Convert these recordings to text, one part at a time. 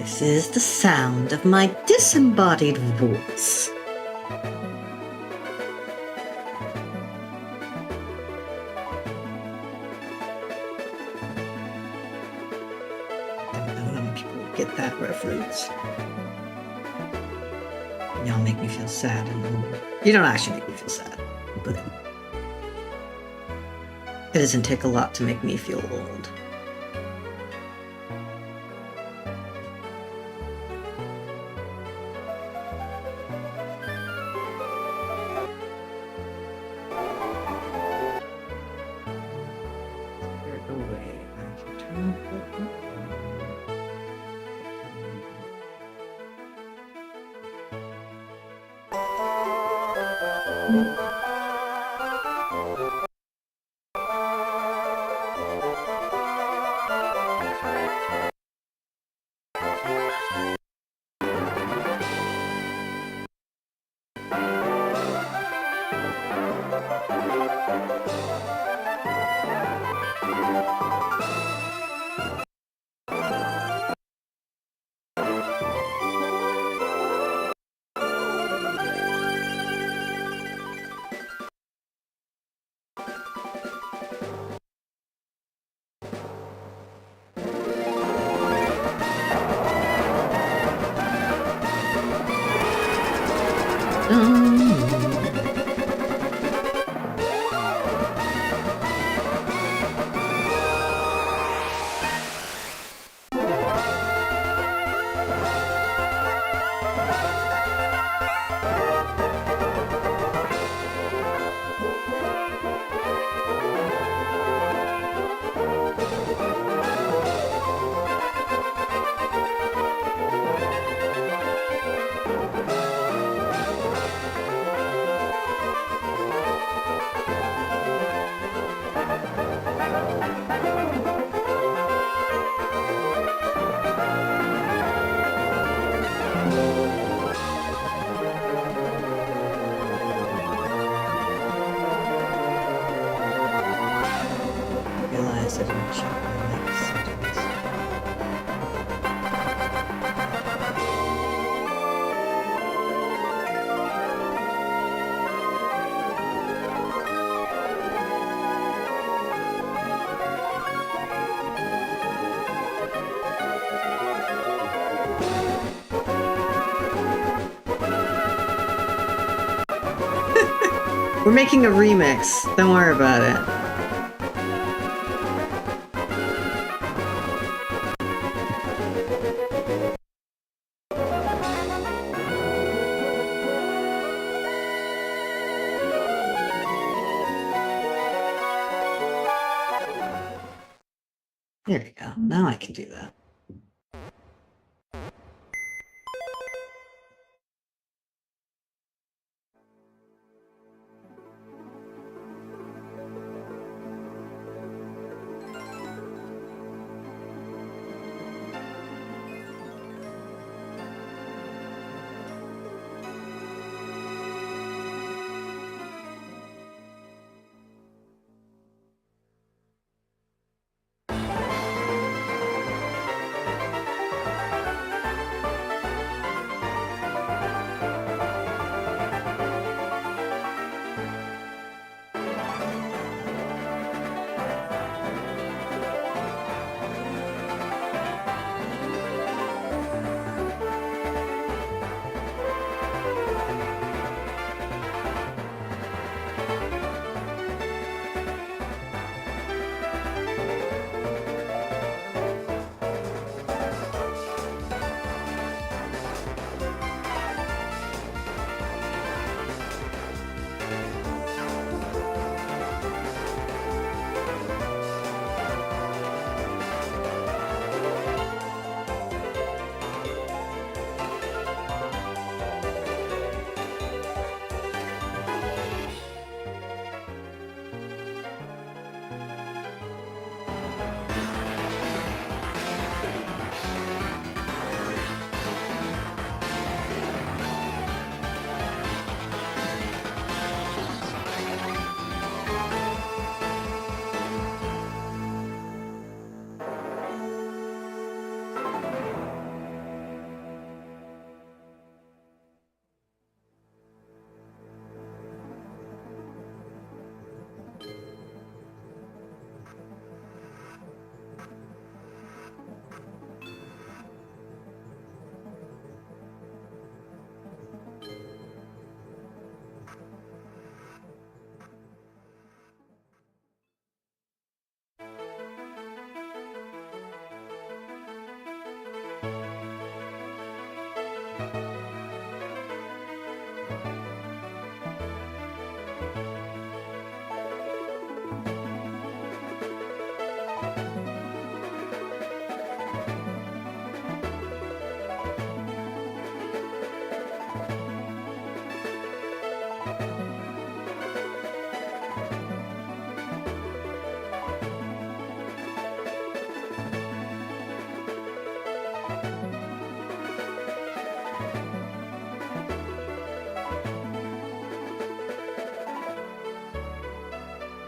This is the sound of my disembodied voice. I don't know how many people get that reference. Y'all make me feel sad and old. You don't actually make me feel sad, but it doesn't take a lot to make me feel old. We're making a remix. Don't worry about it. There you go. Now I can do that.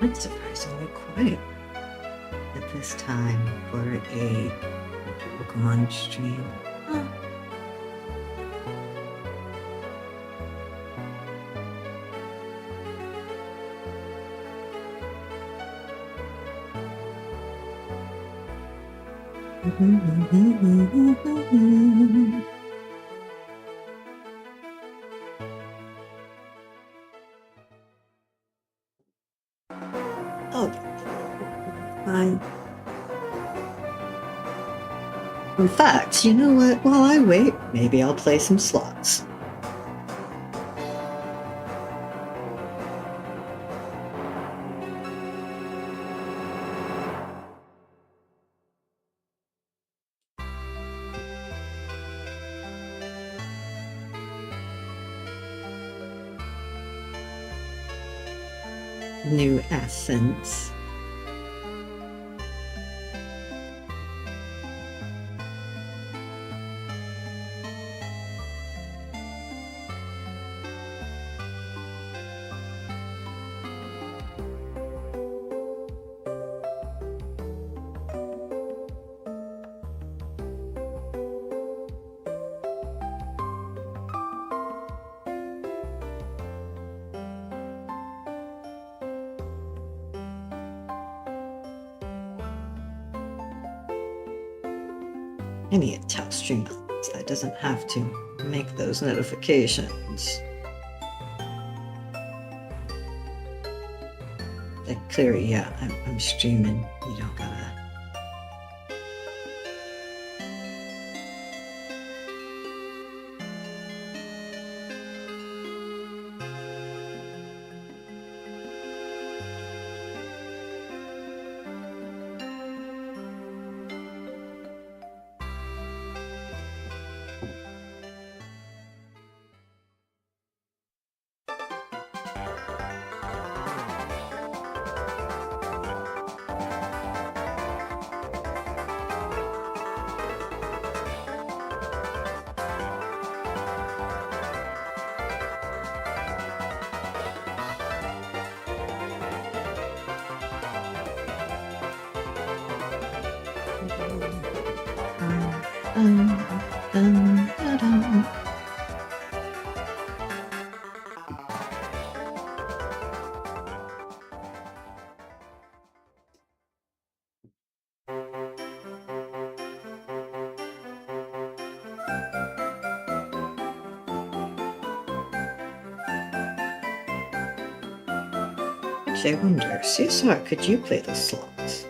It's surprisingly quiet at this time for a Pokemon stream. Huh. Oh, fine. In fact, you know what? While I wait, maybe I'll play some slots. New essence. I need to tell Streamlabs that doesn't have to make those notifications. Like, clearly, yeah, I'm streaming. You don't gotta. Actually, I wonder, CSR, could you play the slots?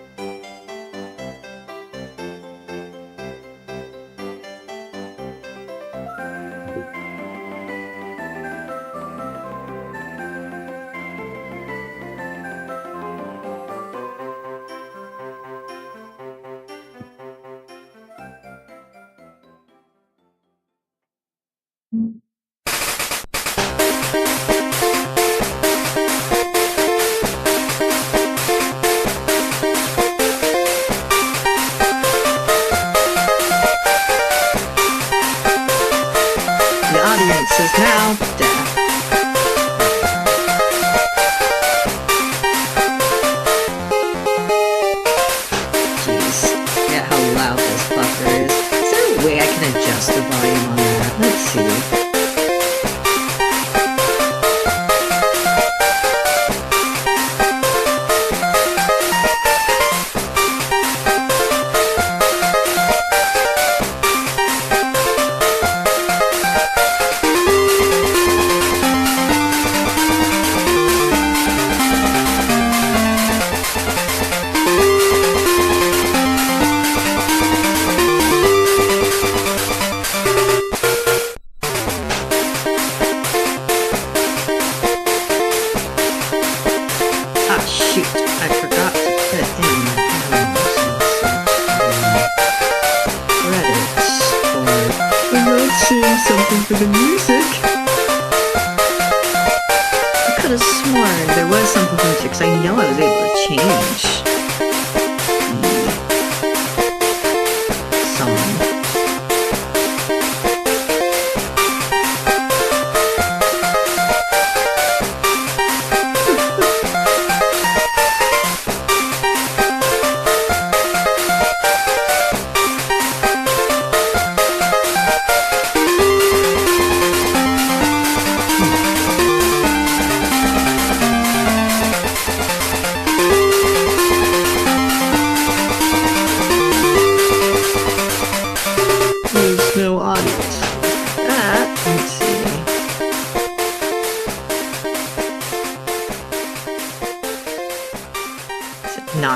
Is now deaf. Jeez, yeah, how loud this fucker is. Is there a way I can adjust the volume on that? Let's see.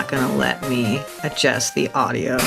not gonna let me adjust the audio.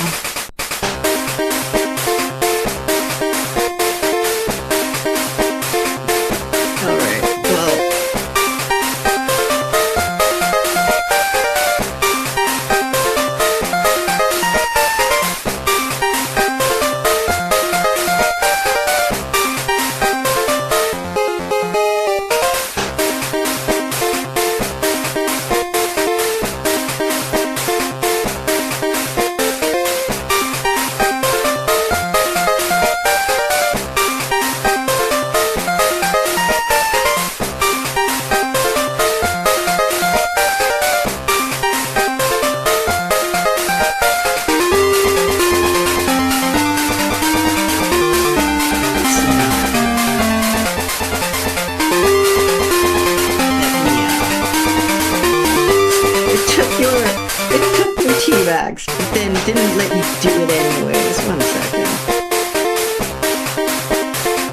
Teabags, but then didn't let you do it anyways. 1 second.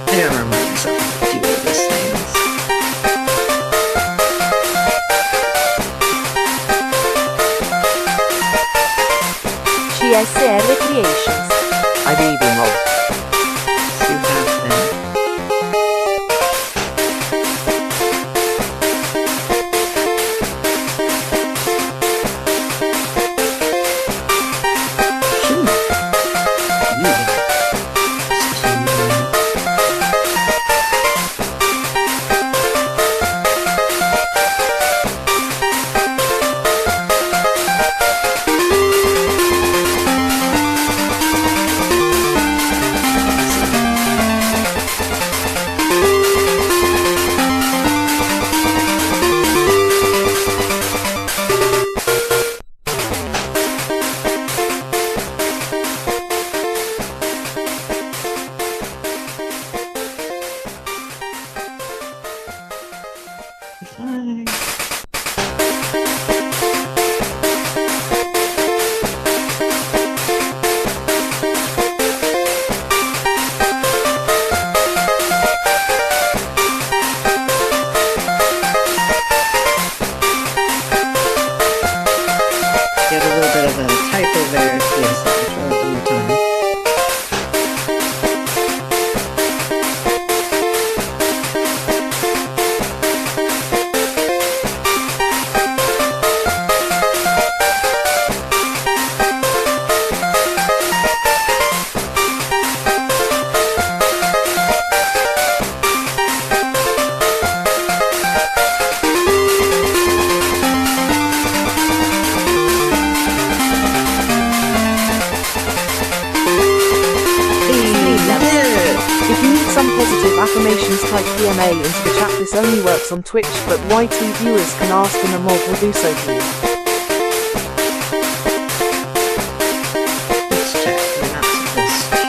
I don't remind myself how to do all these things. CSR Creations. Arriving of Subathon. Bye. Get a little bit of a typo there. Yes, I'll try it one more time. Positive affirmations, type PMA into the chat. This only works on Twitch, but YT viewers can ask and a mod will do so for you. Let's check. We're not supposed to.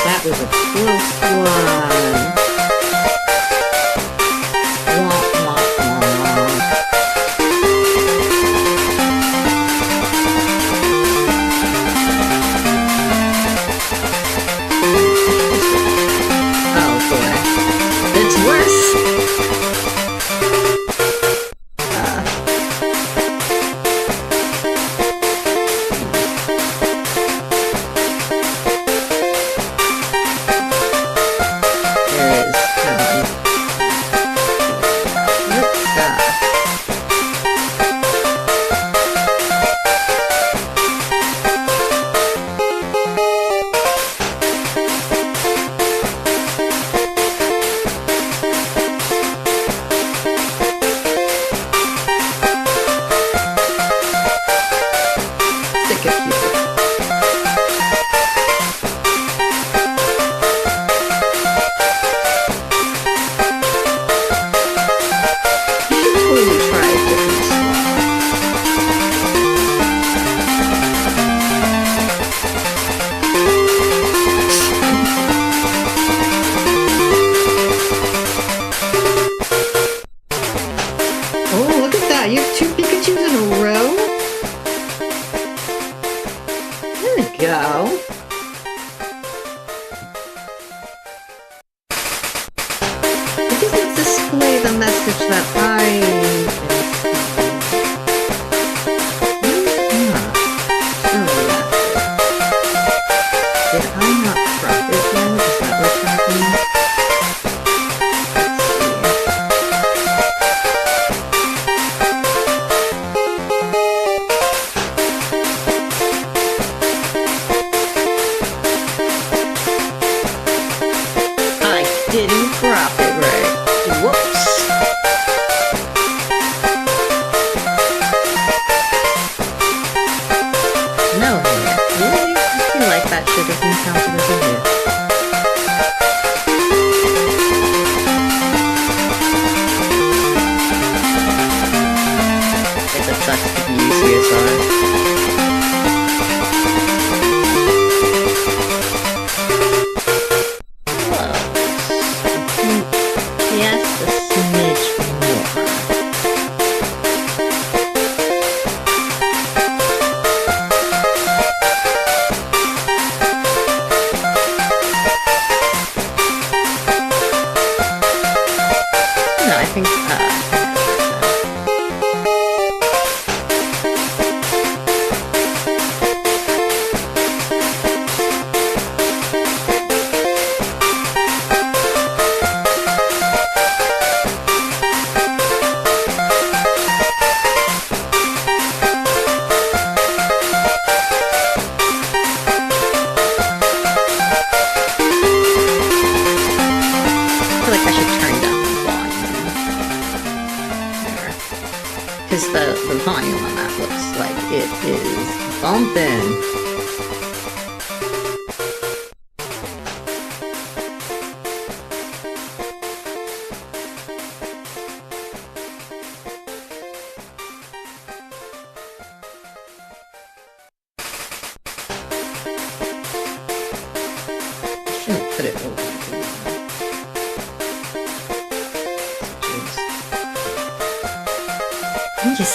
That was a close one. It's worse.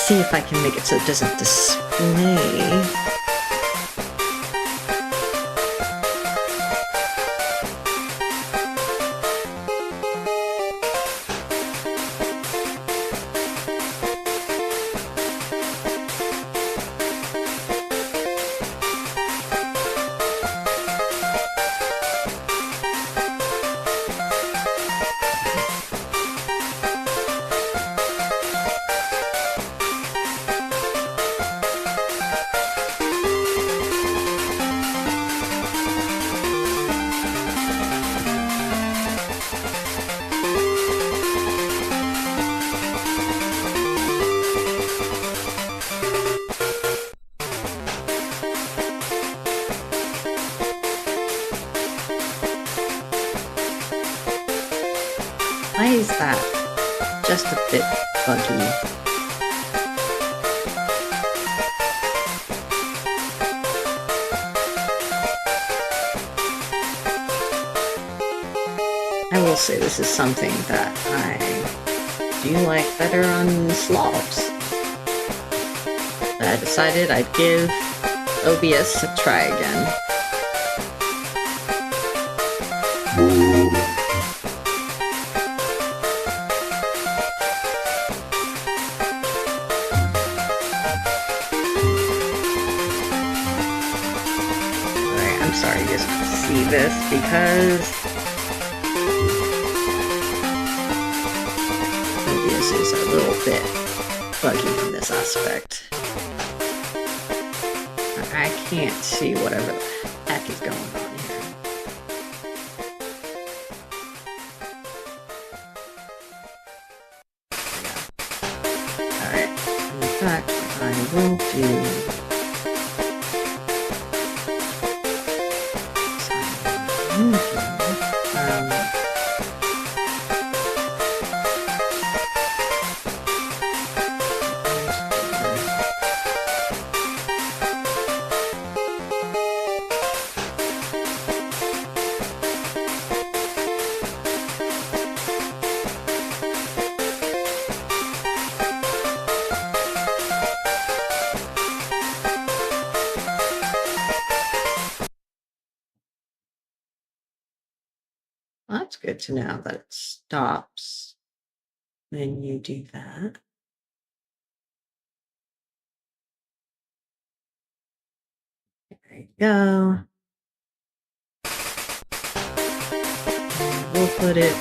See if I can make it so it doesn't display. Why is that just a bit buggy? I will say this is something that I do like better on slobs. I decided I'd give OBS a try again. sorry you guys can see this because OBS is a little bit buggy from this aspect. I can't see whatever the heck is going on here. Alright, in fact, I will do... That's good to know that it stops when you do that. There you go. And we'll put it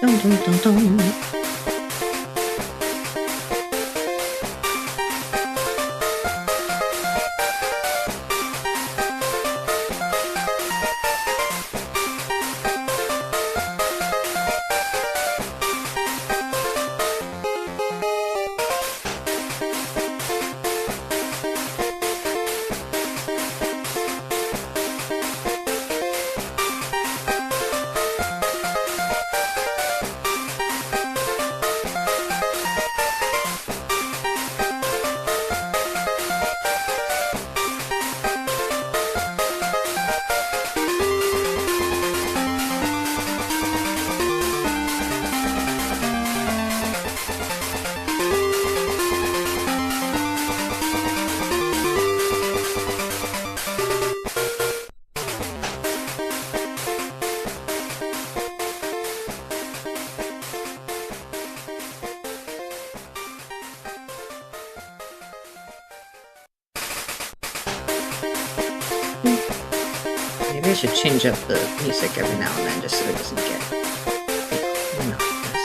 dun dun dun dun. Maybe I should change up the music every now and then just so it doesn't get monotonous.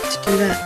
Let's do that.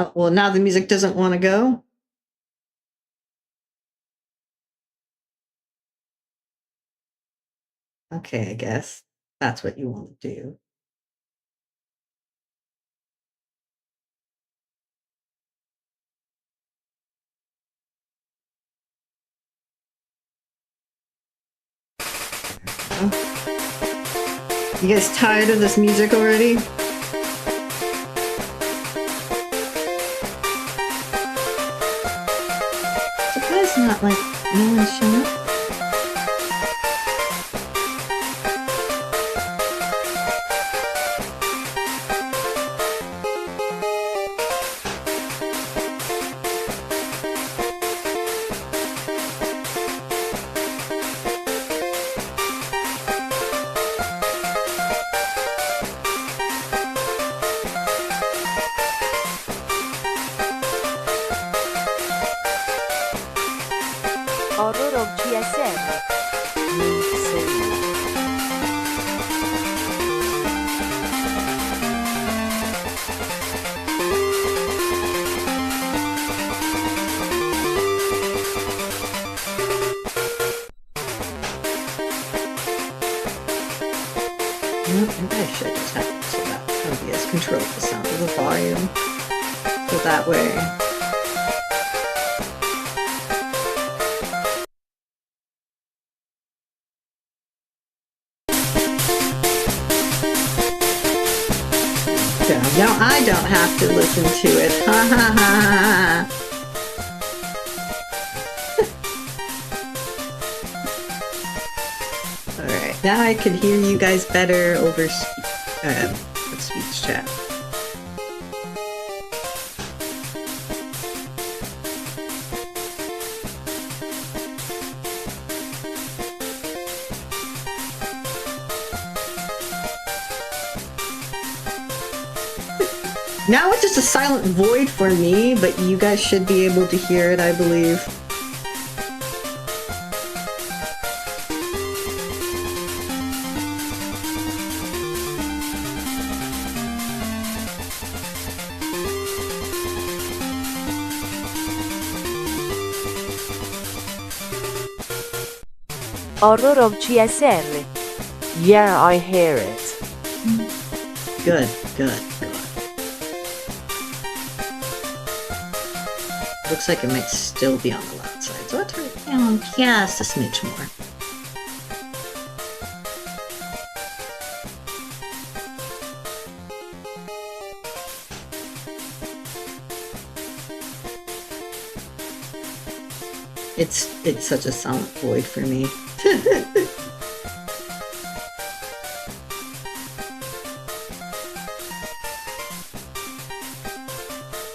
Oh, well, now the music doesn't want to go. Okay, I guess that's what you want to do. You guys tired of this music already? Surprised not like no one's shown up. Horror of GSM. Me too. Maybe I should just have it so that OBS controls the sound of the volume. So that way. Now I don't have to listen to it. Ha ha ha ha. Alright, now I can hear you guys better over speech chat. Now it's just a silent void for me, but you guys should be able to hear it, I believe. Horror of GSL. Yeah, I hear it. Good, good, good. Looks like it might still be on the loud side, so I'll turn it down just a smidge more. It's such a silent void for me.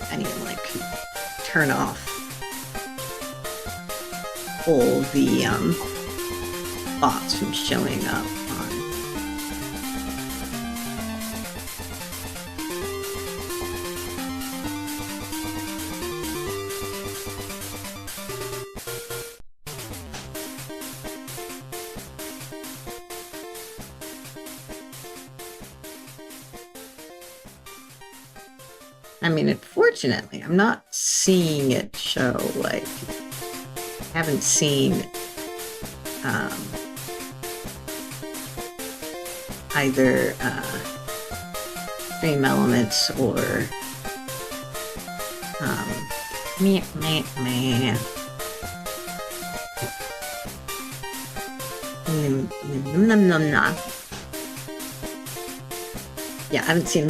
I need to like turn off all the bots from showing up on. I mean, unfortunately, I'm not seeing it show, like, I haven't seen either Stream Elements or meh. Yeah, I haven't seen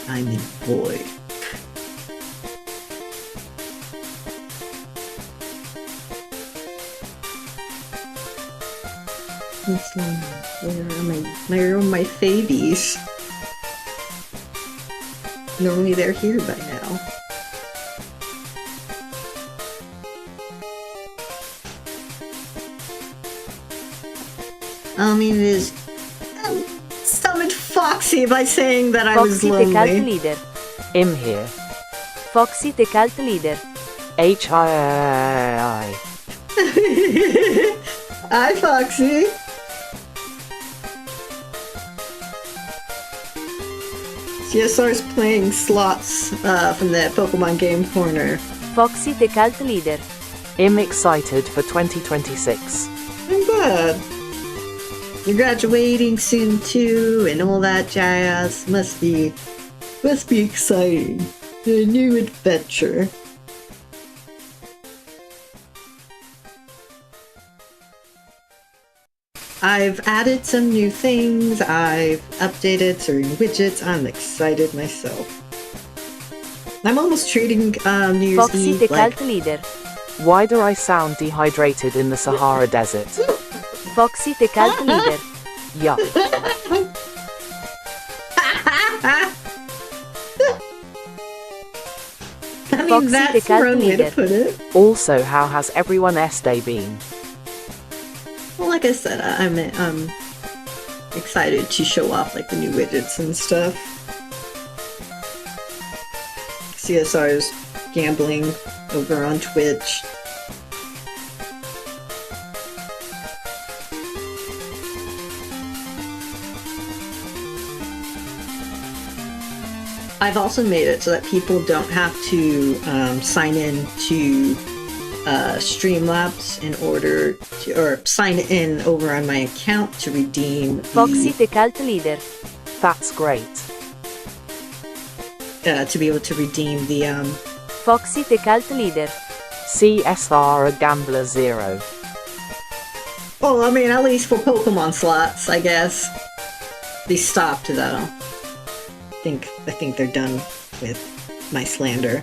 I'm in void. It's like, where are my babies? Normally they're here by now. I mean, it is summoned Foxy by saying that I was Foxy the cult lonely. leader. I'm here. Foxy the cult leader. HII. Hi, Foxy. CSR's playing slots from the Pokemon Game Corner. Foxy the cult leader. I'm excited for 2026. I'm glad. You're graduating soon too, and all that jazz. Must be exciting. A new adventure. I've added some new things. I've updated certain widgets. I'm excited myself. I'm almost treating New Year's Foxy Eve the like... cult leader. Why do I sound dehydrated in the Sahara Desert? Foxy the cult leader. Yuck. I mean, Foxy that's the the wrong way to calculator. put it. Also, how has everyone's day been? Well, like I said, I'm excited to show off like the new widgets and stuff. CSR's gambling over on Twitch. I've also made it so that people don't have to sign in to Streamlabs in order to, or sign in over on my account to redeem Foxy the cult leader. That's great. to be able to redeem the Foxy the cult leader. CSR a gambler 0. well, I mean, at least for Pokemon slots, I guess. They stopped though. I think they're done with my slander.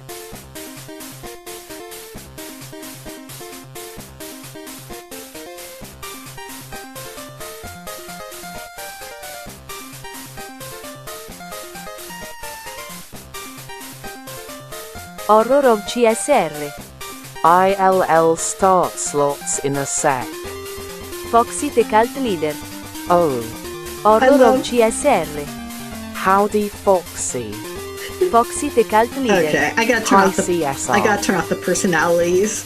Horror of CSR. ILL start slots in a sec. Foxy the cult leader. Oh. Horror of CSR. Howdy Foxy. Foxy the cult leader. Okay, I gotta turn Hi off the CSR. I gotta turn off the personalities.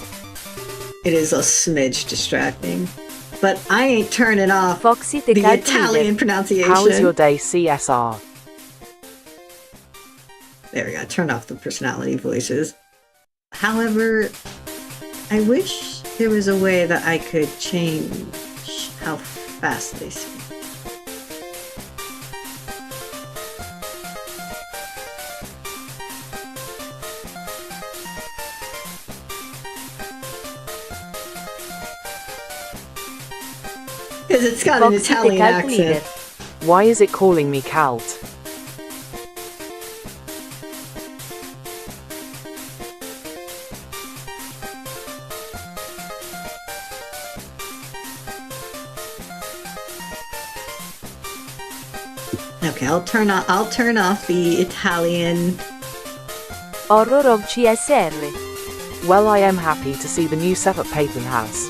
It is a smidge distracting, but I ain't turning off Foxy the the cult Italian leader. pronunciation. How is your day, CSR? There we go. Turn off the personality voices. However, I wish there was a way that I could change how fast they speak. Because it's got an Foxy the Italian cult accent. leader. Why is it calling me cult? Okay, I'll turn off the Italian. Horror of CSR. Well, I am happy to see the new setup Peyton has.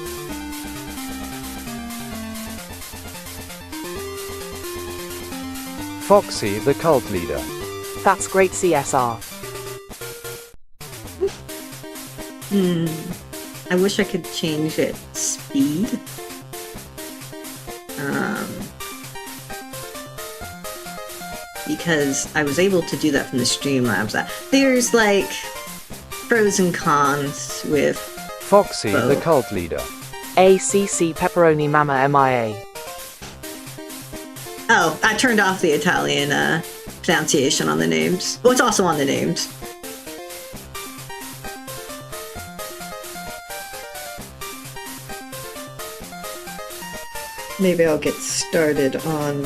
Foxy the cult leader. That's great, CSR. I wish I could change it speed. Because I was able to do that from the Streamlabs app. There's like pros and cons with Foxy the both. cult leader. ACC Pepperoni Mama MIA. Oh, I turned off the Italian pronunciation on the names. Well, it's also on the names. Maybe I'll get started on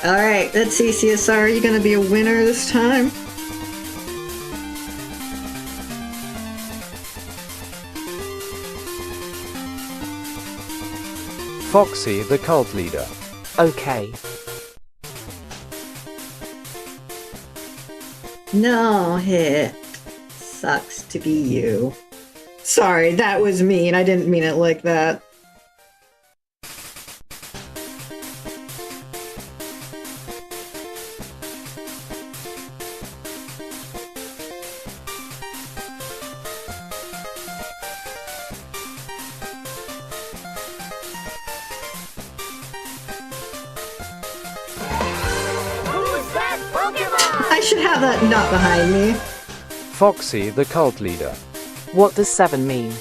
Alright, let's see, CSR, are you gonna be a winner this time? Foxy the cult leader. Okay. No hit. Sucks to be you. Sorry, that was mean. I didn't mean it like that. should have that not behind me. Foxy the cult leader. What does 7 mean?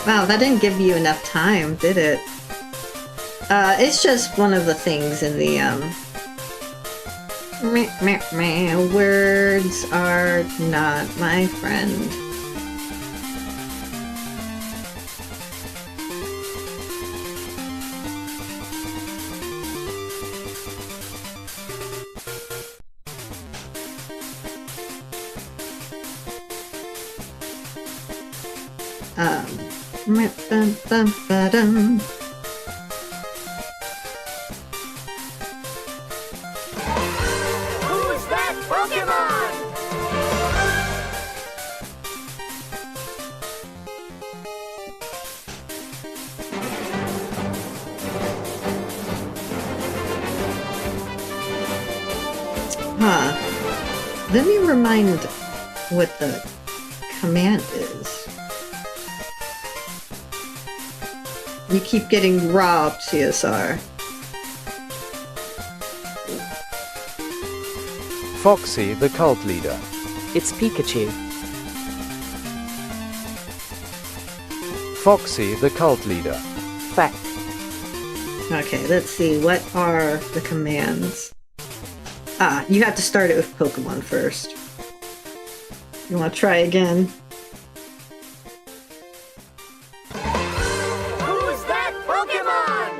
Wow, that didn't give you enough time, did it? It's just one of the things in the, words are not my friend. Ba-dum. Who's that Pokémon? Huh. Let me remind what the command is. You keep getting robbed, CSR. Foxy the cult leader. It's Pikachu. Foxy the cult leader. Feck. Okay, let's see. What are the commands? Ah, you have to start it with Pokemon first. You want to try again? Who's that Pokémon?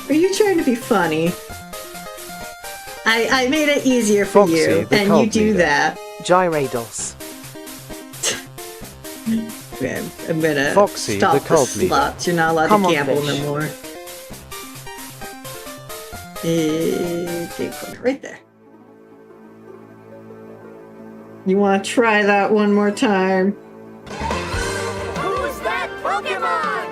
Are you trying to be funny? I made it easier for Foxy, you, the and you cult do leader. that. Gyarados. Okay, I'm gonna Foxy, stop the cult the leader. slots. You're not allowed Come to on, gamble fish. no more. Game corner, right there. You want to try that one more time? Who's that Pokémon?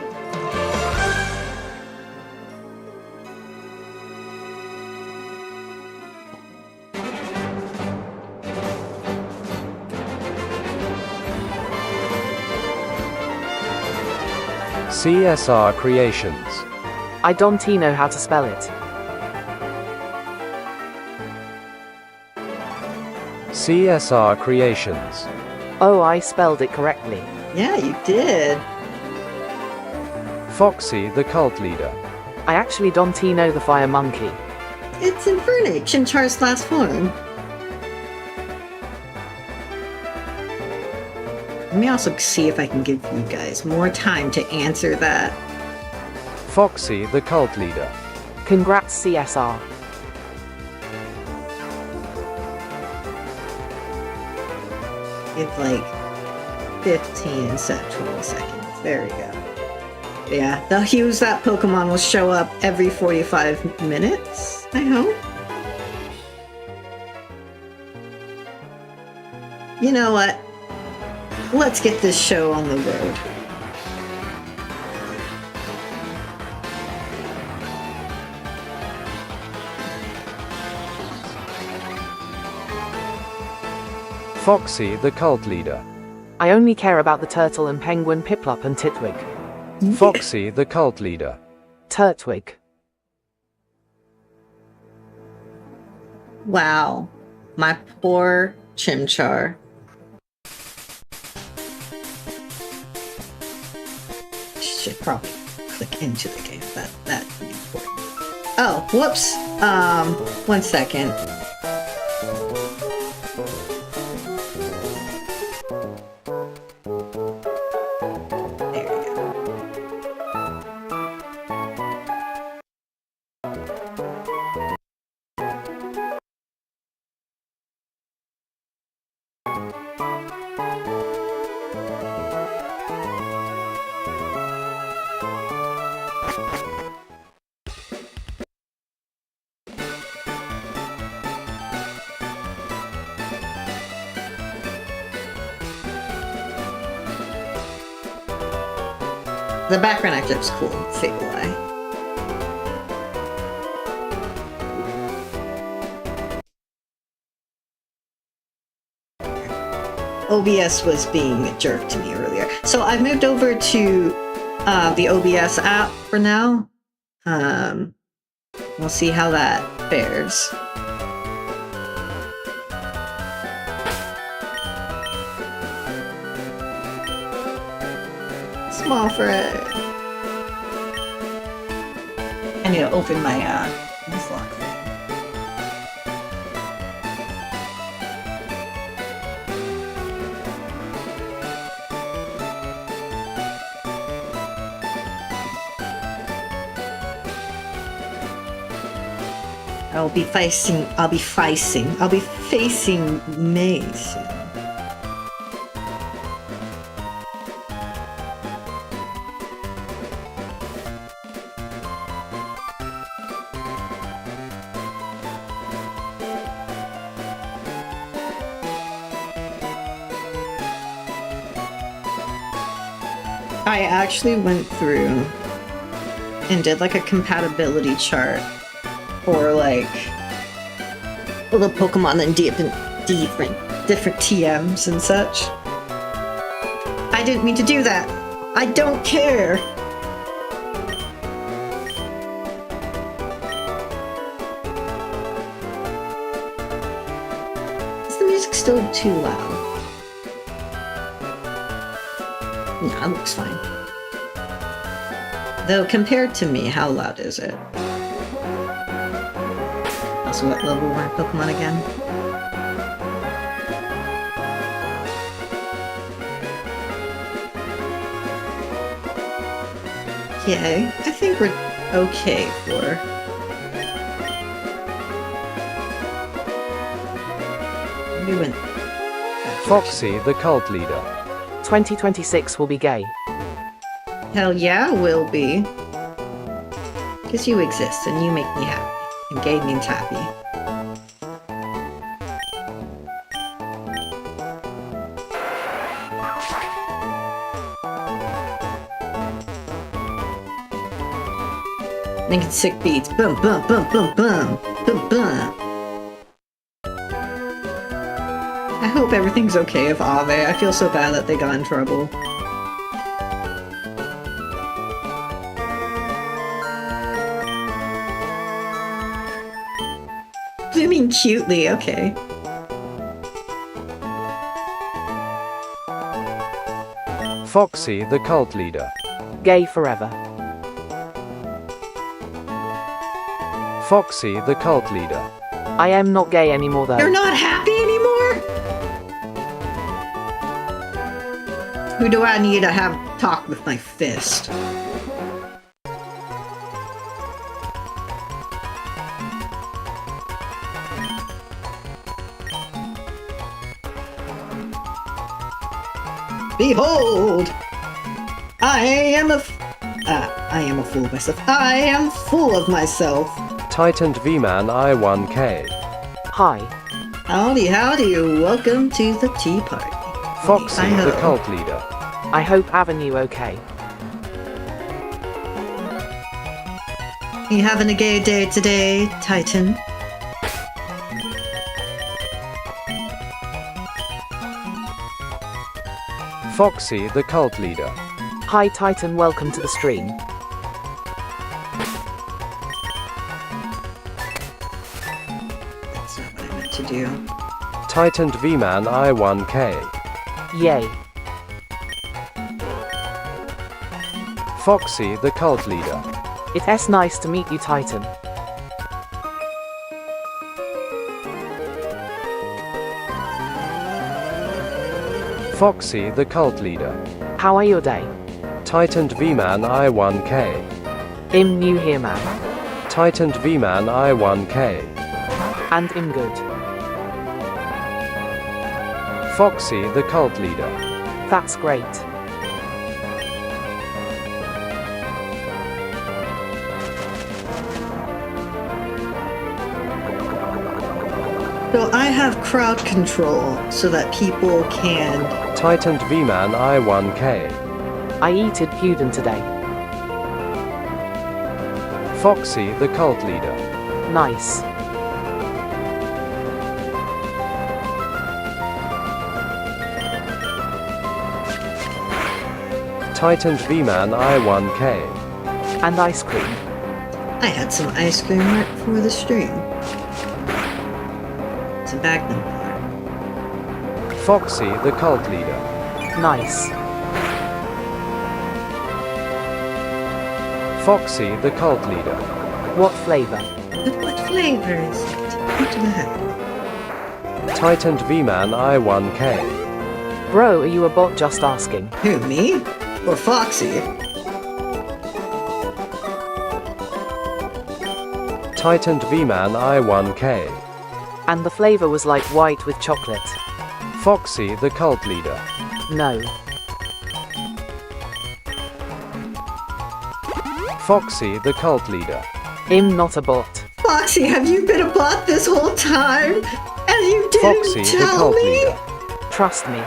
CSR Creations. I don't know how to spell it. CSR Creations. Oh, I spelled it correctly. Yeah, you did. Foxy the cult leader. I actually don't know the fire monkey. It's Infernape, Chimchar's last form. Let me also see if I can give you guys more time to answer that. Foxy the cult leader. Congrats, CSR. It's like 15 instead of 20 seconds. There we go. Yeah, they'll use that Pokemon will show up every 45 minutes, I hope. You know what? Let's get this show on the road. Foxy the cult leader. I only care about the turtle and penguin, Piplup and Titwig. Foxy the cult leader. Turtwig. Wow. My poor Chimchar. Should probably click into the game. That'd be important. Oh, whoops. 1 second. There we go. The background actor is cool. Fidough. OBS was being a jerk to me earlier. So I've moved over to the OBS app for now. We'll see how that fares. Small for it. I need to open my Nuzlocke thing. I'll be facing May soon. I actually went through and did like a compatibility chart for like the Pokemon and different TMs and such. I didn't mean to do that. I don't care. Is the music still too loud? Nah, it looks fine. Though compared to me, how loud is it? Also, what level were Pokemon again? Okay, I think we're okay for... We went... Foxy the cult leader. 2026 will be gay. Hell yeah, will be. Because you exist and you make me happy. And gay means happy. Making sick beats. Boom, boom, boom, boom, boom. Boom, boom. I hope everything's okay with Ave. I feel so bad that they got in trouble. Blooming cutely, okay. Foxy the cult leader. Gay forever. Foxy the cult leader. I am not gay anymore though. You're not happy anymore? Who do I need to have talk with my fist? Behold! I am a fool of myself. I am full of myself. Titaned V-Man I1K. Hi. Howdy, howdy, welcome to the tea party. Foxy I the know. cult leader. I hope Avenue okay. You having a gay day today, Titan? Foxy the cult leader. Hi Titan, welcome to the stream. That's not what I meant to do. Titaned V-Man I1K. Yay. Foxy the cult leader. It's nice to meet you, Titan. Foxy the cult leader. How are your day? Titaned V-Man I1K. I'm new here, man. Titaned V-Man I1K. And I'm good. Foxy the cult leader. That's great. So I have crowd control so that people can... Titaned V-Man I1K. I eated Fidough today. Foxy, the cult leader. Nice. Titan V-Man I1K. And ice cream. I had some ice cream right before the stream. It's a Magnum bar. Foxy, the cult leader. Nice. Foxy, the cult leader. What flavor? But what flavor is it? What the heck? Titan V-Man I1K. Bro, are you a bot? Just asking. Who, me? Or Foxy? Titan V-Man I1K. And the flavor was like white with chocolate. Foxy, the cult leader. No. Foxy, the cult leader. I'm not a bot. Foxy, have you been a bot this whole time? And you didn't Foxy, the tell cult me? leader. Trust me.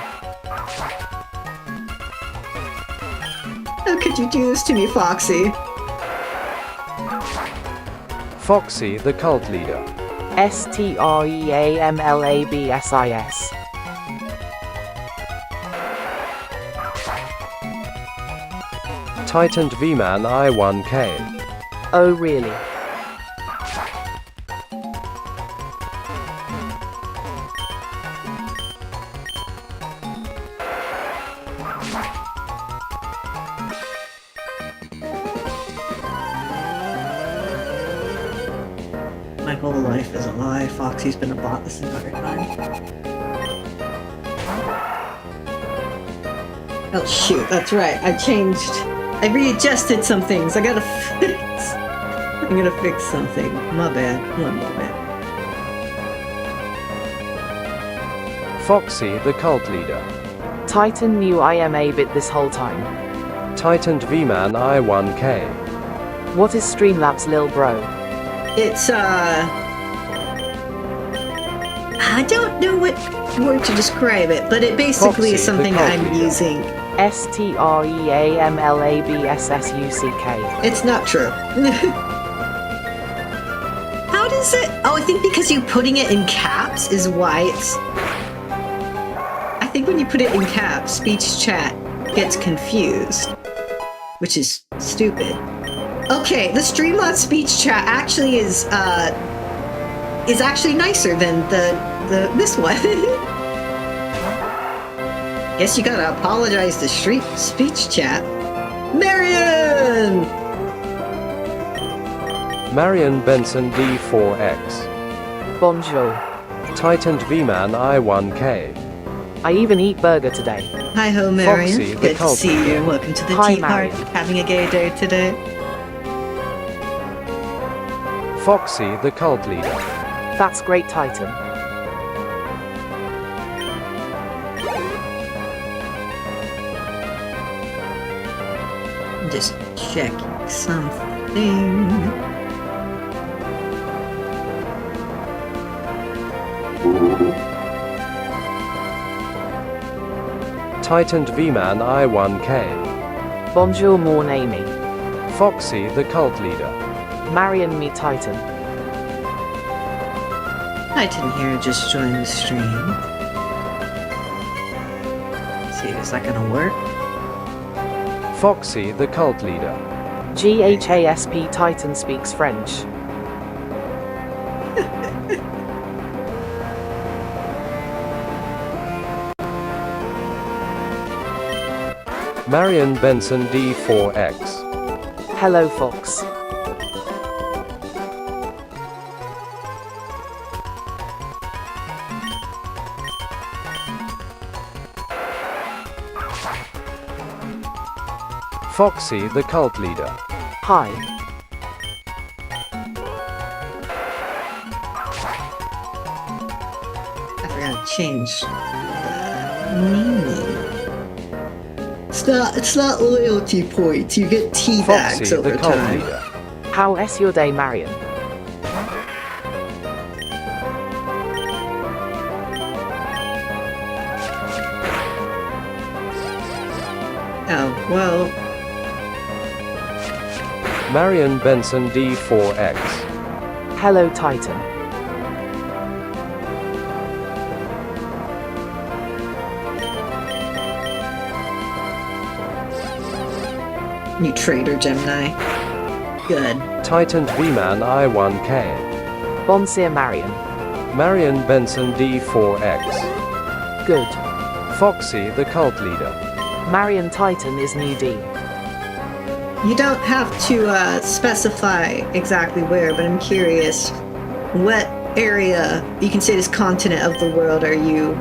How could you do this to me, Foxy? Foxy, the cult leader. STREAMLABSIS. Titan V-Man I1K. Oh really? My whole life is a lie. Foxy's been a bot this entire time. Oh shoot, that's right. I readjusted some things. I gotta fix. I'm gonna fix something. My bad. One moment. Foxy, the cult leader. Titan knew I am a bit this whole time. Titan V-Man I1K. What is Streamlabs lil bro? It's I don't know what word to describe it, but it basically is Foxy, the something cult I'm leader. using. STREAMLABSSUCK. It's not true. How does it? Oh, I think because you putting it in caps is why it's. I think when you put it in caps, speech chat gets confused, which is stupid. Okay, the Streamlabs speech chat actually is actually nicer than this one. Guess you gotta apologize to speech chat. Marion! Marion Benson D4X. Bonjour. Titan V-Man I1K. I even eat burger today. Hi ho, Marion. Foxy, the Good to cult see you. leader. Welcome to the Hi, tea party. Marion. Having a gay day today. Foxy, the cult leader. That's great, Titan. I'm just checking something. Titan V-Man I1K. Bonjour, mon ami. Foxy, the cult leader. Marion me Titan. Titan here just joined the stream. Let's see, is that gonna work? Foxy, the cult leader. GHASP Titan speaks French. Marion Benson D4X. Hello, Fox. Foxy, the cult leader. Hi. I forgot to change the naming. It's not loyalty points. You get tea bags Foxy, over the cult time. leader. How is your day, Marion? Oh, well. Marion Benson D4X. Hello Titan. You traitor, Gemini. Good. Titan V-Man I1K. Bonseer Marion. Marion Benson D4X. Good. Foxy the cult leader. Marion Titan is new D. You don't have to specify exactly where, but I'm curious, what area, you can say this continent of the world, are you,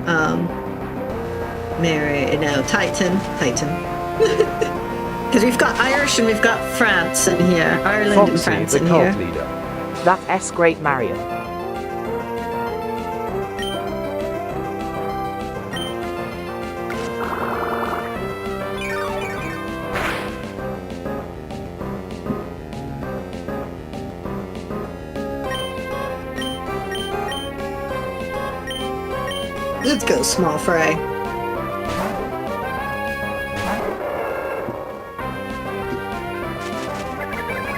Titan. Because we've got Irish and we've got France in here. Ireland and Foxy France the in cult here. leader. That S great Marion. Let's go, small fry.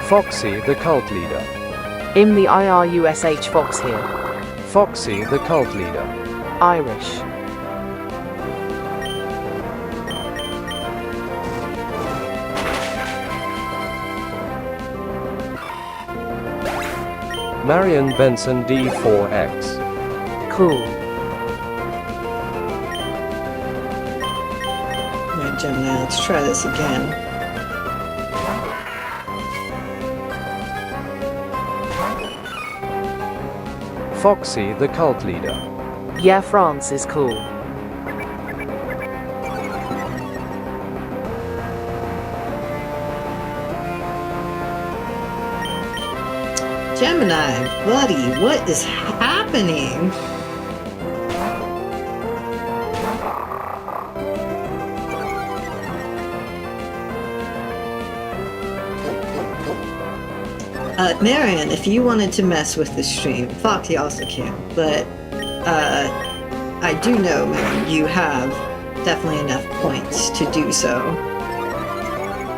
Foxy the cult leader. Im the IRUSH Fox here. Foxy the cult leader. Irish. Marion Benson D4X. Cool. Alright, Gemini, let's try this again. Foxy the cult leader. Yeah, France is cool. Gemini, buddy, what is happening? Marion, if you wanted to mess with the stream, Foxy also can, but I do know, Marion, you have definitely enough points to do so.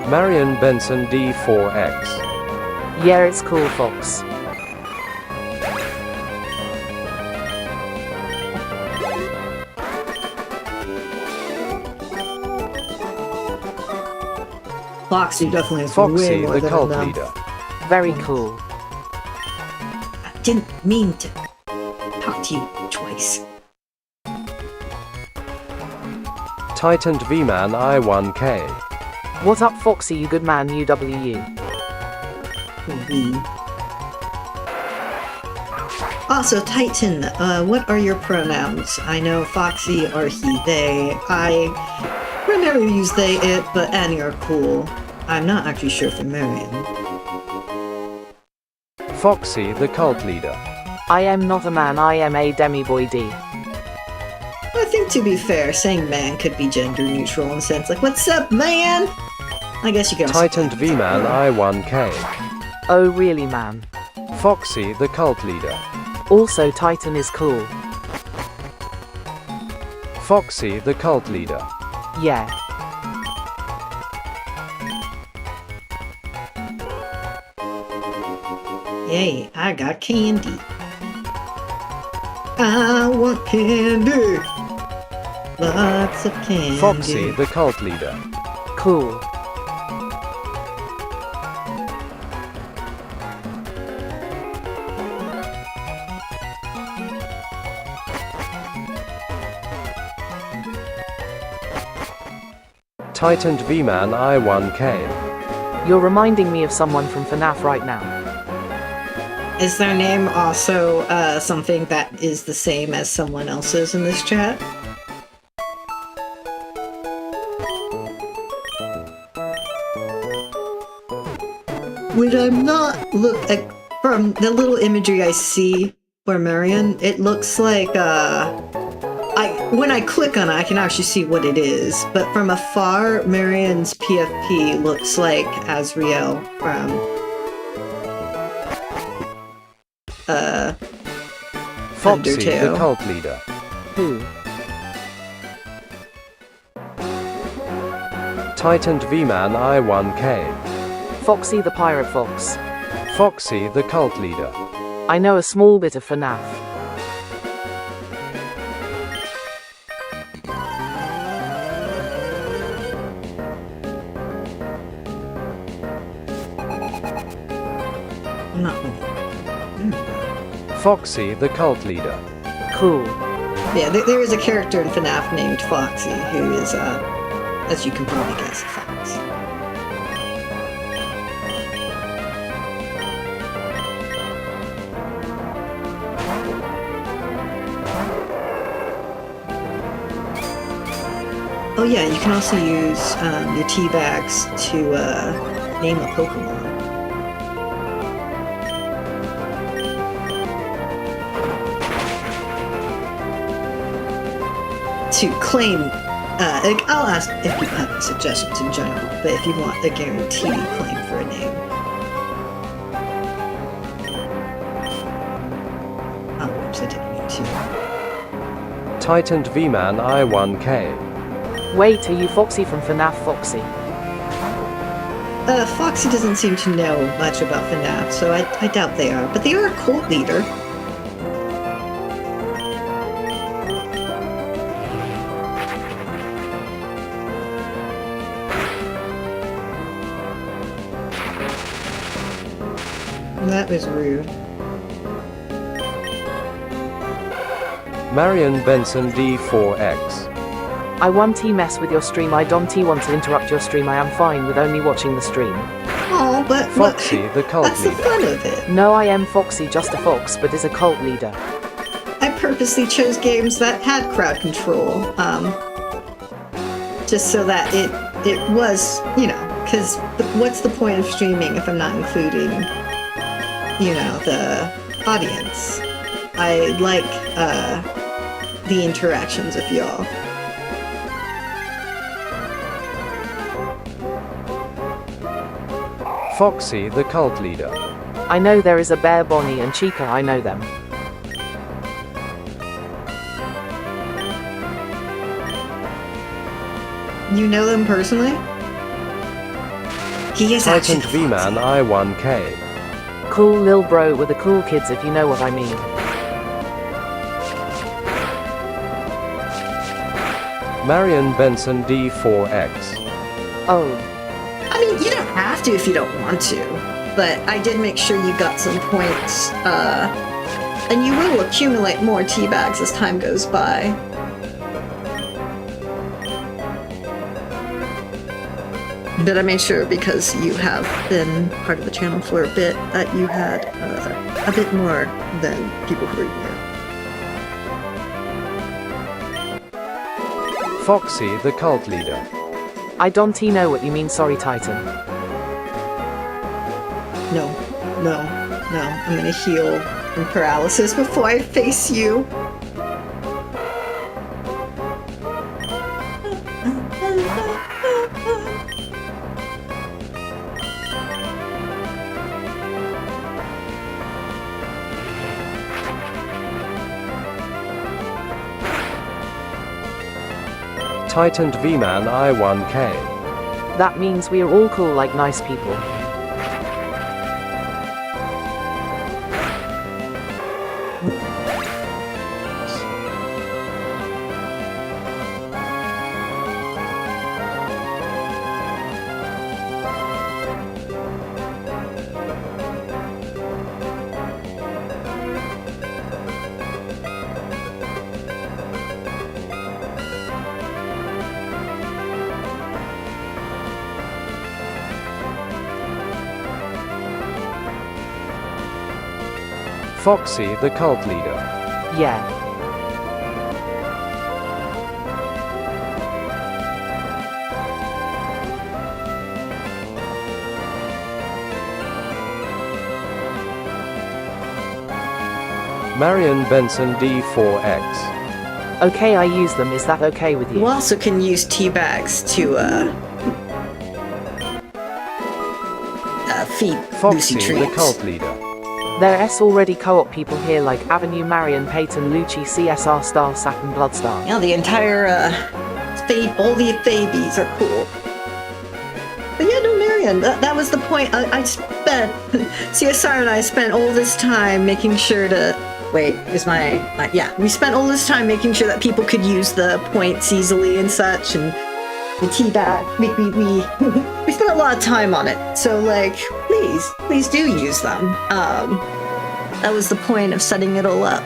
Marion Benson D4X. Yeah, it's cool, Fox. Foxy definitely has way Foxy more the than cult enough. leader. Very cool. I didn't mean to talk to you twice. Titan V-Man I1K. What up, Foxy, you good man, UWU? Also, Titan, what are your pronouns? I know Foxy are he, they. I primarily use they, it, but any are cool. I'm not actually sure for Marion. Foxy the cult leader. I am not a man, I am a demi-boy D. I think, to be fair, saying man could be gender neutral in a sense. Like, what's up, man? I guess you can also Titan V-Man I1K. Oh really, man? Foxy the cult leader. Also, Titan is cool. Foxy the cult leader. Yeah. Yay, I got candy. I want candy. Lots of candy. Foxy the cult leader. Cool. Titan V-Man I1K. You're reminding me of someone from FNAF right now. Is their name also something that is the same as someone else's in this chat? Would I'm not look like from the little imagery I see for Marion, it looks like when I click on it, I can actually see what it is. But from afar, Marion's PFP looks like Azriel from Foxy the Undertale. cult leader. Who? Titan V-Man I1K. Foxy the Pirate Fox. Foxy the cult leader. I know a small bit of FNAF. Not Foxy the cult leader. Cool. Yeah, there is a character in FNAF named Foxy who is, as you can probably guess, a fox. Oh yeah, you can also use your tea bags to name a Pokémon. To claim, I'll ask if people have suggestions in general, but if you want a guaranteed claim for a name. Oh, oops, I didn't mean to. Titaned V-Man I1K. Wait, are you Foxy from FNAF Foxy? Foxy doesn't seem to know much about FNAF, so I doubt they are, but they are a cult leader. That was rude. Marion Benson D4X. I want mess with your stream. I don't want to interrupt your stream. I am fine with only watching the stream. Oh, but Foxy the cult that's the leader. fun of it. No, I am Foxy, just a fox, but is a cult leader. I purposely chose games that had crowd control, just so that it was, you know, because what's the point of streaming if I'm not including, you know, the audience? I like the interactions of y'all. Foxy the cult leader. I know there is a Bear, Bonnie, and Chica. I know them. You know them personally? He is actually Titaned V-Man I1K. Cool lil bro with the cool kids, if you know what I mean. Marion Benson D4X. Oh, I mean, you don't have to if you don't want to, but I did make sure you got some points, and you will accumulate more tea bags as time goes by. But I made sure, because you have been part of the channel for a bit, that you had a bit more than people who are new. Foxy the cult leader. I don't know what you mean. Sorry, Titan. No. I'm gonna heal from paralysis before I face you. Titaned V-Man I1K. That means we are all cool like nice people. Foxy the cult leader. Yeah. Marion Benson D4X. Okay, I use them. Is that okay with you? You also can use tea bags to feed Foxy Lucy the treats. cult leader. There's already co-op people here like Avenue, Marion, Peyton, Lucci, CSR, Star, Sap, and Bloodstar. Yeah, the entire all the babies are cool. But yeah, no, Marion saying. That was the point. I spent, CSR and I spent all this time making sure to, wait, is yeah, we spent all this time making sure that people could use the points easily and such, and the teabag, we spent a lot of time on it. So, like, please do use them. That was the point of setting it all up.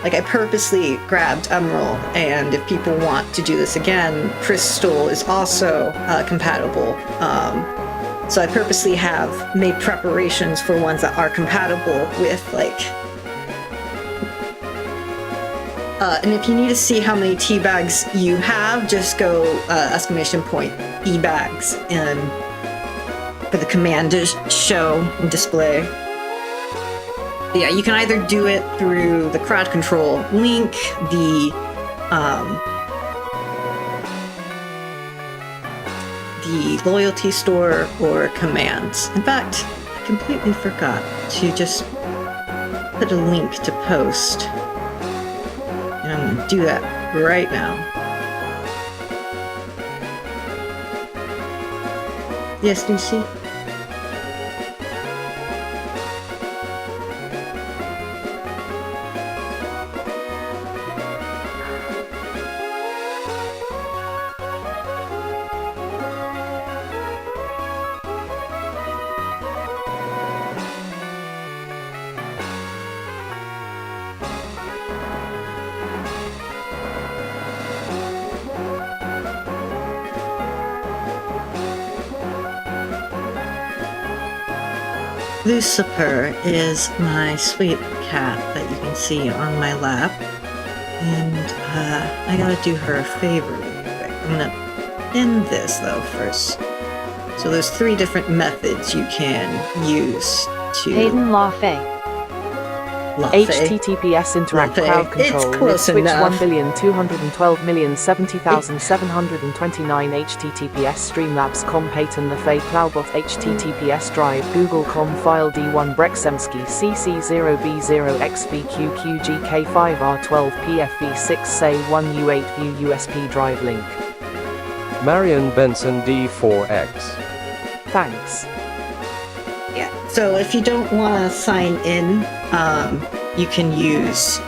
Like, I purposely grabbed Emerald, and if people want to do this again, Crystal is also compatible. So I purposely have made preparations for ones that are compatible with, like... and if you need to see how many tea bags you have, just go ! tea bags and for the command to show and display. But yeah, you can either do it through the crowd control link, the loyalty store, or commands. In fact, I completely forgot to just put a link to post. And I'm gonna do that right now. Yes, Lucy? Lucifer is my sweet cat that you can see on my lap, and I gotta do her a favor really quick. I'm gonna end this though first. So there's 3 different methods you can use to... Hayden Lafay. HTTPS Interact Crowd Control Switch 1,212,070,729 HTTPS Streamlabs.com Peyton Lafay Cloudbot HTTPS Drive Google.com File D1 Brexemski CC0B0XBQQGK5R12PFV6 Say 1U8 View USB Drive Link. Marion Benson D4X. Thanks. Yeah, so if you don't want to sign in, you can use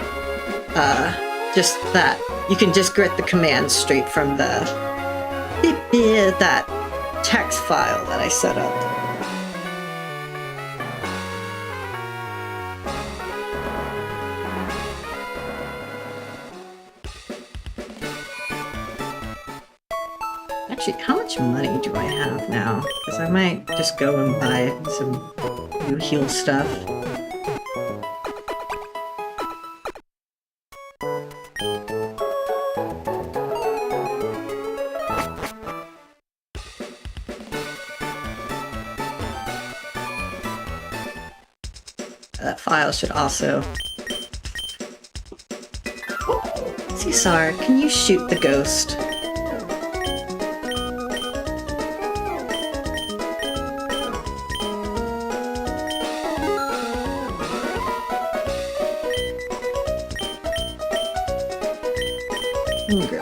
just that. You can just get the commands straight from that text file that I set up. Actually, how much money do I have now? Because I might just go and buy some new heal stuff. That file should also... Caesar, can you shoot the ghost? Okay.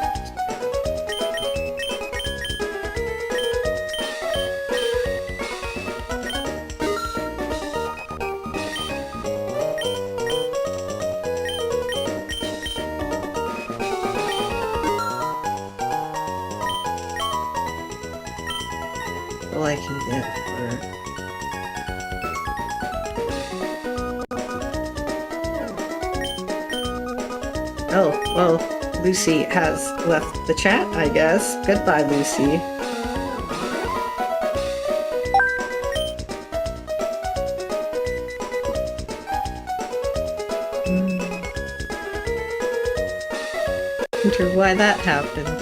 All I can get for... Oh, well, Lucy has left the chat, I guess. Goodbye, Lucy. Wonder why that happened.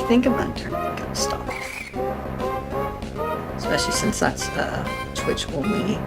think I'm gonna turn the ghost off. Especially since that's Twitch only.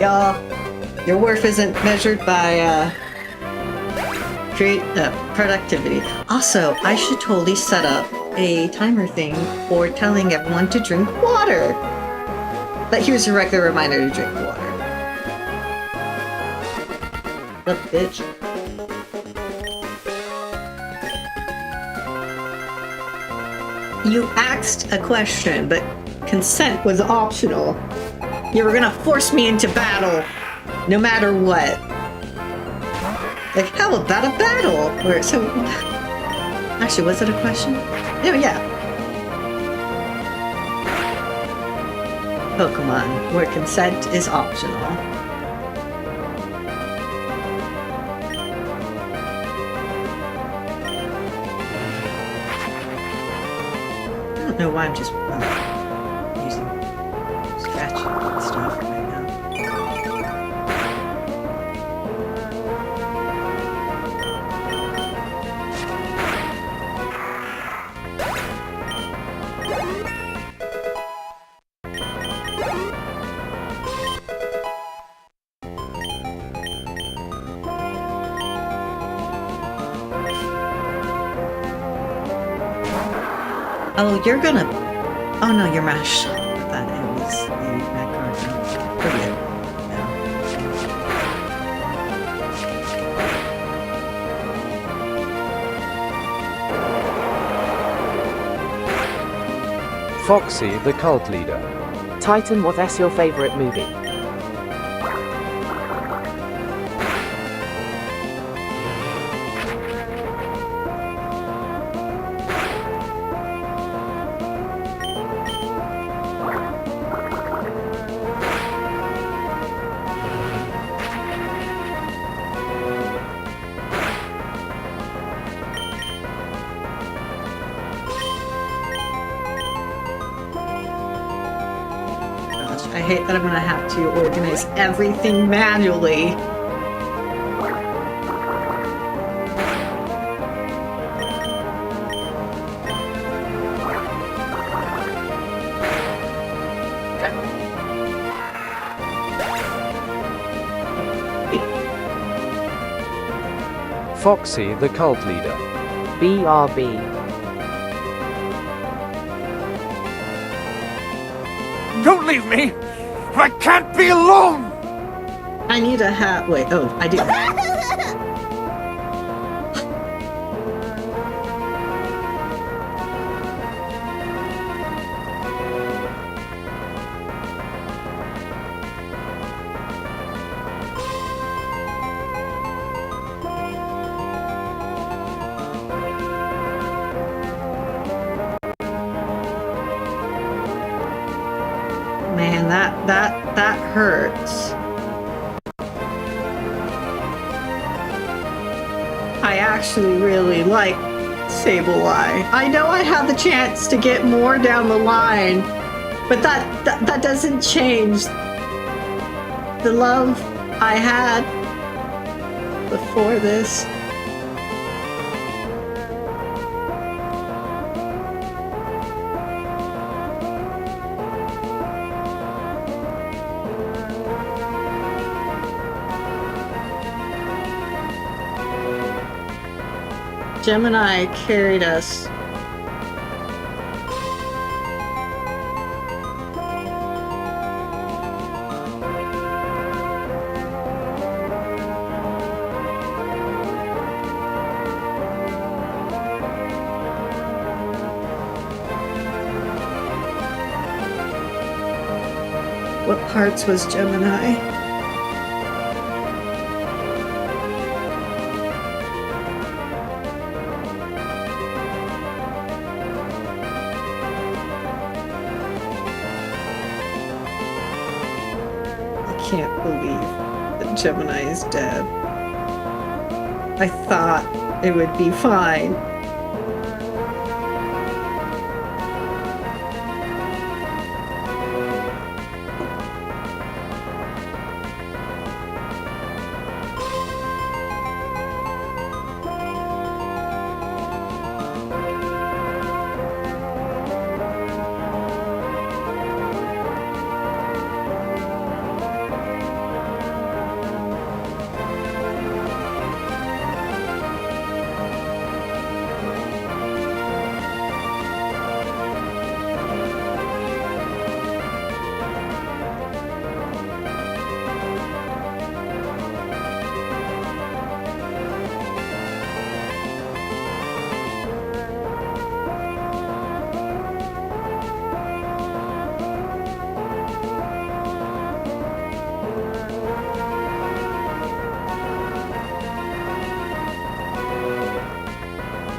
Y'all, your worth isn't measured by productivity. Also, I should totally set up a timer thing for telling everyone to drink water. But here's a regular reminder to drink water. Look, bitch. You asked a question, but consent was optional. You were gonna force me into battle, no matter what. Like, how about a battle? Actually, was it a question? No, yeah. Pokemon, where consent is optional. I don't know why I'm just using scratching and stuff right now. Oh, you're gonna... Oh no, you're mashed. That it was the macaroni. Brilliant. Foxy the cult leader. Titan, what's your favorite movie? I hate that I'm gonna have to organize everything manually. Foxy the cult leader. BRB. Don't leave me! I can't be alone! I need a hat. Wait, oh, I do. Man, that hurts. I actually really like Sableye. I know I have the chance to get more down the line, but that doesn't change the love I had before this. Gemini carried us. What parts was Gemini? can't believe that Gemini is dead. I thought it would be fine.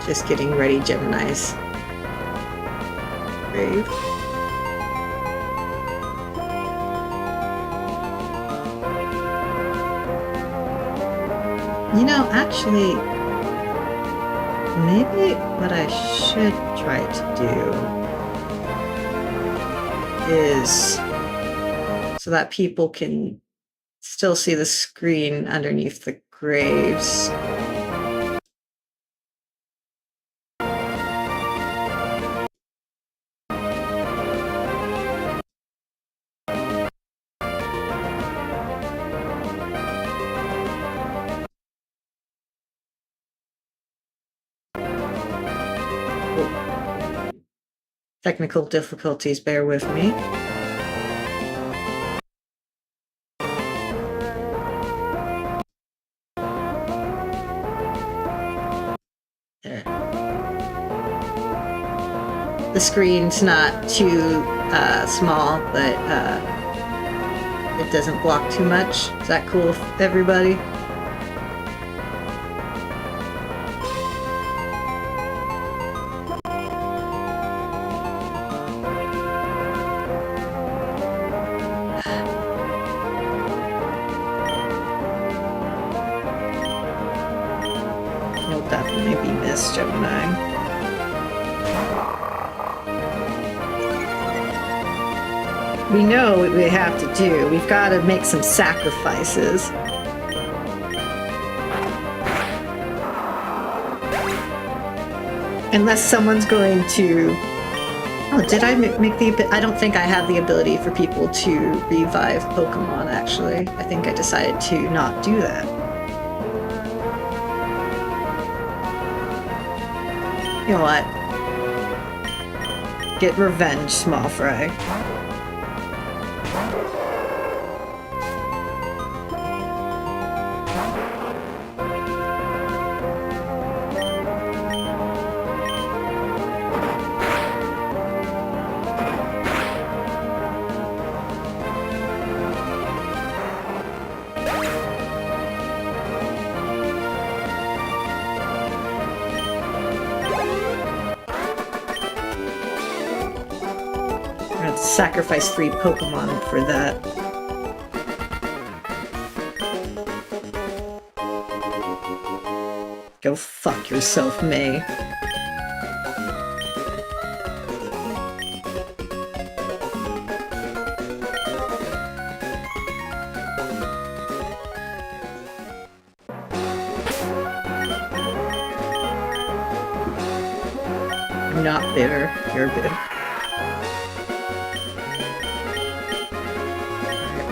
Just getting ready, Gemini's grave. You know, actually, maybe what I should try to do is so that people can still see the screen underneath the graves. Technical difficulties, bear with me. There. The screen's not too small, but it doesn't block too much. Is that cool with everybody? You'll definitely be missed, Gemini. We know what we have to do. We've got to make some sacrifices. Unless someone's going to... Oh, did I make the... I don't think I have the ability for people to revive Pokémon, actually. I think I decided to not do that. You know what? Get revenge, small fry. Sacrifice 3 Pokemon for that. Go fuck yourself, May. I'm not bitter, you're bitter.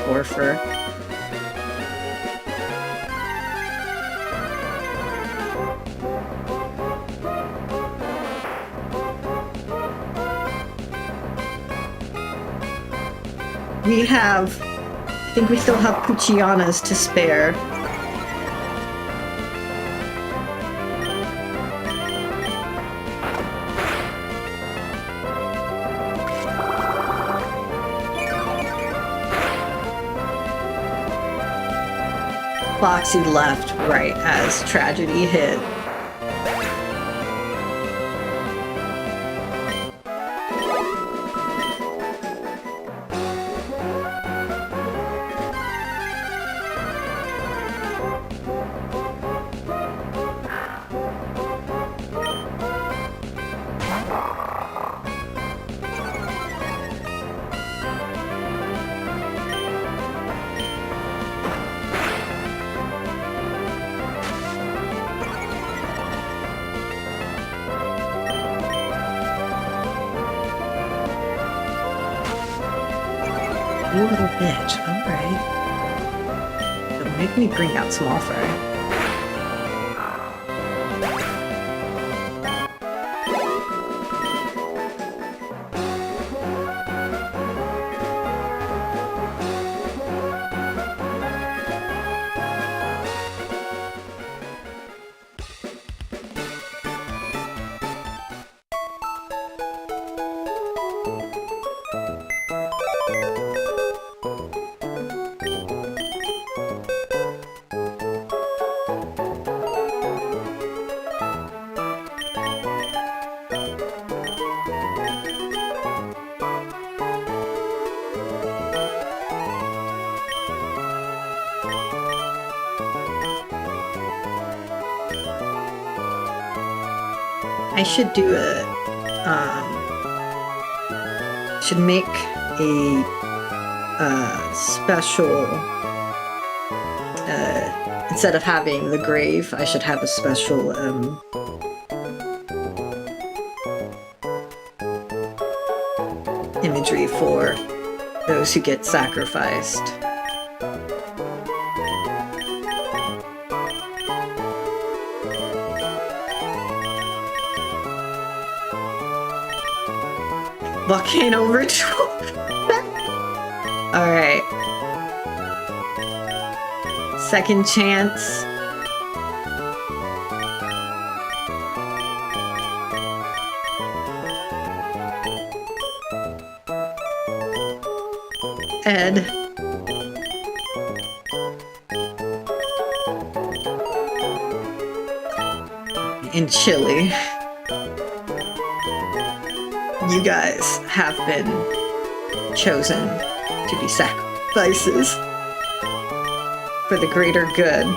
Orpher. We have, I think we still have Puchianas to spare. Foxy left right as tragedy hit. You little bitch. Alright. Don't make me bring out small fry. I should do should make a special, instead of having the grave, I should have a special, imagery for those who get sacrificed. Volcano ritual. Alright. Second chance. Ed. In Chile. You guys have been chosen to be sacrifices for the greater good.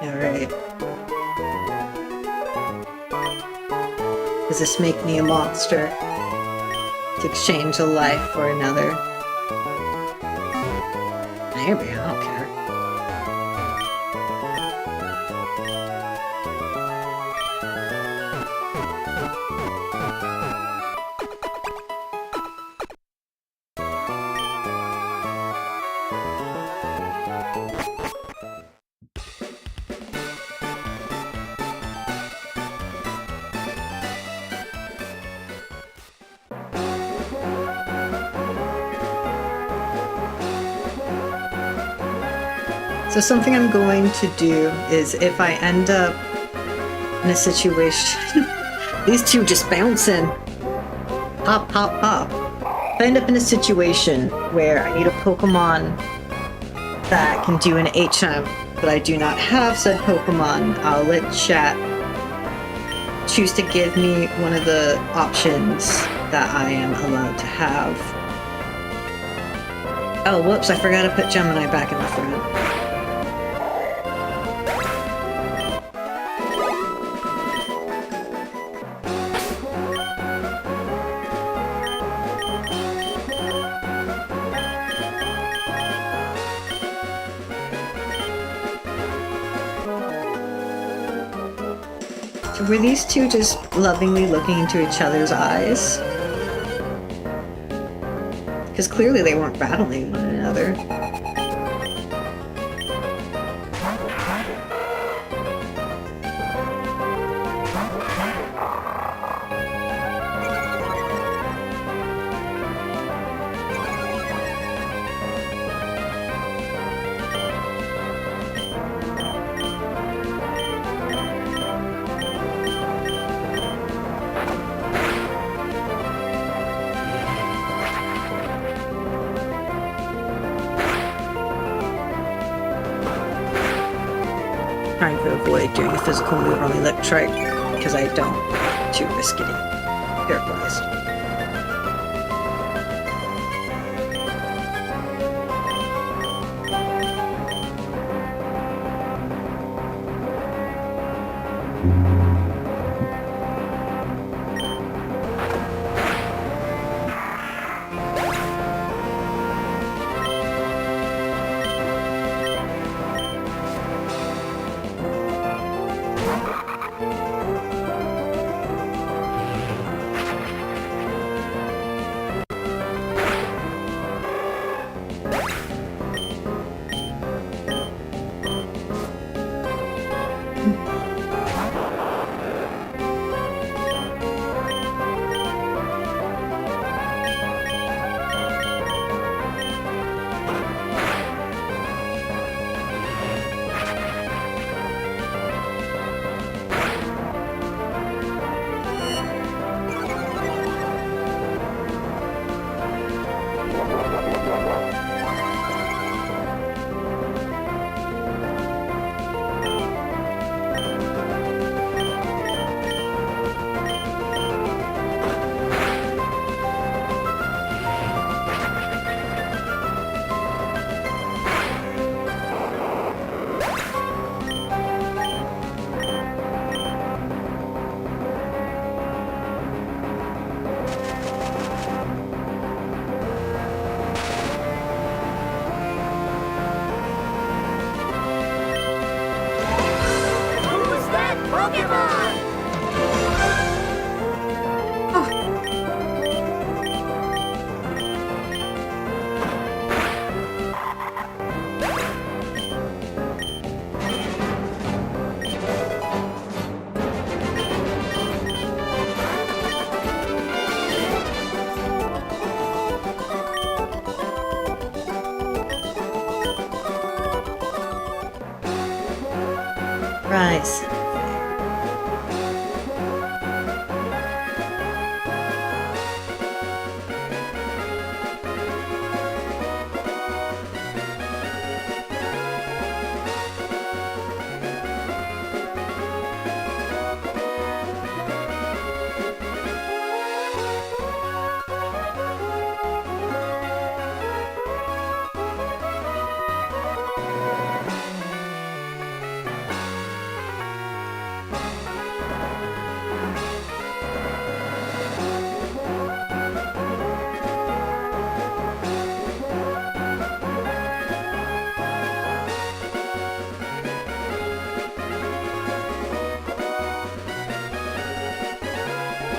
Alright. Does this make me a monster? To exchange a life for another? Maybe, I don't care. So something I'm going to do is if I end up in a situation... These two just bouncing. Hop, hop, hop. If I end up in a situation where I need a Pokemon that can do an HM, but I do not have said Pokemon, I'll let chat choose to give me one of the options that I am allowed to have. Oh, whoops, I forgot to put Gemini back in the front. Were these two just lovingly looking into each other's eyes? Because clearly they weren't battling one another. Trying to avoid doing a physical move on the electric because I don't want to risk getting paralyzed. Who's that Pokémon? Right.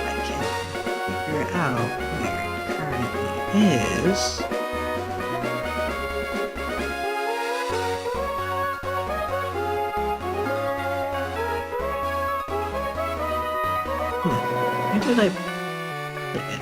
I can figure out where it currently is. Where did I put it?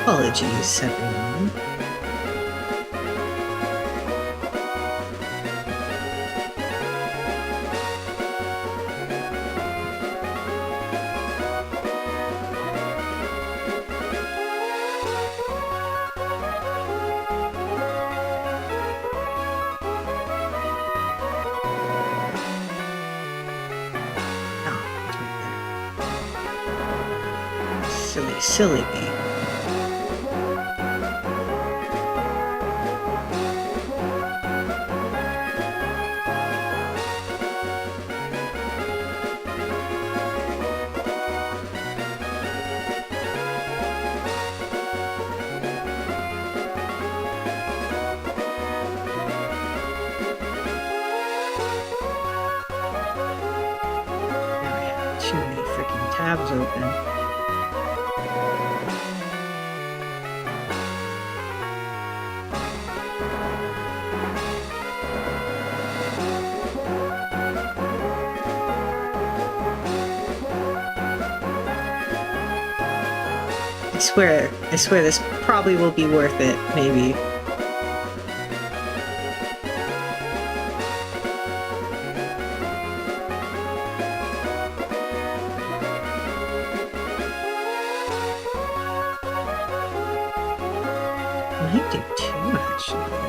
Apologies, everyone. Silly me. tabs open. I swear this probably will be worth it, maybe. Might do two, actually.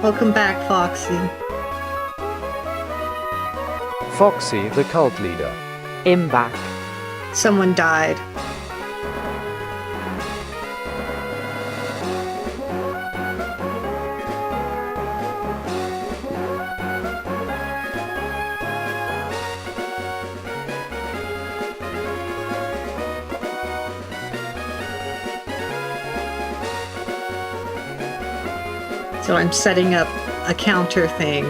Welcome back, Foxy. Foxy the cult leader. I'm back. Someone died. So I'm setting up a counter thing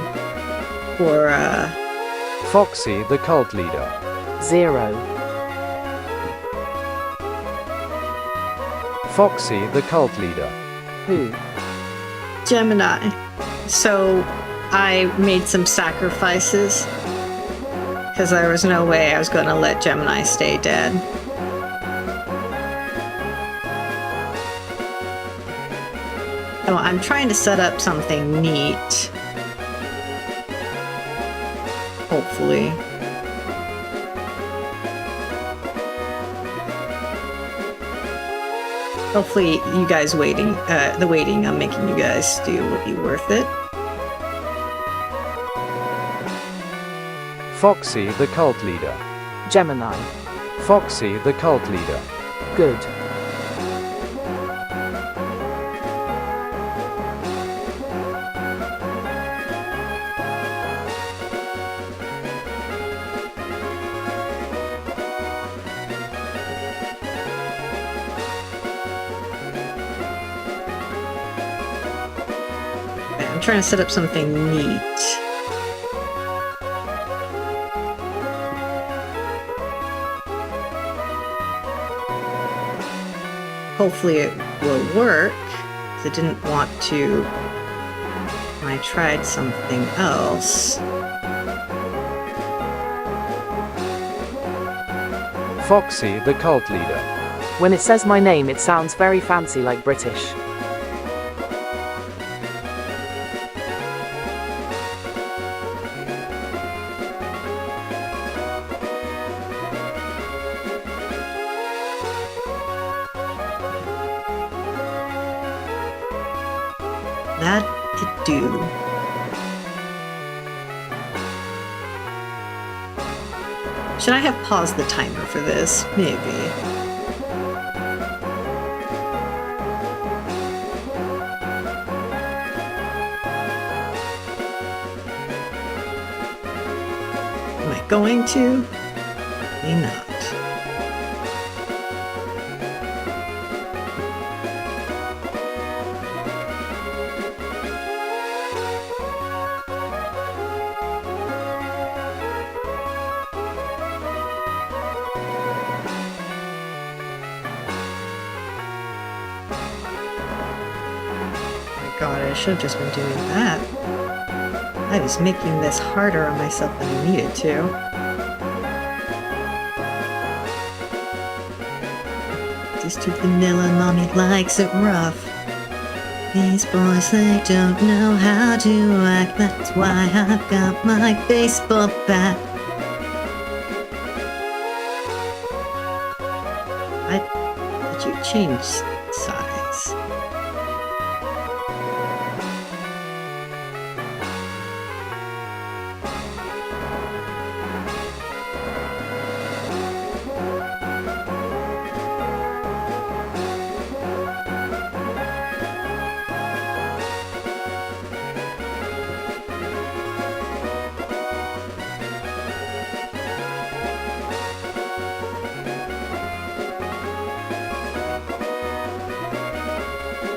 for, Foxy the cult leader. 0. Foxy the cult leader. Who? Gemini. So I made some sacrifices because there was no way I was going to let Gemini stay dead. So I'm trying to set up something neat. Hopefully. Hopefully you guys waiting, the waiting I'm making you guys do will be worth it. Foxy the cult leader. Gemini. Foxy the cult leader. Good. I'm trying to set up something neat. Hopefully it will work, because I didn't want to when I tried something else. Foxy the cult leader. When it says my name, it sounds very fancy, like British. That it do. Should I have paused the timer for this? Maybe. Am I going to? Maybe not. God, I should have just been doing that. I was making this harder on myself than I needed to. Just too vanilla, mommy likes it rough. These boys, they don't know how to act. That's why I've got my baseball bat. Did you change size?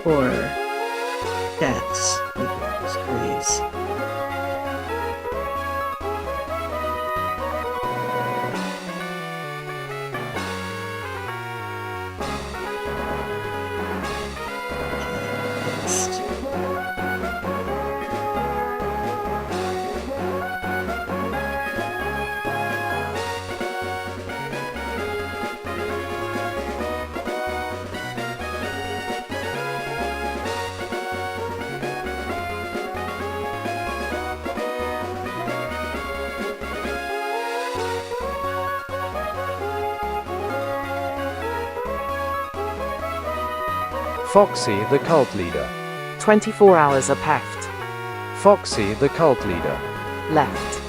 or deaths equals grease. Paste. Foxy the cult leader. 24 hours are packed. Foxy the cult leader. Left.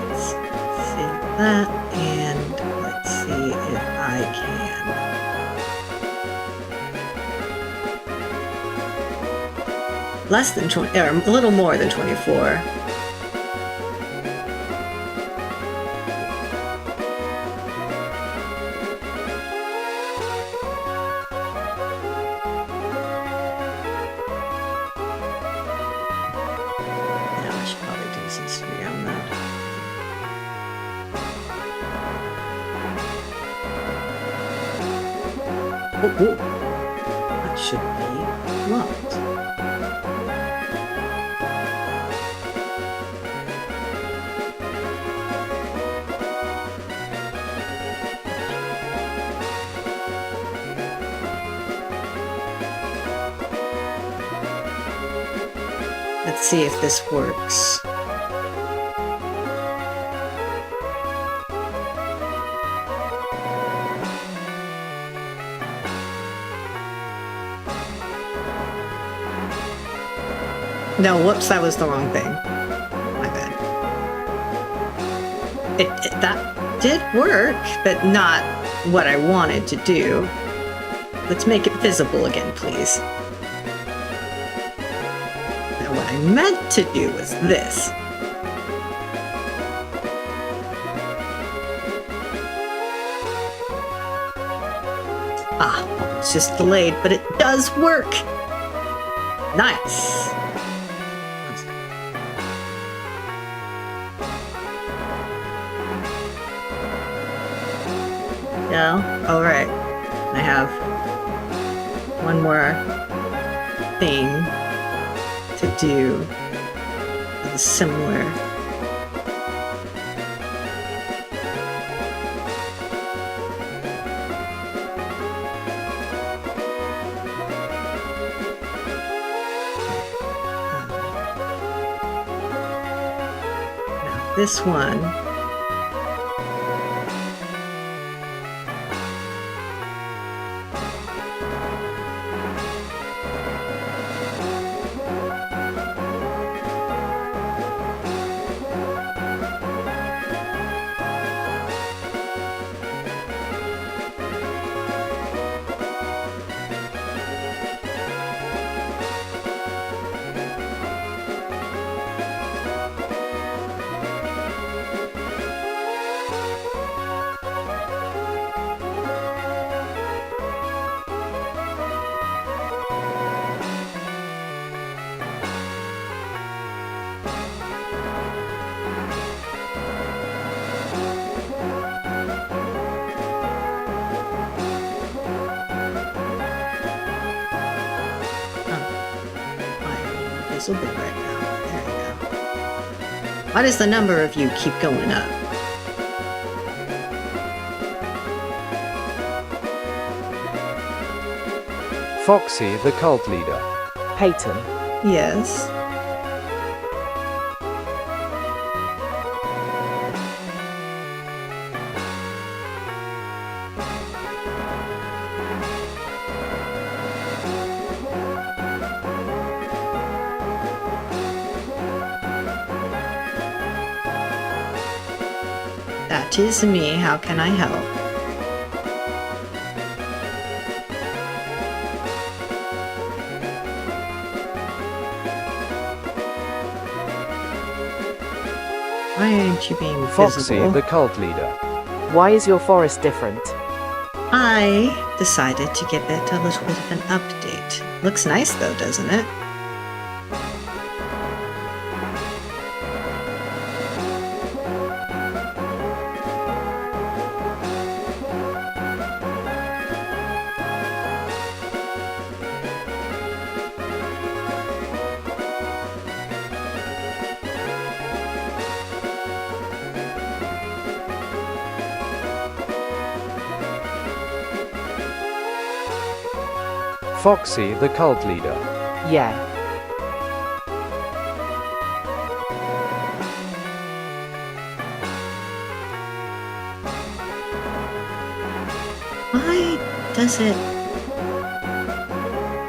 Let's save that, and let's see if I can. Less than 20, or a little more than 24. No, I should probably do some history on that. Oh, that should be locked. Let's see if this works. No, whoops, that was the wrong thing. My bad. That did work, but not what I wanted to do. Let's make it visible again, please. Now, what I meant to do was this. Ah, it's just delayed, but it does work. Nice. Yeah, all right. I have one more thing to do with a similar. Now this one. Visible right now. There we go. Why does the number of you keep going up? Foxy the cult leader. Peyton. Yes. That is me. How can I help? Why aren't you being Foxy visible? the cult leader. Why is your forest different? I decided to give it a little bit of an update. Looks nice though, doesn't it? Foxy the cult leader. Yeah. Why does it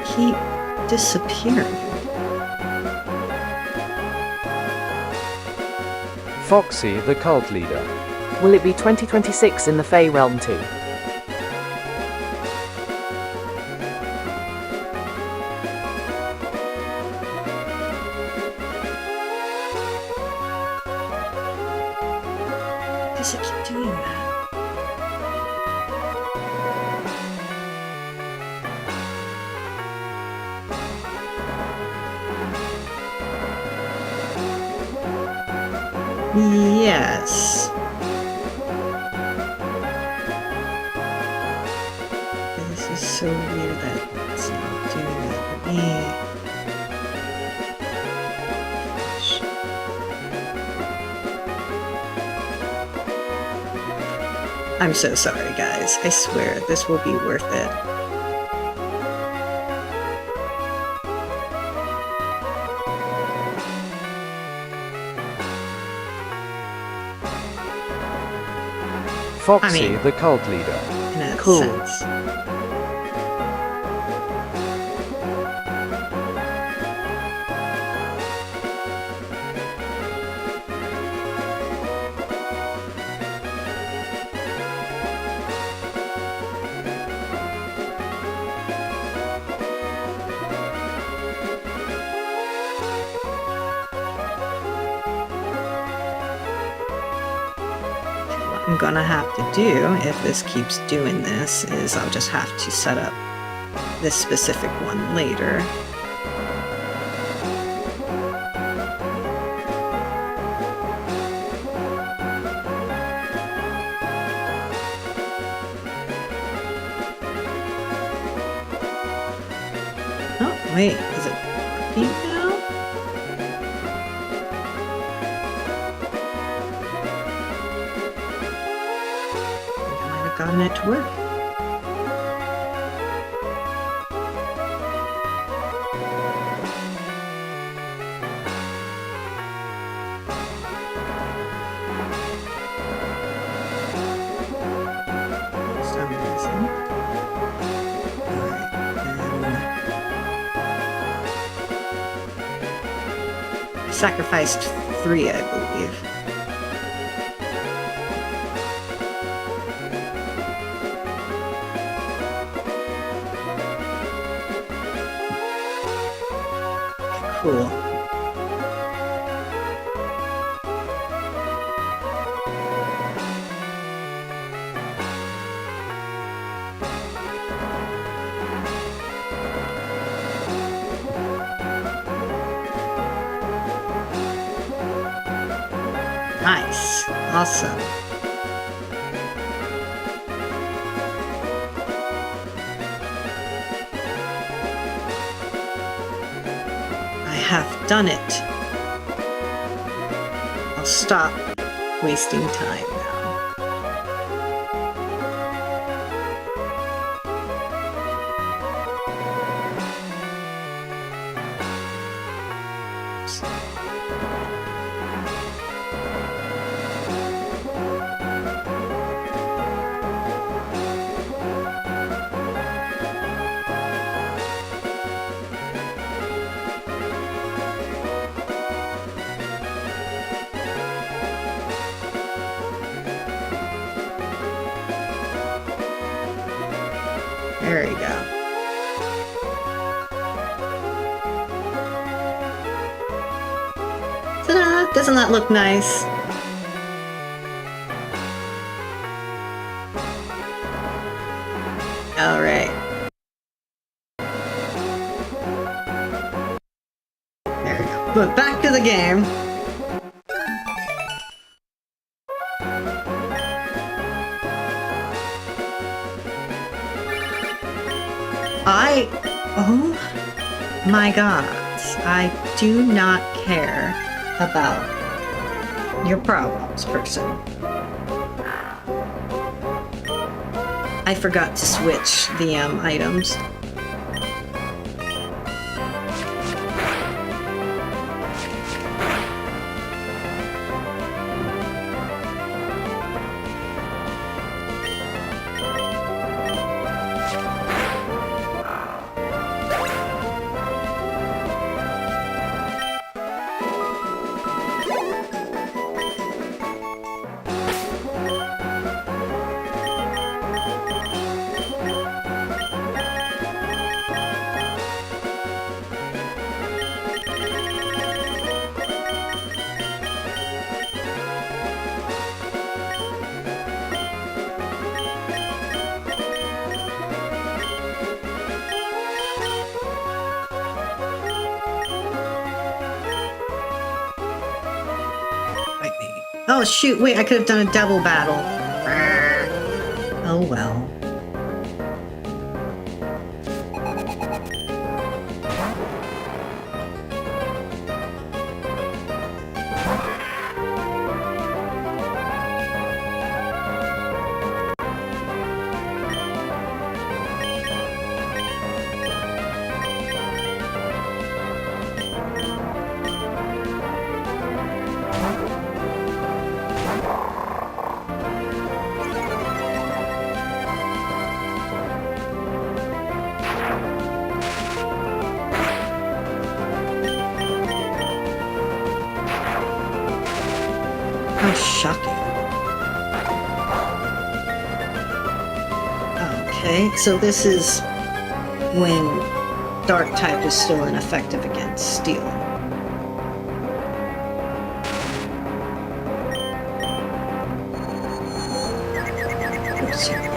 keep disappearing? Foxy the cult leader. Will it be 2026 in the Fey Realm too? Does it keep doing that? Yes. This is so weird that it's not doing that for me. I'm so sorry, guys. I swear this will be worth it. Foxy I mean- the cult leader. In a Cool. sense. What I'm gonna have to do, if this keeps doing this, is I'll just have to set up this specific one later. Oh, wait, is it working now? I might have gotten it to work. For some reason. Alright, I sacrificed 3, I believe. Cool. Nice. Awesome. I have done it. I'll stop wasting time now. There we go. Ta-da! Doesn't that look nice? Alright. There we go. But back to the game. Oh my god. I do not care about your problems, person. I forgot to switch the items. Oh shoot, wait, I could have done a double battle. Oh well. Oh, shocking. Okay, so this is when Dark type is still ineffective against Steel. Oops, you did.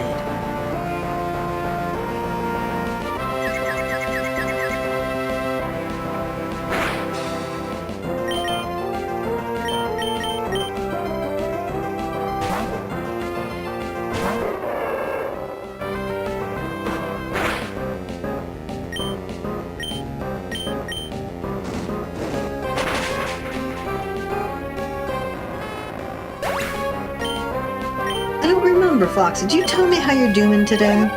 I don't remember, Foxy. Did you tell me how you're doing today?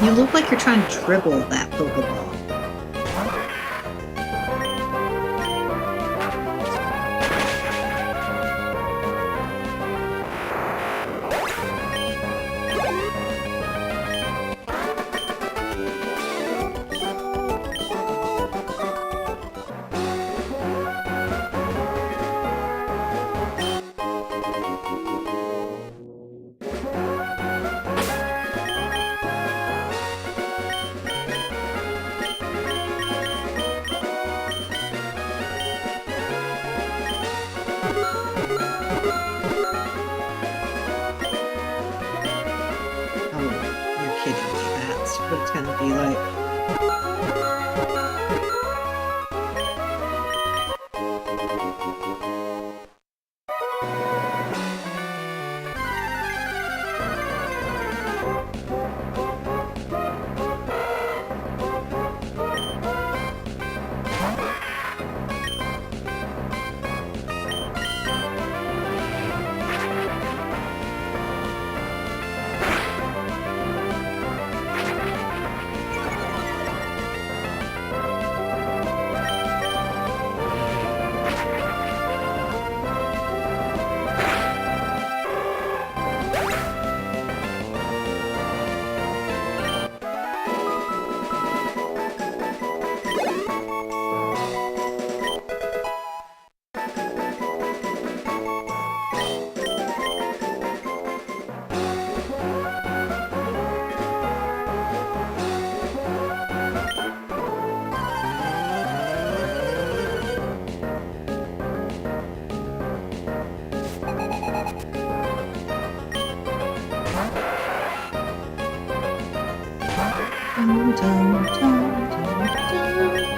You look like you're trying to dribble that Pokeball. Kidding me, that's what it's gonna be like. Dum, dum, dum, dum, dum.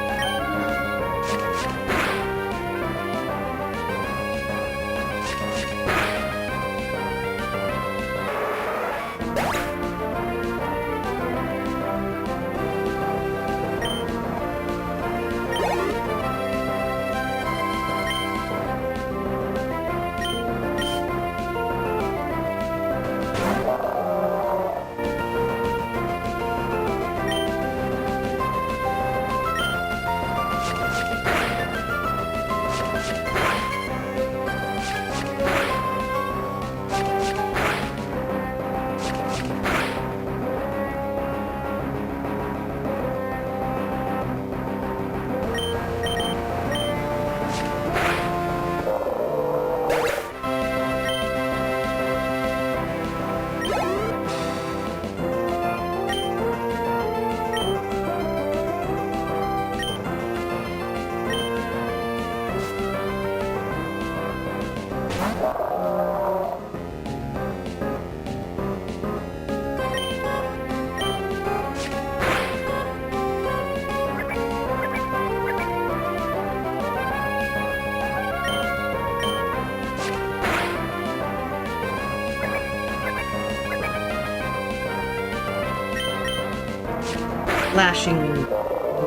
Lashing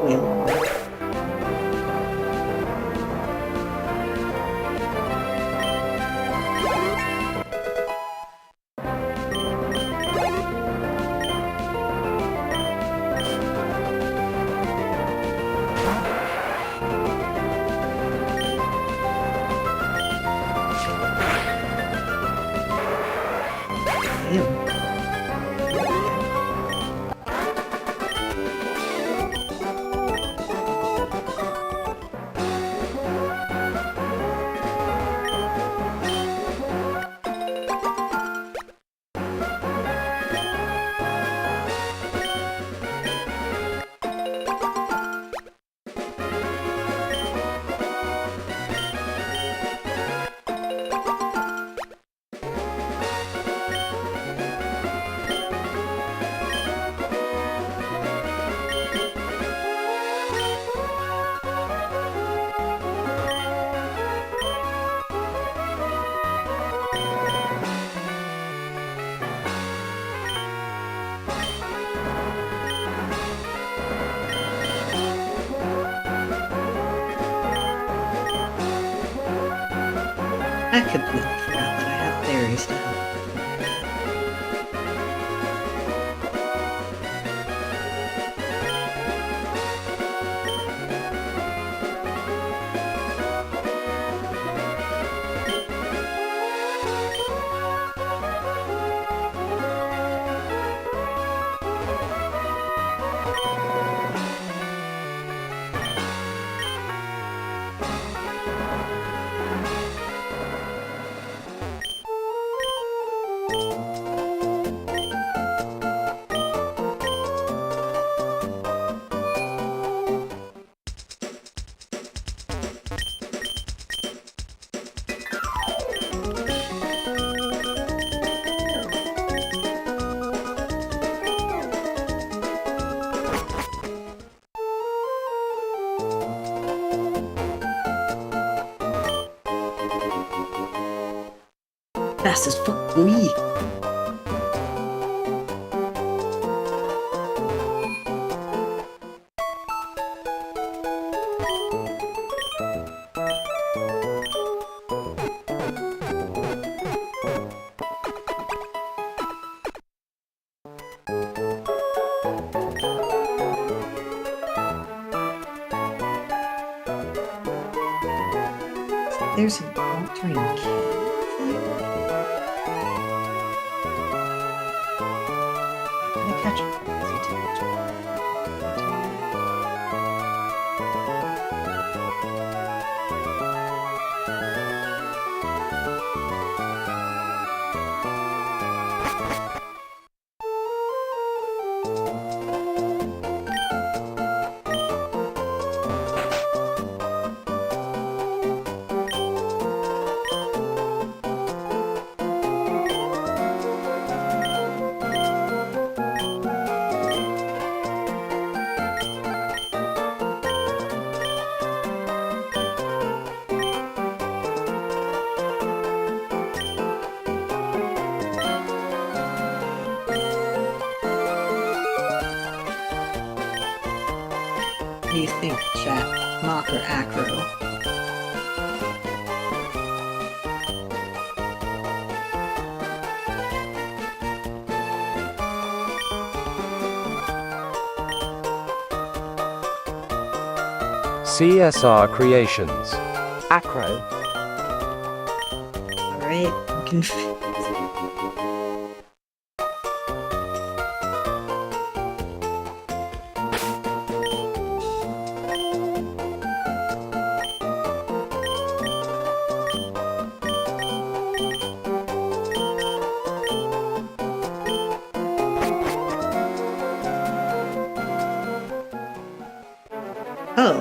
wheel. Ew. I completely forgot that I have berries to help. Fast as fuck, boy. There's an altering cave thing. Can I catch it? do you think, chat? Mock or acro? CSR Creations. Acro. Alright, I'm confused. Oh.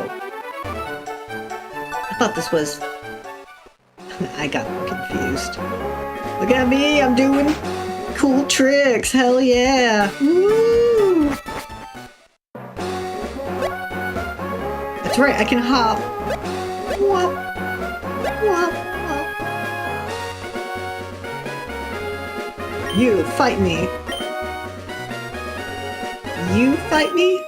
I thought this was... I got confused. Look at me, I'm doing cool tricks, hell yeah! Woo! That's right, I can hop. Whoop. Whoop. Whoop. You, fight me. You fight me?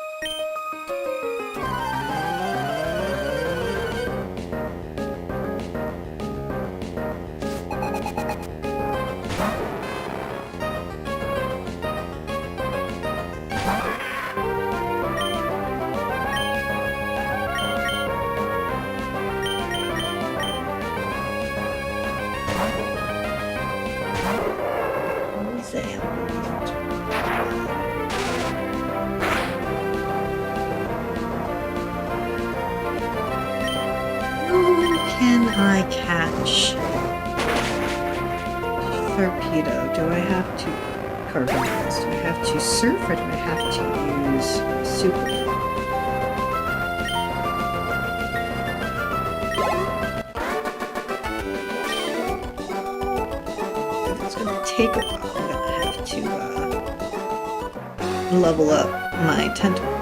Can I catch Fidough? Do I have to carbonize? Do I have to surf or do I have to use super? If it's gonna take a while, I'm gonna have to level up my tentacle.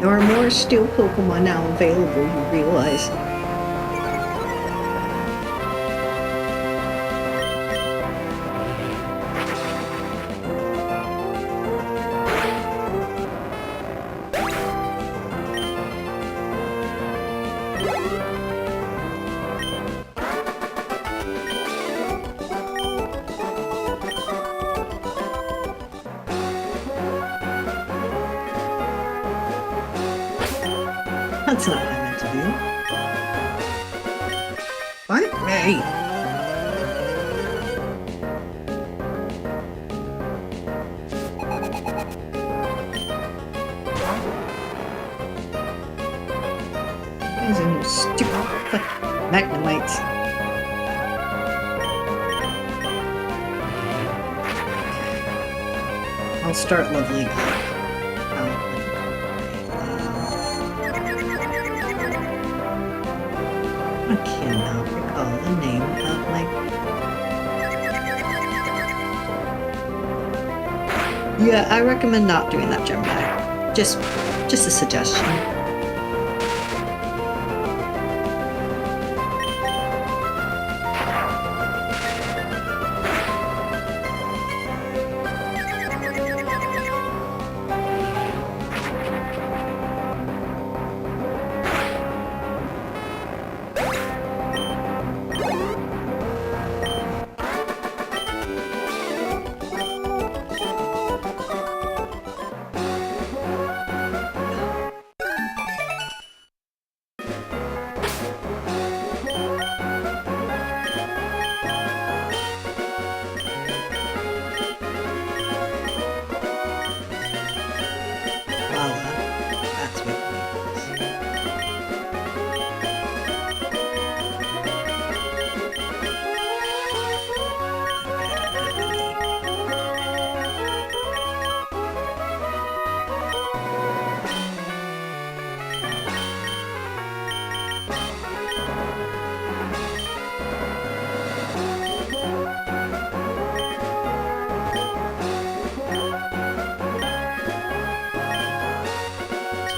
There are more steel Pokemon now available, you realize. That's not what I meant to do. Fight me! Guys are new stupid Magnemites. I'll start leveling up. I cannot recall the name of my... Yeah, I recommend not doing that gem bag. Just a suggestion.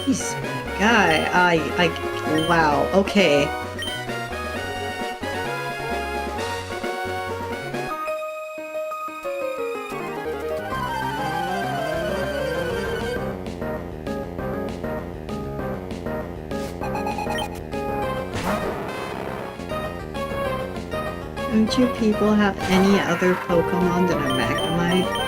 Jeez, guy, wow, okay. Don't you people have any other Pokemon than a Magnemite?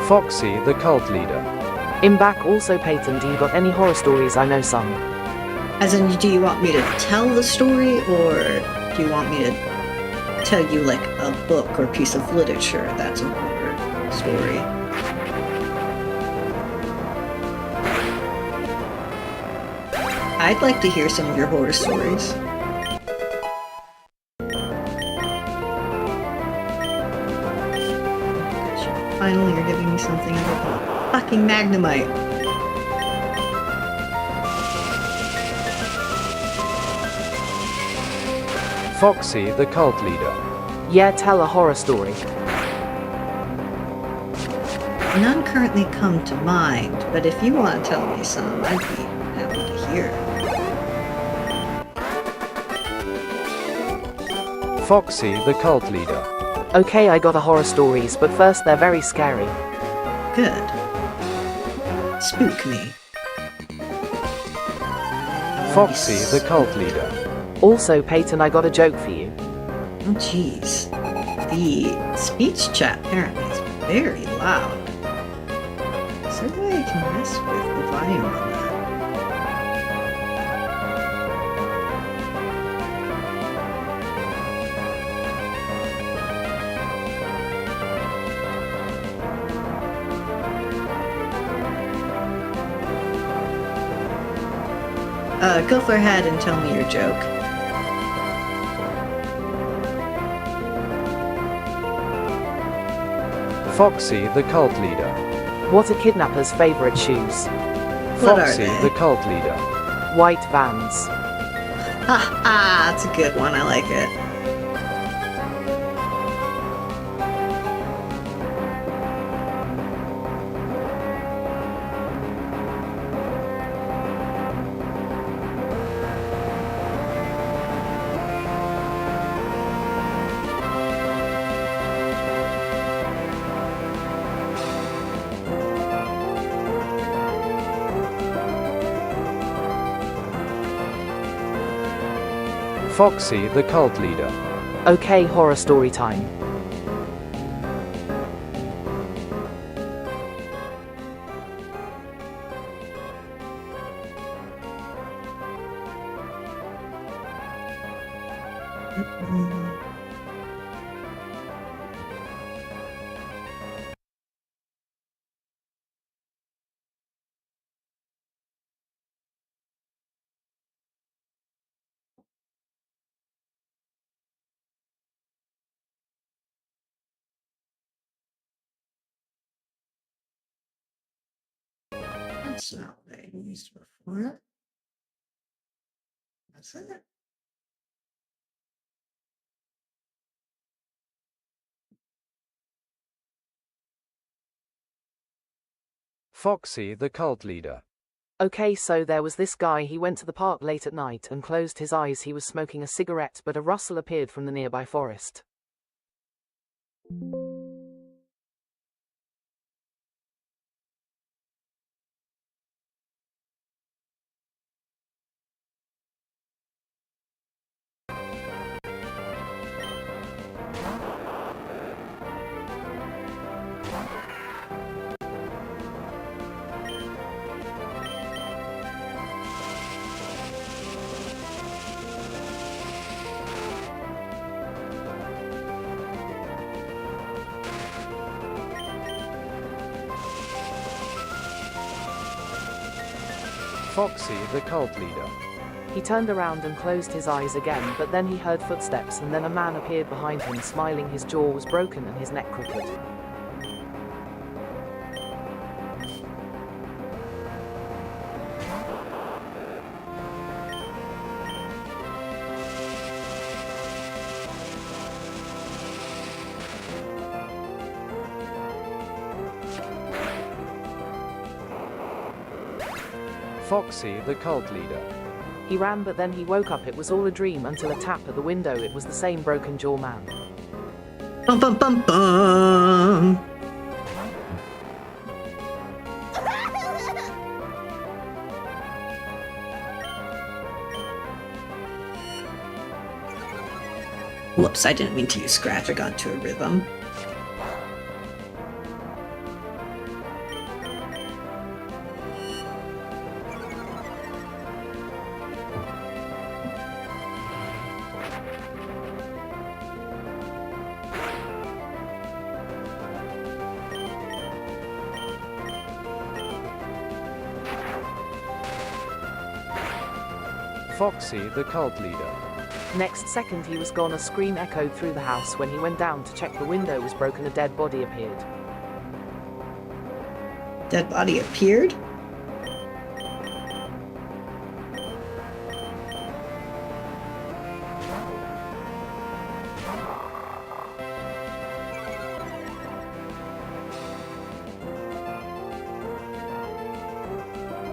Foxy the cult leader. In back also Peyton, do you got any horror stories? I know some. As in, do you want me to tell the story, or do you want me to tell you, like, a book or piece of literature that's a horror story? I'd like to hear some of your horror stories. Finally, you're giving me something about a fucking Magnemite. Foxy the cult leader. Yeah, tell a horror story. None currently come to mind, but if you want to tell me some, I'd be happy to hear. Foxy the cult leader. Okay, I got a horror stories, but first they're very scary. Good. Spook me. Foxy the cult leader. Also, Peyton, I got a joke for you. Oh jeez. The speech chat apparently is very loud. Is there a way I can mess with the volume on that? Go for ahead and tell me your joke. Foxy the cult leader. What are kidnappers' favorite shoes? What are Foxy they? the cult leader. White Vans. Ha ha! That's a good one, I like it. Foxy the cult leader. Okay, horror story time. That's not what I used before. That's it. Foxy the cult leader. Okay, so there was this guy, he went to the park late at night and closed his eyes. He was smoking a cigarette, but a rustle appeared from the nearby forest. Foxy the cult leader. He turned around and closed his eyes again, but then he heard footsteps and then a man appeared behind him smiling. His jaw was broken and his neck crooked. Foxy the cult leader. He ran, but then he woke up. It was all a dream until a tap at the window. It was the same broken jaw man. Bum bum bum bum. Whoops, I didn't mean to use scratch. I got into a rhythm. Foxy the cult leader. Next second he was gone. A scream echoed through the house. When he went down to check, the window was broken. A dead body appeared. Dead body appeared?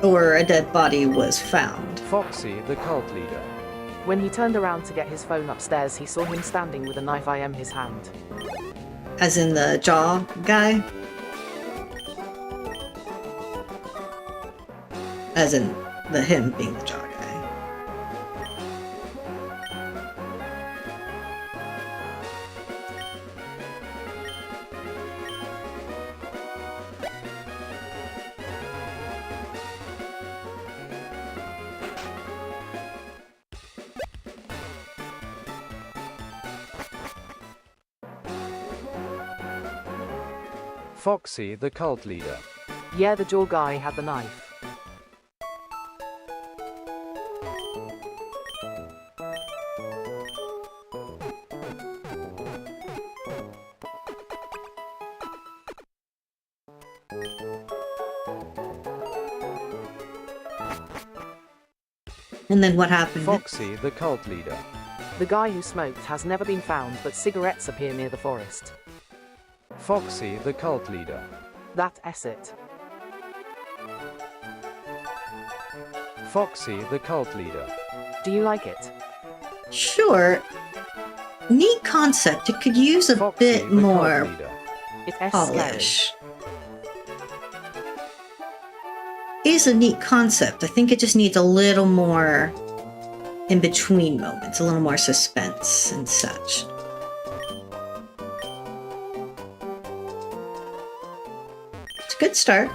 Or a dead body was found. Foxy the cult leader. When he turned around to get his phone upstairs, he saw him standing with a knife in his hand. As in the jaw guy? As in the him being the jaw guy. Foxy the cult leader. Yeah, the jaw guy had the knife. And then what happened? Foxy the cult leader. The guy who smoked has never been found, but cigarettes appear near the forest. Foxy the cult leader. That's it. Foxy the cult leader. Do you like it? Sure. Neat concept. It could use a Foxy bit the cult more leader. It's scary. polish. It is a neat concept. I think it just needs a little more in between moments, a little more suspense and such. It's a good start.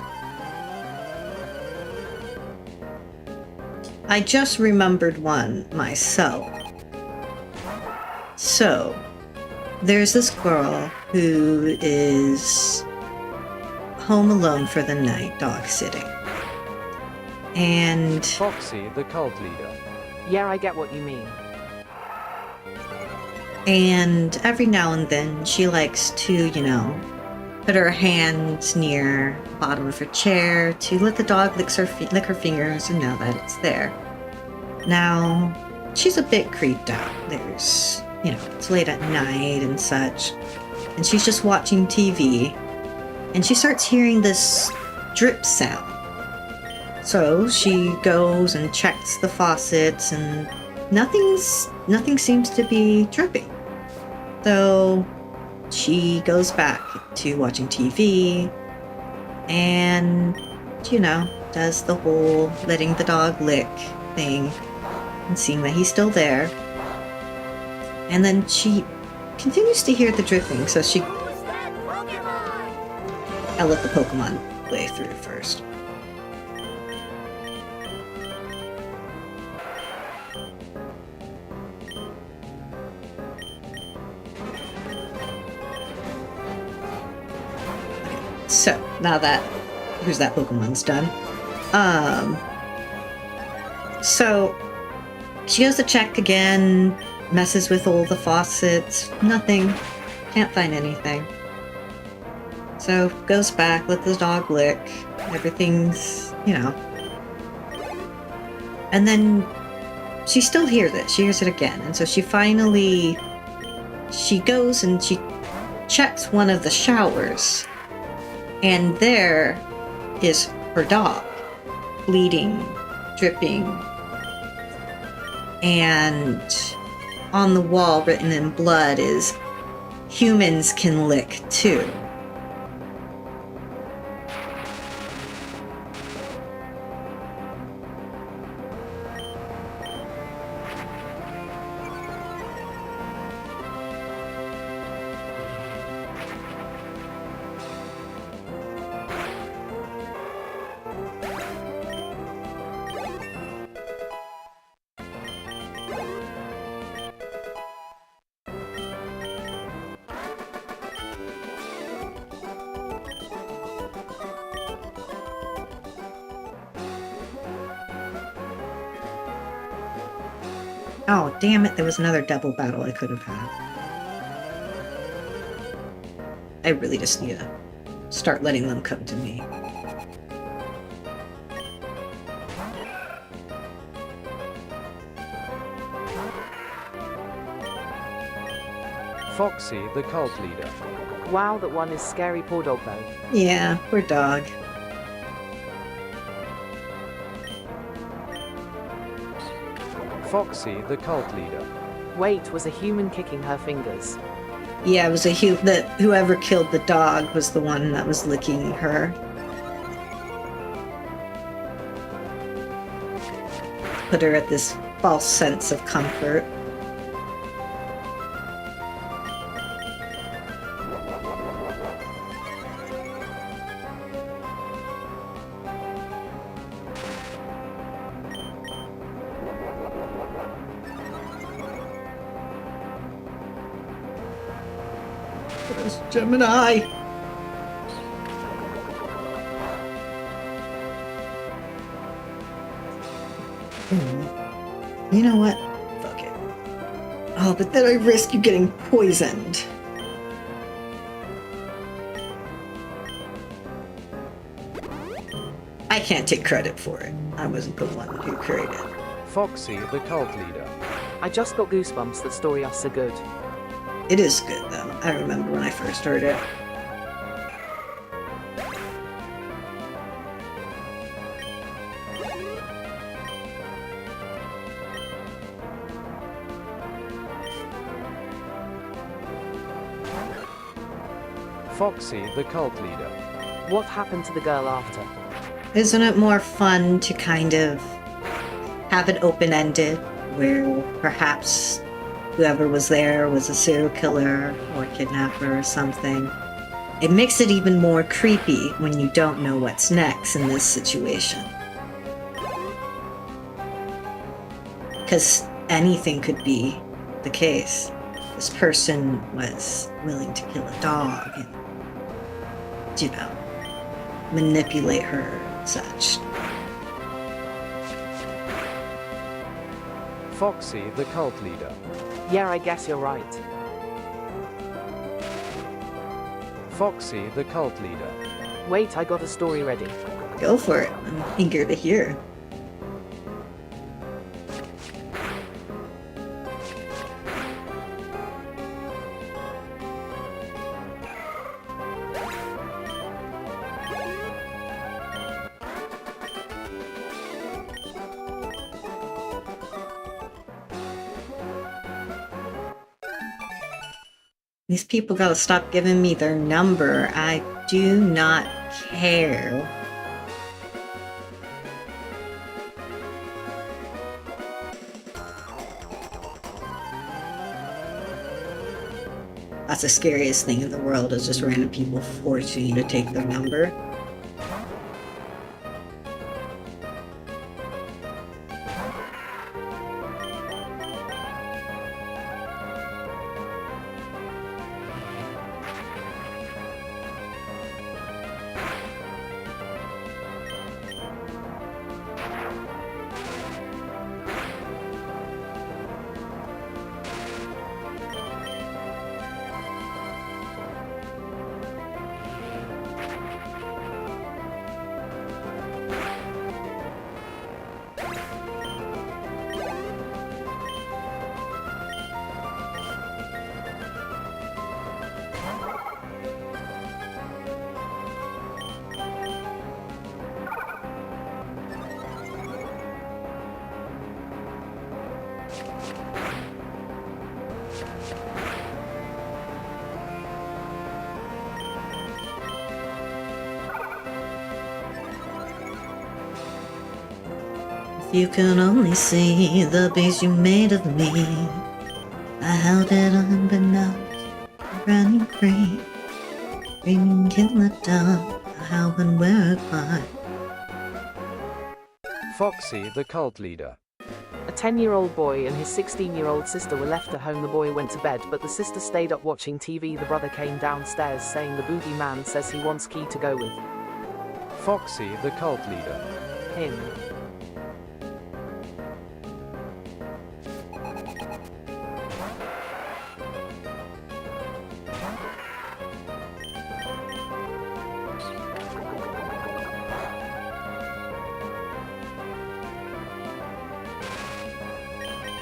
I just remembered one myself. So, there's this girl who is home alone for the night, dog sitting. And Foxy the cult leader. Yeah, I get what you mean. every now and then she likes to, put her hands near the bottom of her chair to let the dog lick her fingers and know that it's there. Now, she's a bit creeped out. There's, it's late at night and such. And she's just watching TV. And she starts hearing this drip sound. So she goes and checks the faucets, and nothing seems to be dripping. So she goes back to watching TV and, does the whole letting the dog lick thing and seeing that he's still there. And then she continues to hear the dripping, so Who's that Pokemon? I'll let the Pokemon play through first. So, now that Who's That Pokemon's done. So she goes to check again, messes with all the faucets, nothing, can't find anything. So goes back, let the dog lick, everything's, And then she still hears it, she hears it again, and so she goes and she checks one of the showers. And there is her dog, bleeding, dripping, and on the wall, written in blood, is "Humans can lick too." Oh, damn it, there was another double battle I could have had. I really just need to start letting them come to me. Foxy, the cult leader. Wow, that one is scary, poor dog though. Yeah, poor dog. Foxy, the cult leader. Wait, was a human kicking her fingers. Yeah, it was whoever killed the dog was the one that was licking her. Put her at this false sense of comfort. Where's Gemini? You know what? Fuck it. Oh, but then I risk you getting poisoned. I can't take credit for it. I wasn't the one who created it. Foxy, the cult leader. I just got goosebumps, that story is so good. It is good, though. I remember when I first heard it. Foxy, the cult leader. What happened to the girl after? Isn't it more fun to kind of have it open-ended, where perhaps whoever was there was a serial killer or kidnapper or something? It makes it even more creepy when you don't know what's next in this situation. Because anything could be the case. This person was willing to kill a dog and, manipulate her and such. Foxy, the cult leader. Yeah, I guess you're right. Foxy, the cult leader. Wait, I got a story ready. Go for it. I'm eager to hear. These people gotta stop giving me their number. I do not care. That's the scariest thing in the world, is just random people forcing you to take their number. You can only see the beast you made of me. I held it unbeknownst, running free. Screaming in the dark, how and where apart. Foxy the cult leader. A 10-year-old boy and his 16-year-old sister were left at home. The boy went to bed, but the sister stayed up watching TV. The brother came downstairs saying the boogeyman says he wants Key to go with Foxy the cult leader. him.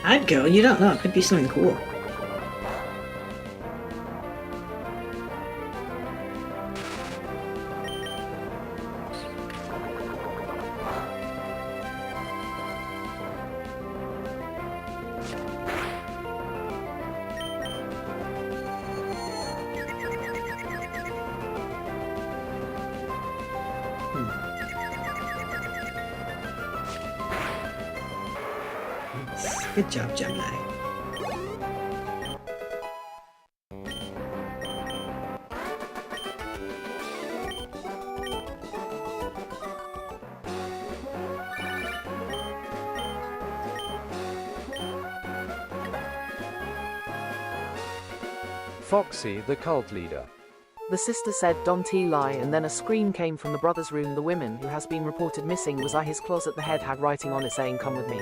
I'd go. You don't know. It could be something cool. Good job, Gemini. Foxy the cult leader. The sister said, "Don't lie," and then a scream came from the brother's room. The woman who has been reported missing was at his closet. The head had writing on it saying, "Come with me."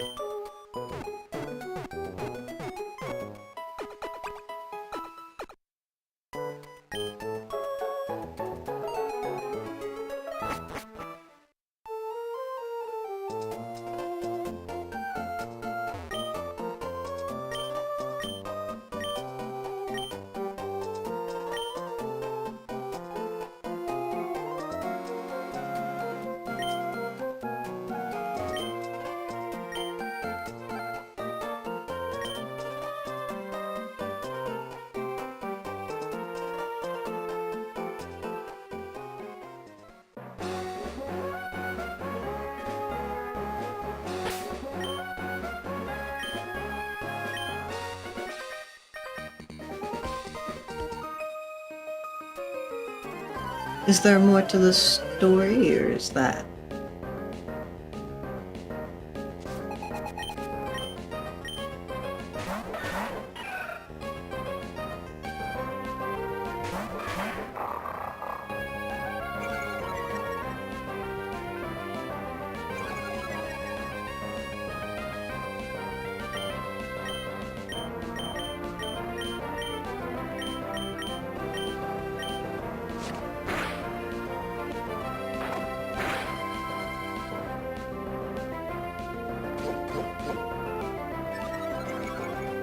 Is there more to the story, or is that?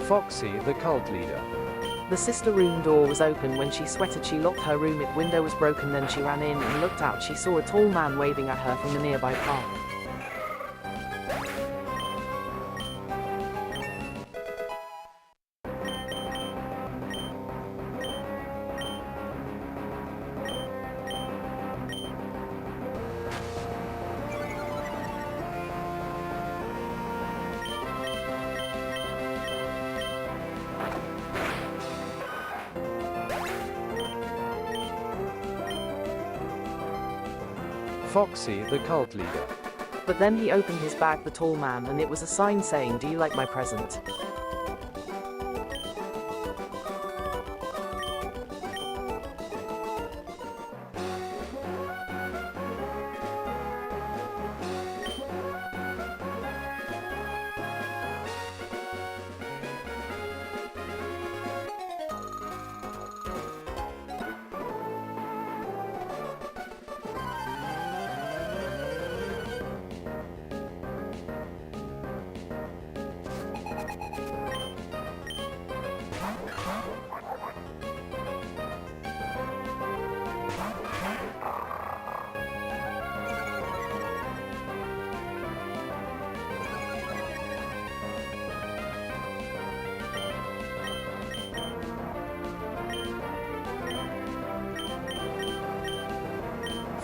Foxy the cult leader. The sister room door was open. When she sweated, she locked her room. Its window was broken. Then she ran in and looked out. She saw a tall man waving at her from the nearby park. Foxy the cult leader. But then he opened his bag, the tall man, and it was a sign saying, "Do you like my present?"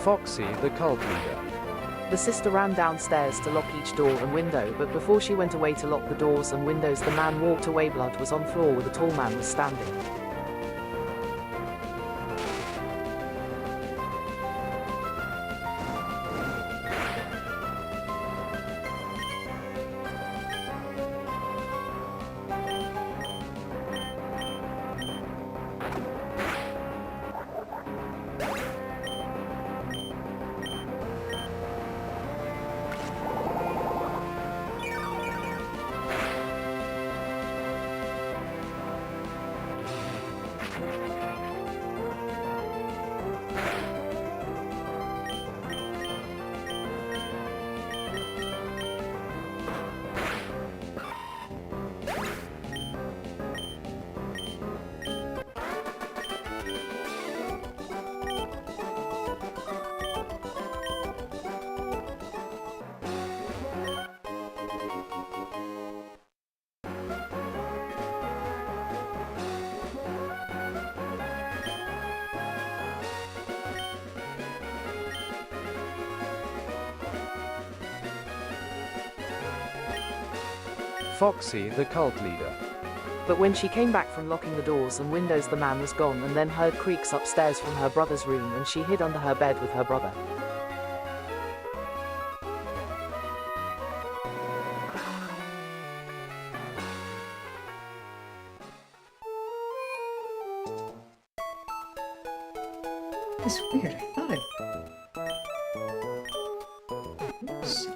Foxy the cult leader. The sister ran downstairs to lock each door and window, but before she went away to lock the doors and windows, the man walked away. Blood was on floor where the tall man was standing. Foxy the cult leader. But when she came back from locking the doors and windows, the man was gone, and then heard creaks upstairs from her brother's room, and she hid under her bed with her brother. It's weird. I thought Oops.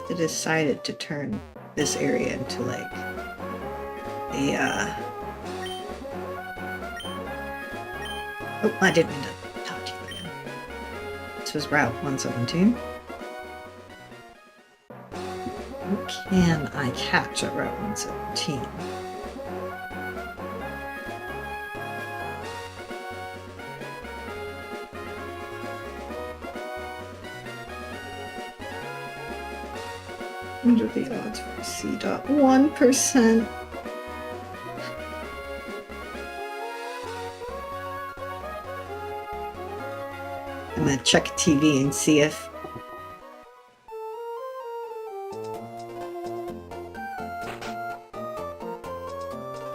They decided to turn this area into like a oh, I didn't mean to talk to you again. This was Route 117. Who can I catch at Route 117? What are the odds for C.1%? I'm gonna check TV and see if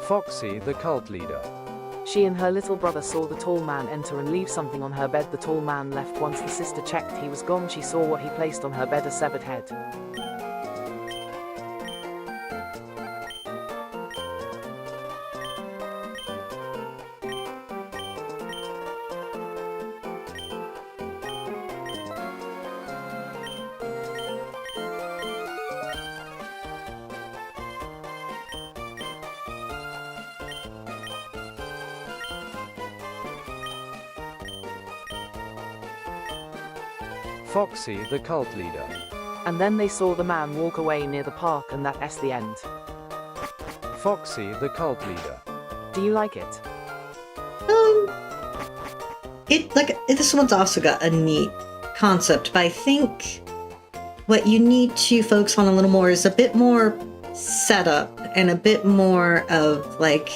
Foxy the cult leader. She and her little brother saw the tall man enter and leave something on her bed. The tall man left. Once the sister checked, he was gone. She saw what he placed on her bed: a severed head. Foxy the cult leader. And then they saw the man walk away near the park, and that's the end. Foxy the cult leader. Do you like it? This one's also got a neat concept, but I think what you need to focus on a little more is a bit more setup and a bit more of like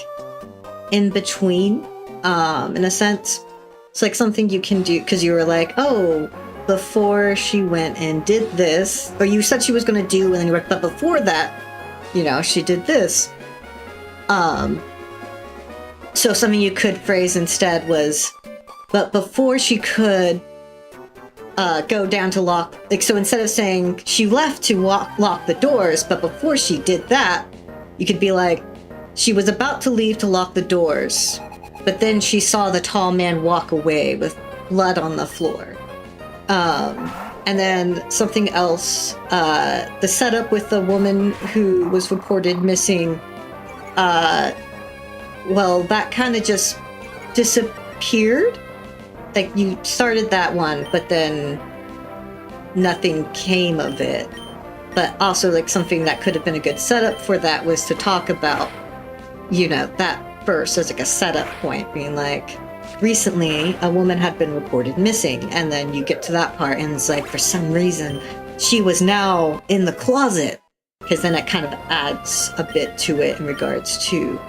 in between, in a sense. It's like something you can do because you were like, oh, before she went and did this, or you said she was going to do, and then you were, but before that, you know, she did this. So something you could phrase instead was, but before she could go down to lock, like, so instead of saying she left to lock the doors, but before she did that, you could be like, she was about to leave to lock the doors, but then she saw the tall man walk away with blood on the floor. And then something else, the setup with the woman who was reported missing, well, that kind of just disappeared. Like, you started that one, but then nothing came of it. But also, like, something that could have been a good setup for that was to talk about, you know, that first as like a setup point, being like, recently a woman had been reported missing, and then you get to that part and it's like, for some reason she was now in the closet, because then it kind of adds a bit to it in regards to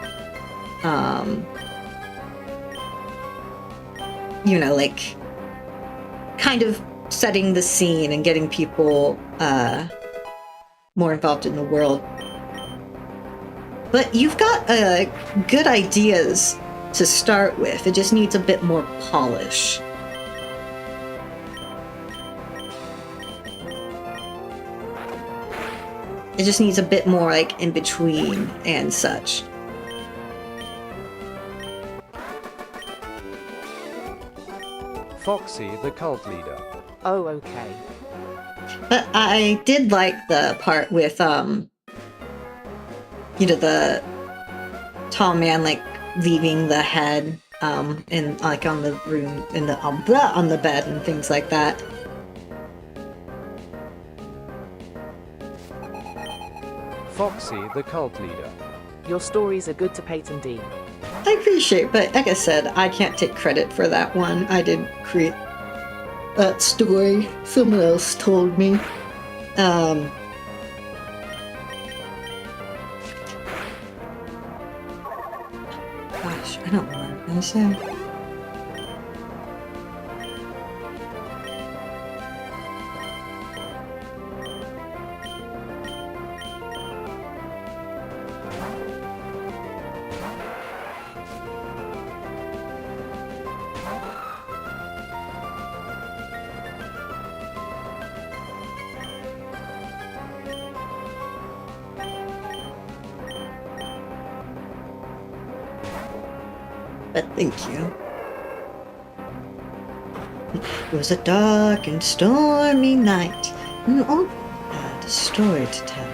you know, like, kind of setting the scene and getting people more involved in the world. But you've got good ideas to start with. It just needs a bit more polish. It just needs a bit more, like, in between and such. Foxy the cult leader. Oh, okay. But I did like the part with, you know, the tall man, like, leaving the head, in, like, on the room, in the, on the bed and things like that. Foxy the cult leader. Your stories are good to Peyton D. I appreciate, but like I said, I can't take credit for that one. I didn't create that story. Someone else told me. Gosh, I don't know what I'm gonna say. But thank you. It was a dark and stormy night, and all had a story to tell.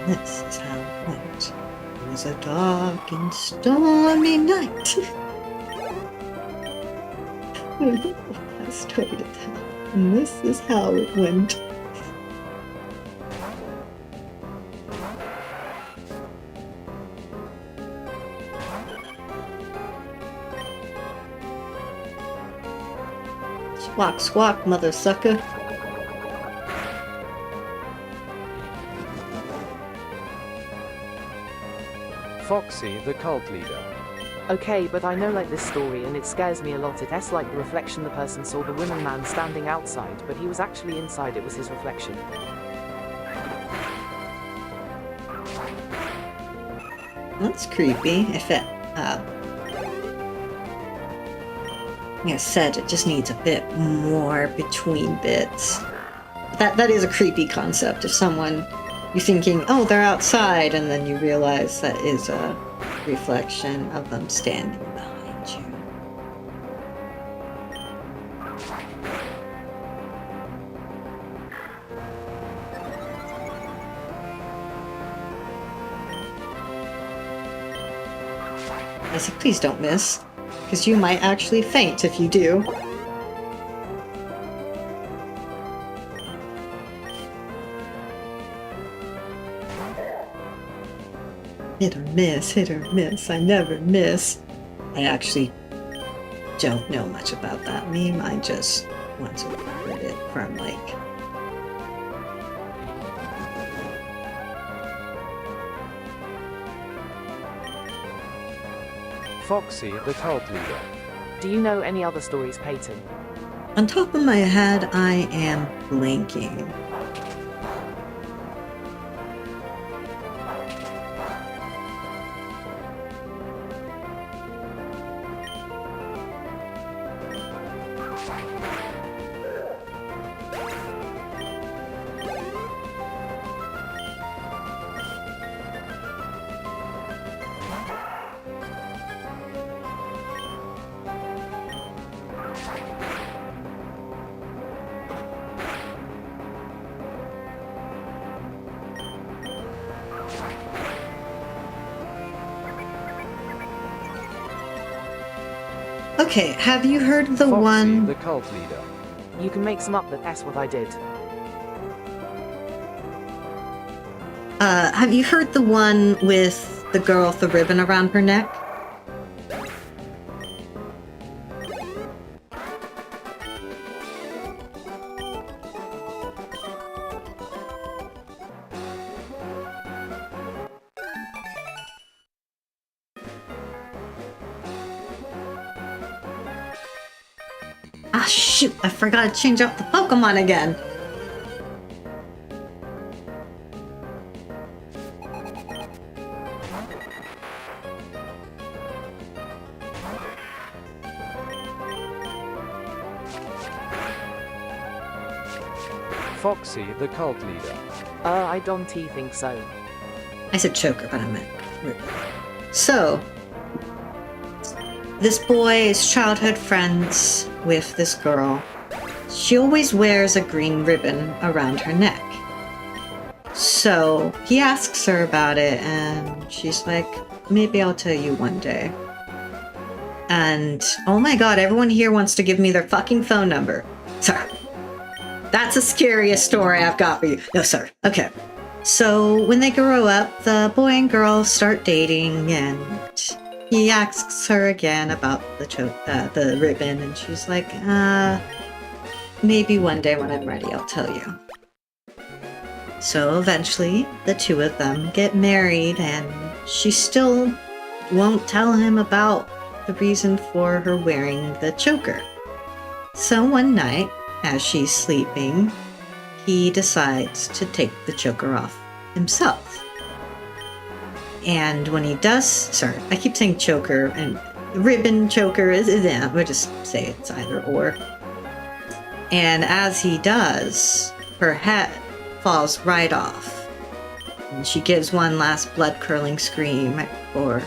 This is how it went. It was a dark and stormy night. And all had a story to tell. And this is how it went. Squawk, squawk, mother sucker. Foxy the cult leader. Okay, but I know like this story and it scares me a lot. It's like the reflection the person saw the woman man standing outside, but he was actually inside. It was his reflection. That's creepy. If it, like I said, it just needs a bit more between bits. That is a creepy concept. If someone, you're thinking, oh, they're outside, and then you realize that is a reflection of them standing behind you. I said, please don't miss, because you might actually faint if you do. Hit or miss, I never miss. I actually don't know much about that meme, I just once heard it from, like, Foxy the cult leader. Do you know any other stories, Peyton? On top of my head, I am blanking. Okay, have you heard the Foxy, one? the cult leader. You can make some up that's what I did. Have you heard the one with the girl with the ribbon around her neck? Ah, shoot, I forgot to change out the Pokemon again. Foxy, the cult leader. I don't think so. I said choker, but I meant ribbon. So, this boy is childhood friends with this girl. She always wears a green ribbon around her neck. So, he asks her about it, and she's like, maybe I'll tell you one day. And, oh my god, everyone here wants to give me their fucking phone number. Sir, that's the scariest story I've got for you. No, sir. Okay. So, when they grow up, the boy and girl start dating, and he asks her again about the ribbon, and she's like, maybe one day when I'm ready, I'll tell you. So eventually, the two of them get married, and she still won't tell him about the reason for her wearing the choker. So one night, as she's sleeping, he decides to take the choker off himself. And when he does, sorry, I keep saying choker, and ribbon choker is yeah, we'll just say it's either or. And as he does, her head falls right off. And she gives one last blood-curdling scream right before.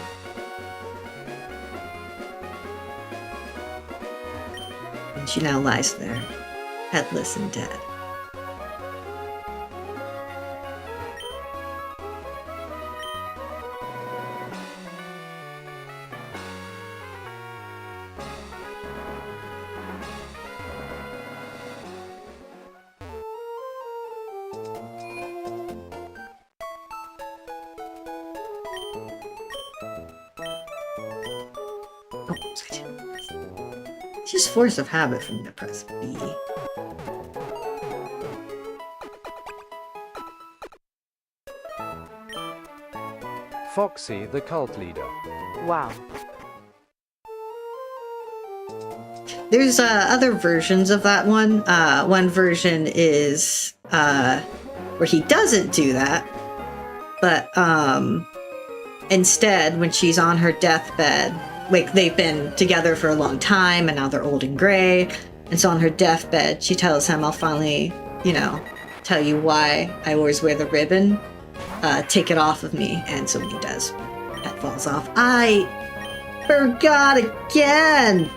And she now lies there, headless and dead. It's just force of habit for me to press B. Foxy, the cult leader. Wow. There's other versions of that one. One version is where he doesn't do that, but instead, when she's on her deathbed, like they've been together for a long time and now they're old and gray, and so on her deathbed, she tells him, I'll finally, tell you why I always wear the ribbon. Take it off of me. And so when he does, that falls off. I forgot again!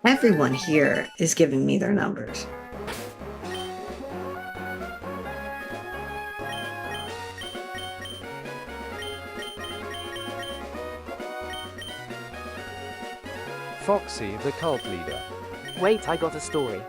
Everyone here is giving me their numbers. Foxy the cult leader. Wait, I got a story.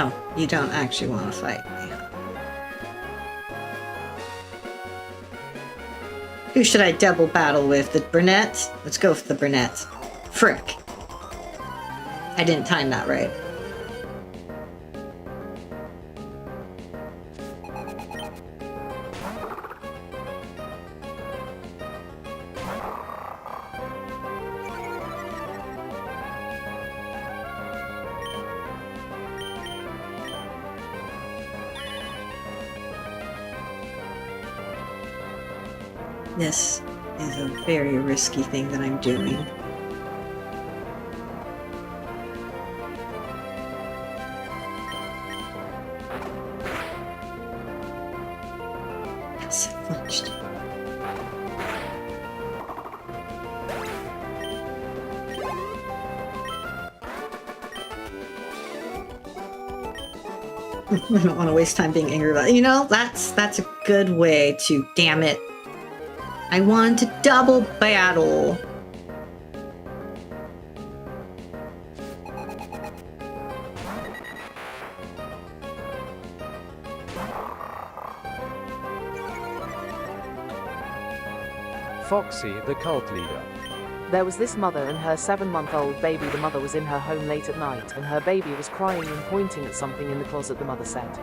Oh, you don't actually want to fight me. Who should I double battle with? The brunette? Let's go for the brunette. Frick. I didn't time that right. This is a very risky thing that I'm doing. Yes, it flinched. I don't want to waste time being angry about it. You know, that's a good way to, damn it. I want to double battle. Foxy the cult leader. There was this mother and her 7-month-old baby. The mother was in her home late at night, and her baby was crying and pointing at something in the closet, the mother said.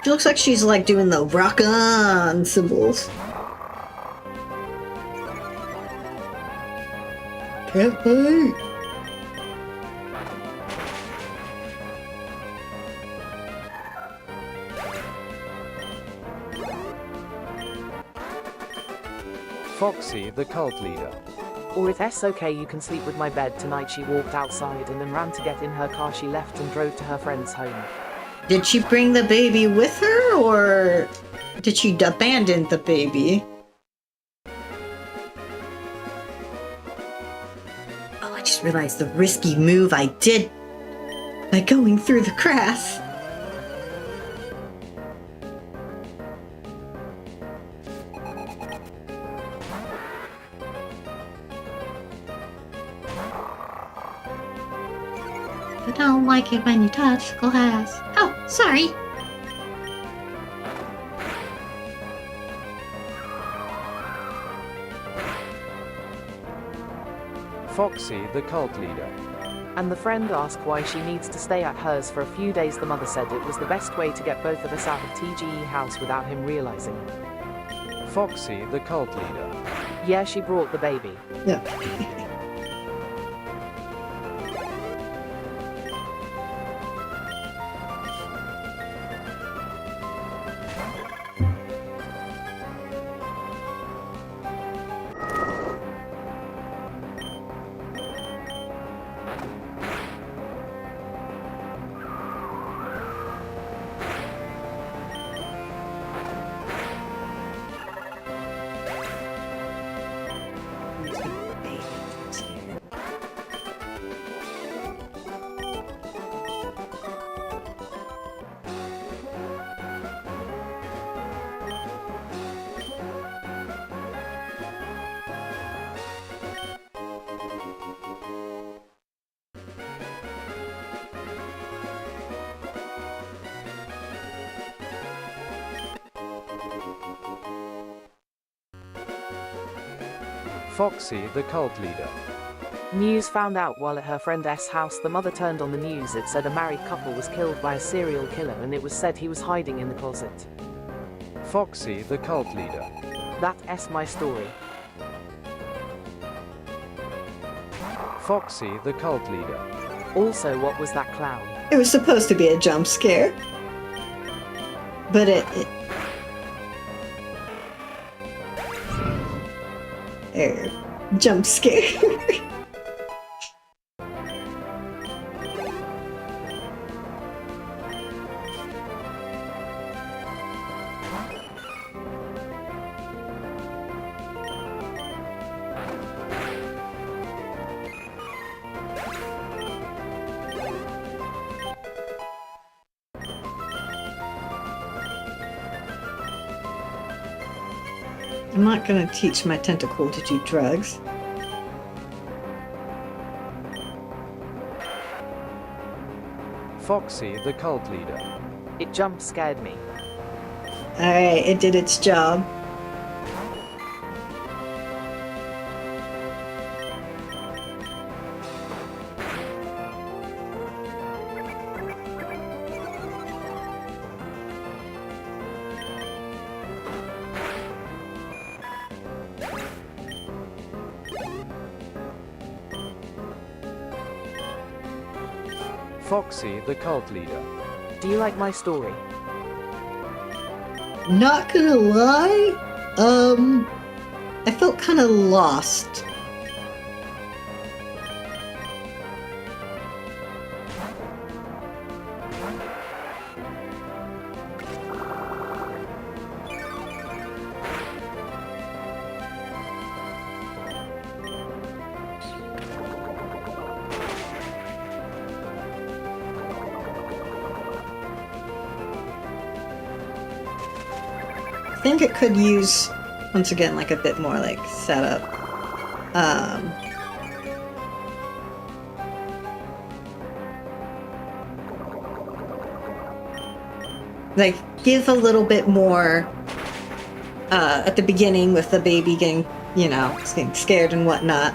She looks like she's like doing the rock on symbols. Can't wait. Foxy the cult leader. Or if it's okay, you can sleep with my bed tonight. She walked outside and then ran to get in her car. She left and drove to her friend's home. Did she bring the baby with her, or did she abandon the baby? Oh, I just realized the risky move I did by going through the grass. I don't like it when you touch glass. Oh, sorry. Foxy the cult leader. And the friend asked why she needs to stay at hers for a few days. The mother said it was the best way to get both of us out of TGE house without him realizing it. Foxy the cult leader. Yeah, she brought the baby. Yeah. Foxy the cult leader. News found out while at her friend S house. The mother turned on the news. It said a married couple was killed by a serial killer, and it was said he was hiding in the closet. Foxy the cult leader. That's my story. Foxy the cult leader. Also, what was that clown? It was supposed to be a jump scare. But jump scare. I'm not gonna teach my tentacle to do drugs. Foxy the cult leader. It jump scared me. Alright, it did its job. Foxy the cult leader. Do you like my story? Not gonna lie, I felt kind of lost. I think it could use, once again, like a bit more like setup. Like, give a little bit more at the beginning with the baby getting, you know, getting scared and whatnot.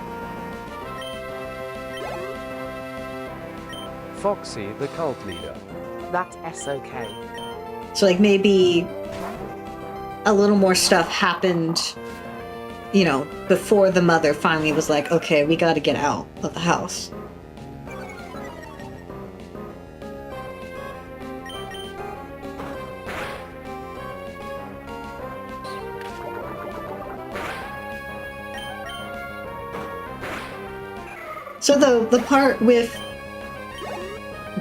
Foxy the cult leader. That's okay. So, like, maybe a little more stuff happened, you know, before the mother finally was like, okay, we gotta get out of the house. So the part with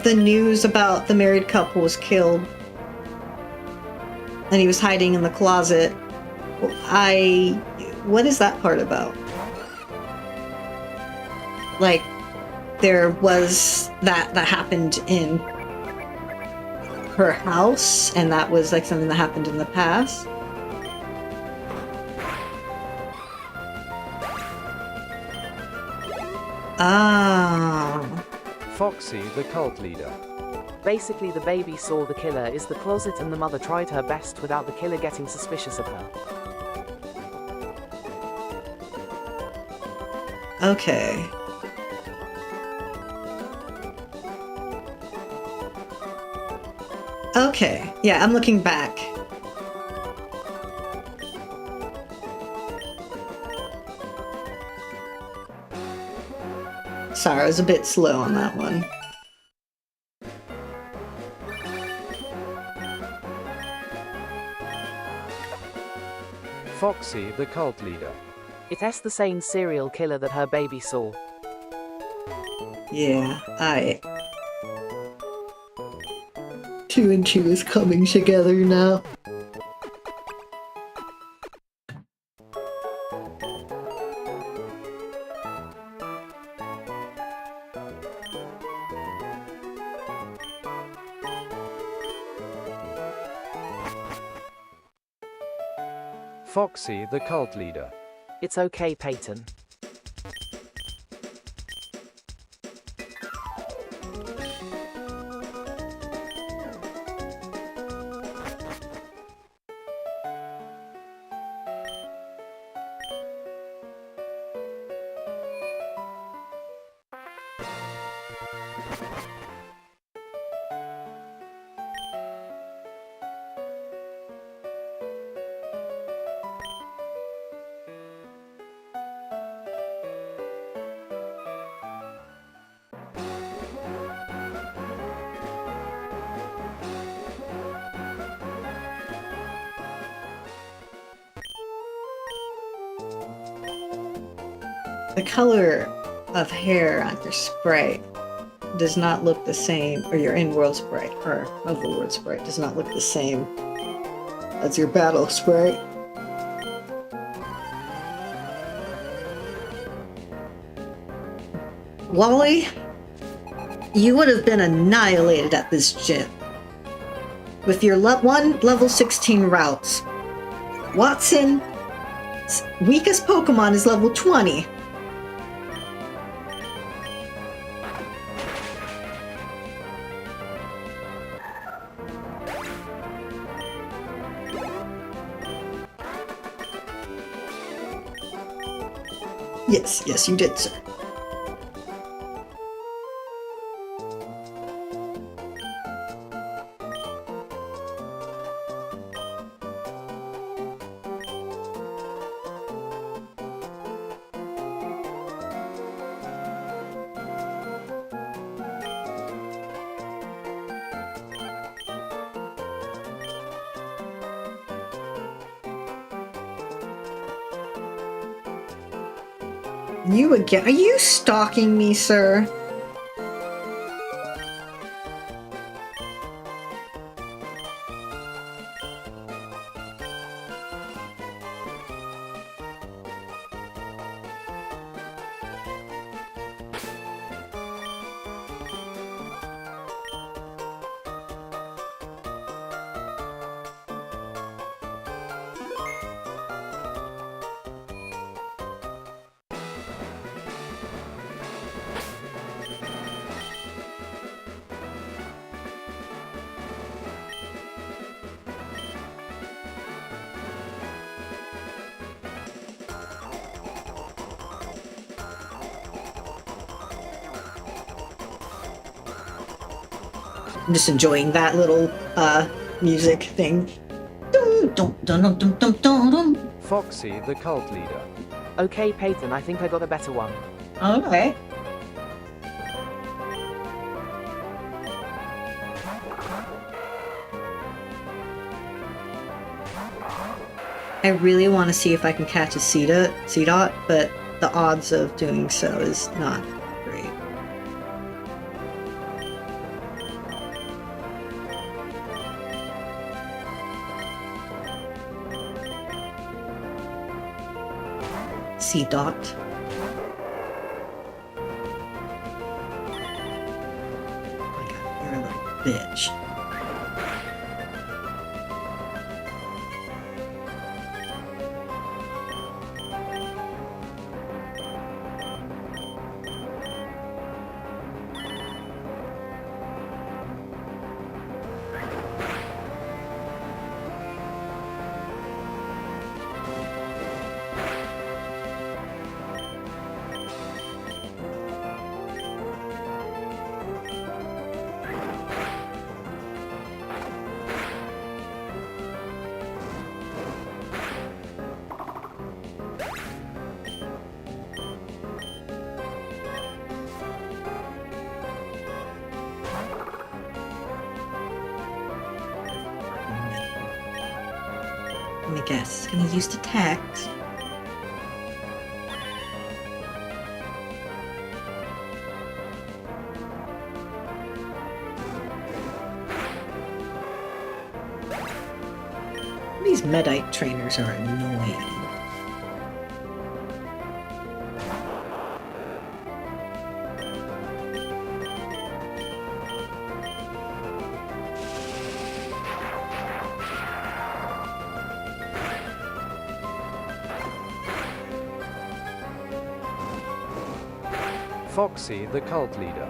the news about the married couple was killed and he was hiding in the closet, what is that part about? Like, there was that happened in her house, and that was like something that happened in the past. Ah. Foxy the cult leader. Basically, the baby saw the killer is the closet, and the mother tried her best without the killer getting suspicious of her. Okay. Okay, yeah, I'm looking back. Sorry, I was a bit slow on that one. Foxy the cult leader. It's the same serial killer that her baby saw. Yeah, two and two is coming together now. Foxy the cult leader. It's okay, Peyton. The color of hair on your sprite does not look the same, or your in-world sprite, or overworld sprite does not look the same as your battle sprite. Wally, you would have been annihilated at this gym. With your one level 16 routes. Watson's weakest Pokemon is level 20. Yes, you did, sir. You again? Are you stalking me, sir? I'm just enjoying that little music thing. Foxy the cult leader. Okay, Peyton, I think I got a better one. Okay. I really want to see if I can catch a Seedot, but the odds of doing so is not great. Seedot. Oh my god, you're a little bitch. Let me guess. It's gonna use detect. These Medite trainers are annoying. Foxy the cult leader.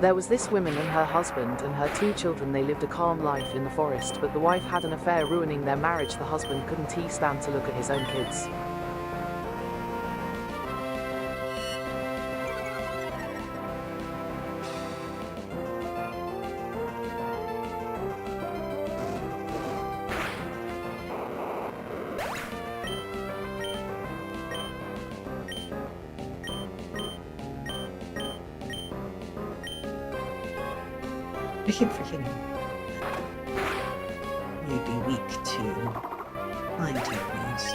There was this woman and her husband and her 2 children. They lived a calm life in the forest, but the wife had an affair, ruining their marriage. The husband couldn't stand to look at his own kids. I keep forgetting. You'd be weak to flying techniques.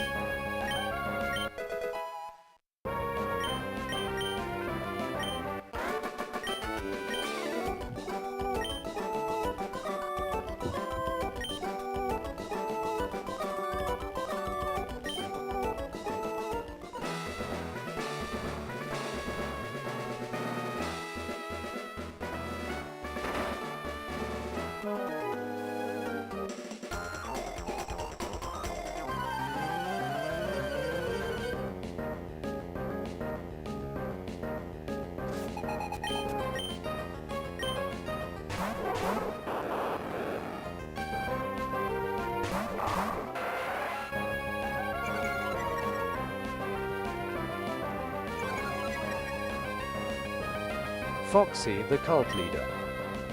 Foxy, the cult leader.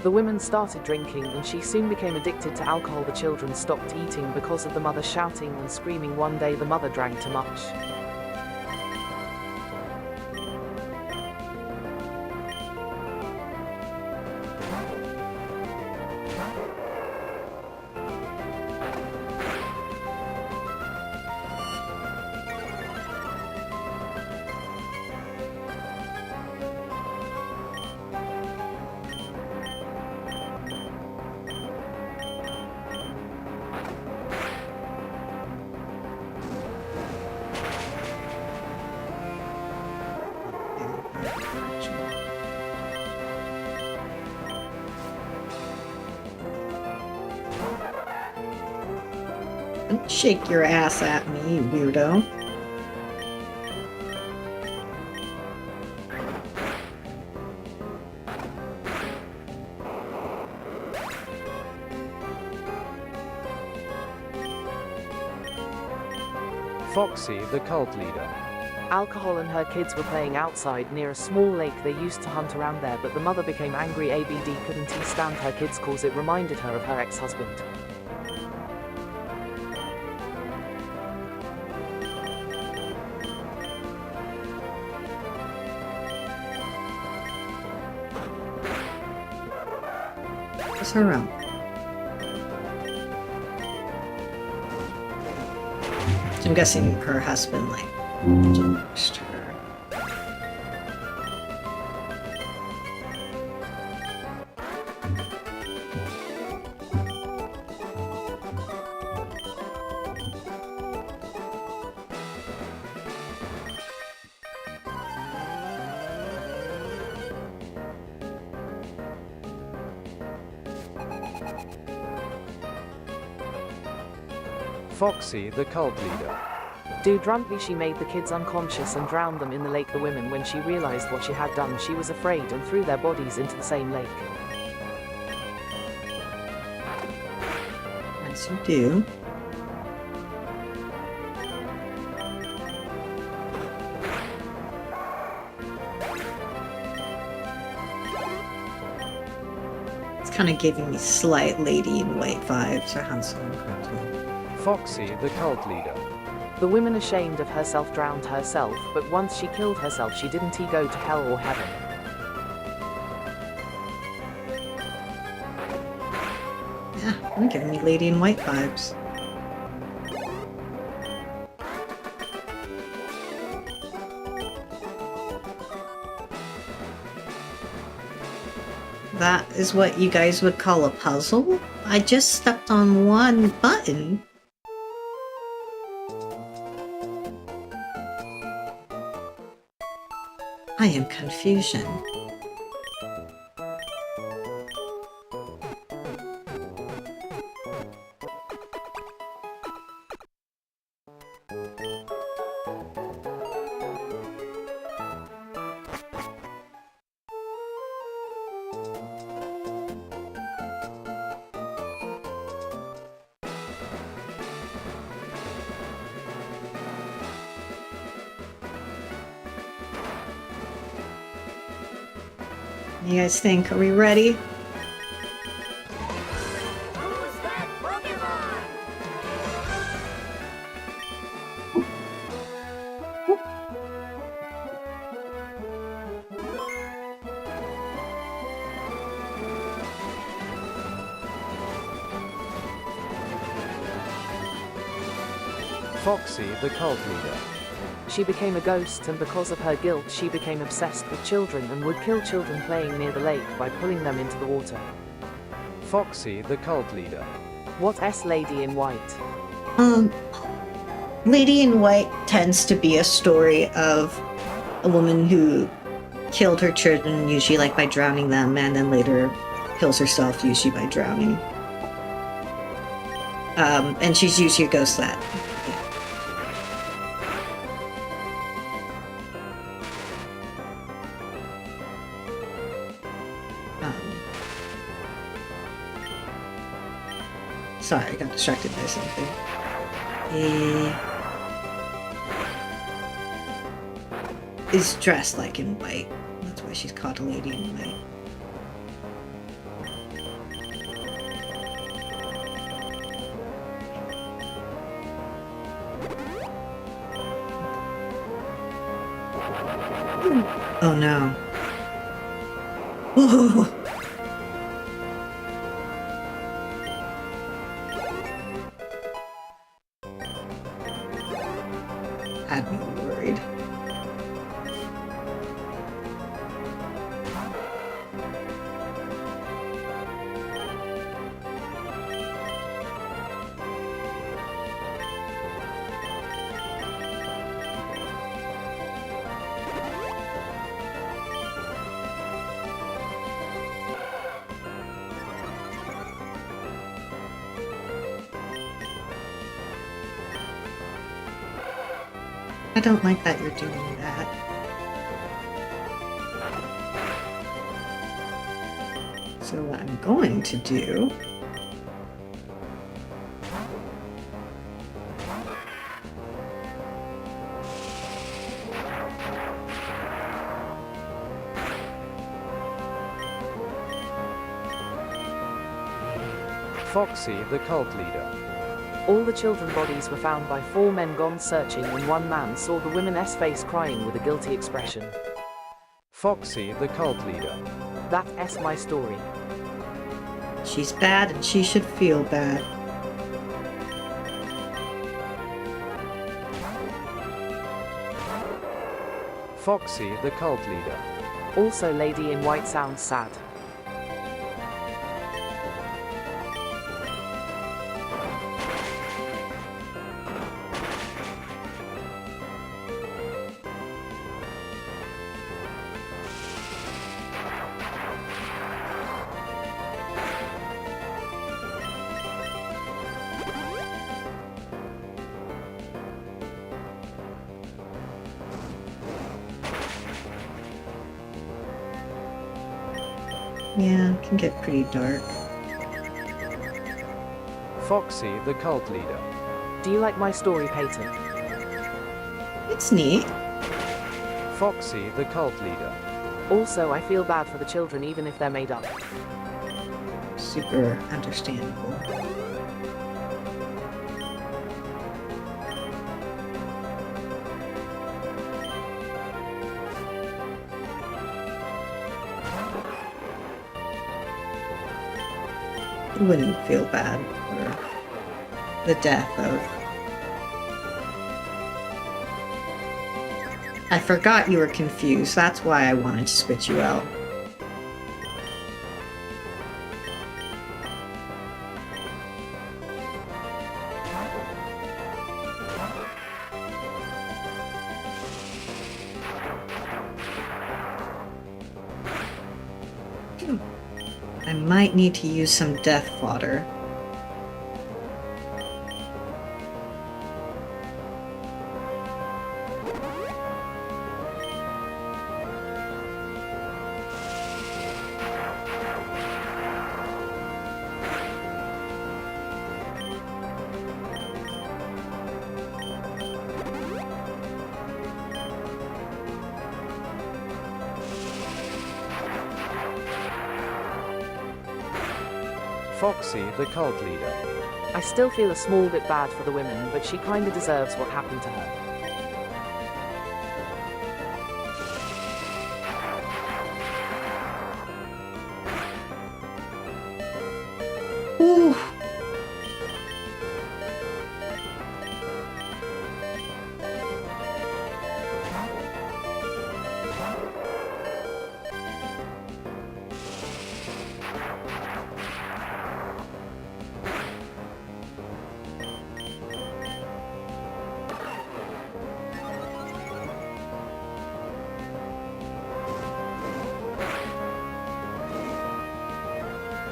The women started drinking and she soon became addicted to alcohol. The children stopped eating because of the mother shouting and screaming. One day the mother drank too much. Don't shake your ass at me, you weirdo. Foxy, the cult leader. Alcohol and her kids were playing outside near a small lake. They used to hunt around there, but the mother became angry. ABD couldn't stand her kids' cause. It reminded her of her ex-husband. It's her own. So I'm guessing her husband, like, divorced her. Foxy, the cult leader. Drunkenly she made the kids unconscious and drowned them in the lake. The women, when she realized what she had done, she was afraid and threw their bodies into the same lake. As you do. It's kind of giving me slight Lady in White vibes or Hansel and Gretel. Foxy, the cult leader. The woman, ashamed of herself, drowned herself, but once she killed herself she didn't go to hell or heaven. Yeah, I'm giving me Lady in White vibes. That is what you guys would call a puzzle? I just stepped on one button. I am confusion. What do you guys think? Are we ready? Who's that Pokémon? Foxy, the cult leader. She became a ghost, and because of her guilt she became obsessed with children and would kill children playing near the lake by pulling them into the water. Foxy, the cult leader. What S Lady in White? Lady in White tends to be a story of a woman who killed her children, usually like by drowning them, and then later kills herself, usually by drowning. And she's usually a ghost that. Sorry, I got distracted by something. Is dressed like in white. That's why she's called a lady anyway. Oh no. Whoa. Had me worried. I don't like that you're doing that. So what I'm going to do... Foxy, the cult leader. All the children bodies were found by 4 men gone searching when one man saw the woman's face crying with a guilty expression. Foxy, the cult leader. That's my story. She's bad and she should feel bad. Foxy, the cult leader. Also Lady in White sounds sad. Yeah, it can get pretty dark. Foxy, the cult leader. Do you like my story, Peyton? It's neat. Foxy, the cult leader. Also, I feel bad for the children even if they're made up. Super understandable. I wouldn't feel bad for the death of... I forgot you were confused. That's why I wanted to switch you out. I might need to use some death fodder. Foxy, the cult leader. I still feel a small bit bad for the women, but she kinda deserves what happened to her. Ooh.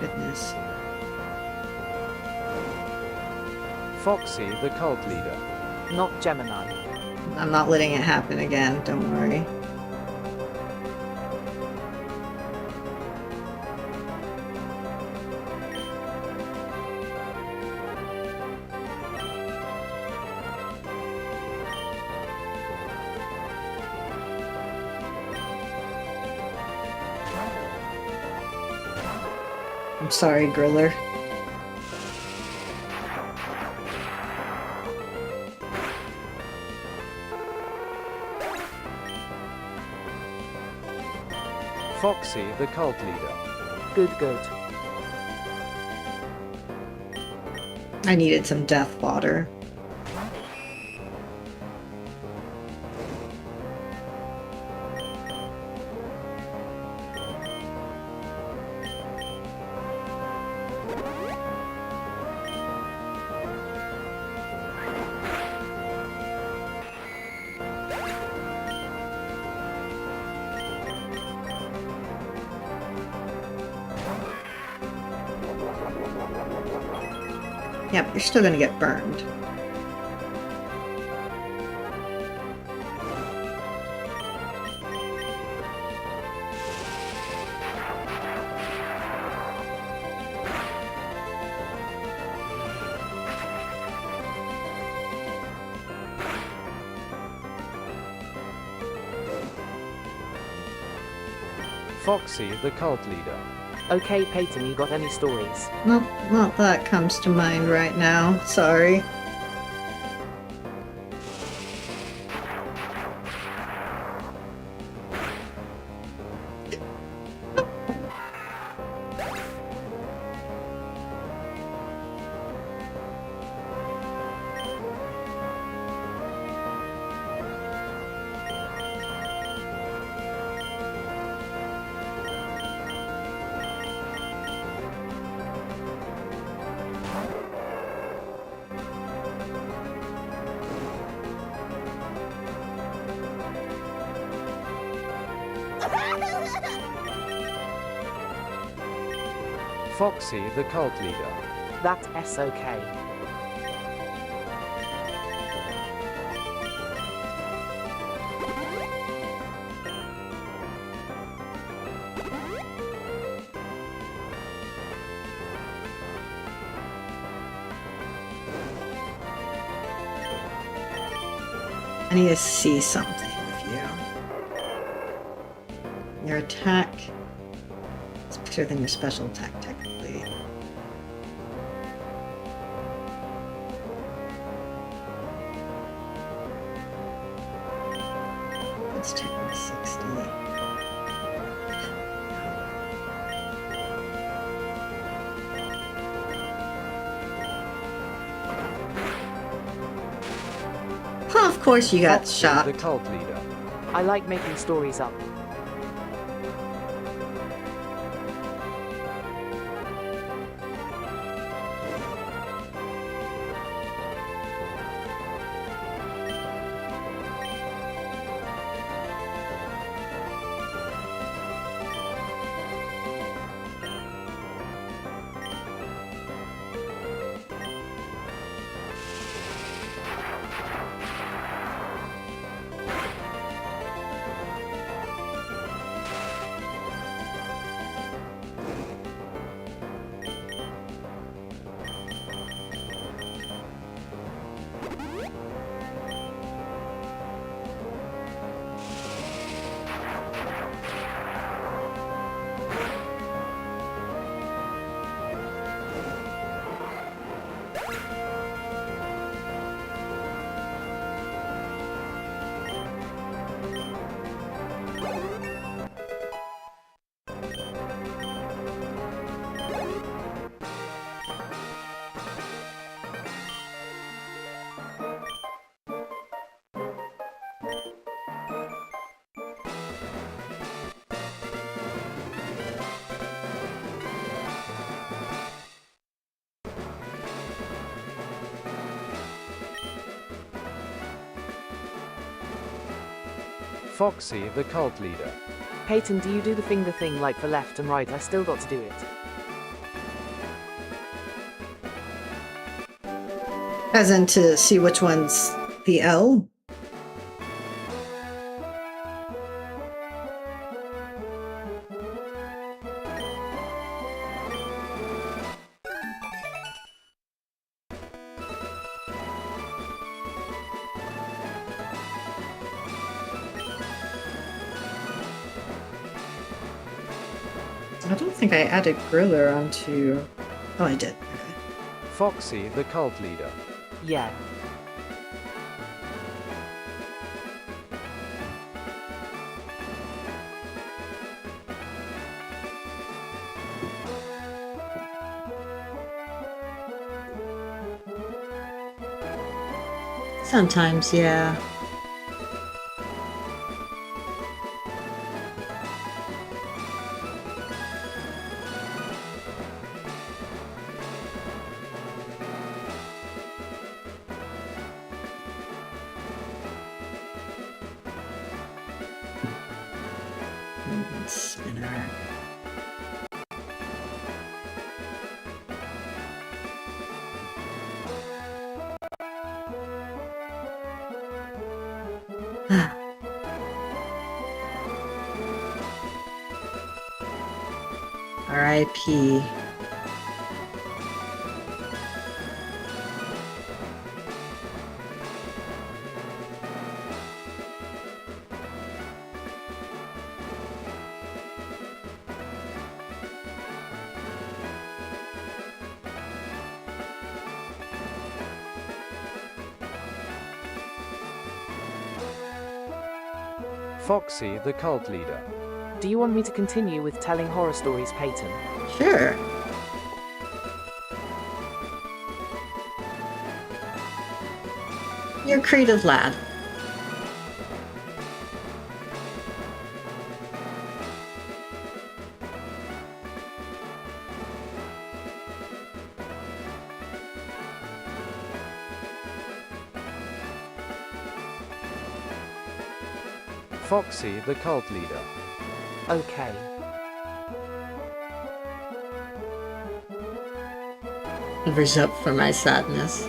Goodness. Foxy, the cult leader. Not Gemini. I'm not letting it happen again, don't worry. I'm sorry, Griller. Foxy the cult leader. Good, good. I needed some death water. Yep, you're still gonna get burned. Foxy the cult leader. Okay, Peyton, you got any stories? Not that comes to mind right now. Sorry. Foxy the cult leader. That's S-okay. I need to see something with you. Your attack is better than your special attack, technically. Let's take my 60. Well, of course you got Foxy shot. the cult leader. I like making stories up. Foxy the cult leader. Peyton, do you do the finger thing like for left and right? I still got to do it. As in to see which one's the L? I don't think I added Griller onto... Oh, I did. Okay. Foxy the cult leader. Yeah. Sometimes, yeah. Spinner. R.I.P. Foxy the cult leader. Do you want me to continue with telling horror stories, Peyton? Sure. You're a creative lad. Foxy the cult leader. Okay. Covers up for my sadness.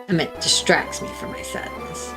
I meant distracts me from my sadness.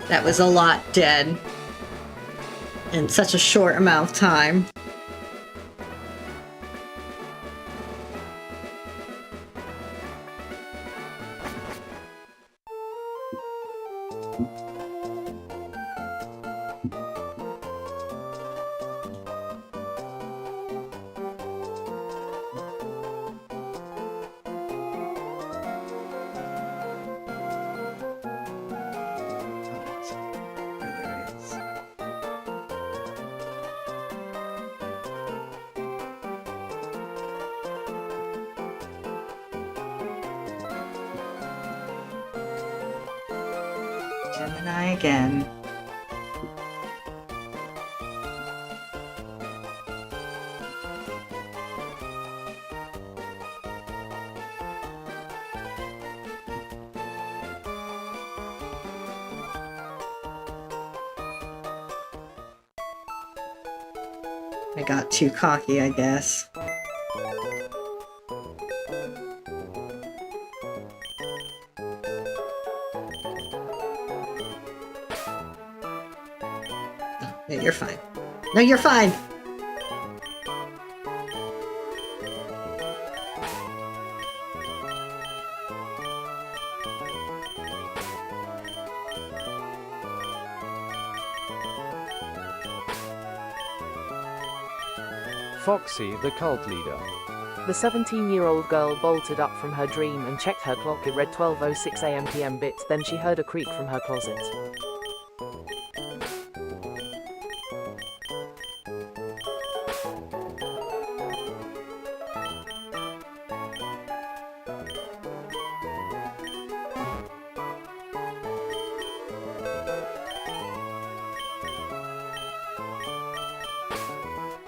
That was a lot dead in such a short amount of time. Gemini again. I got too cocky, I guess. Yeah, you're fine. No, you're fine! Foxy the cult leader. The 17-year-old girl bolted up from her dream and checked her clock. It read 12:06 a.m. p.m. bits. Then she heard a creak from her closet.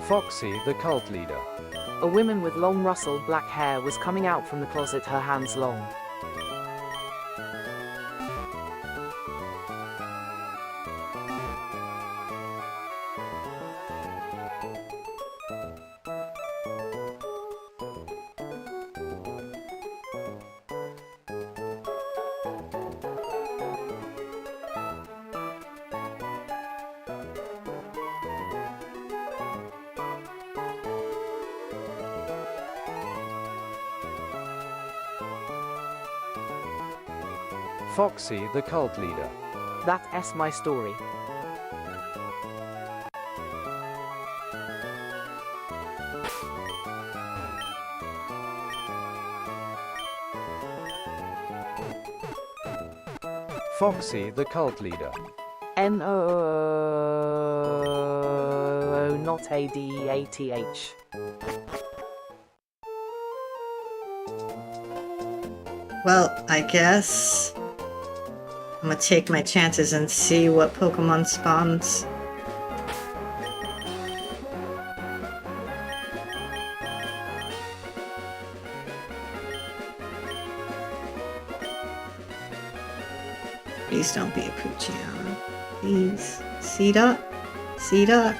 Foxy the cult leader. A woman with long rustled black hair was coming out from the closet, her hands long. Foxy the cult leader. That's my story. Foxy the cult leader. N-O, not A-D-E-A-T-H. Well, I guess I'm gonna take my chances and see what Pokemon spawns. Please don't be a Poochyena. Please. Fidough? Fidough?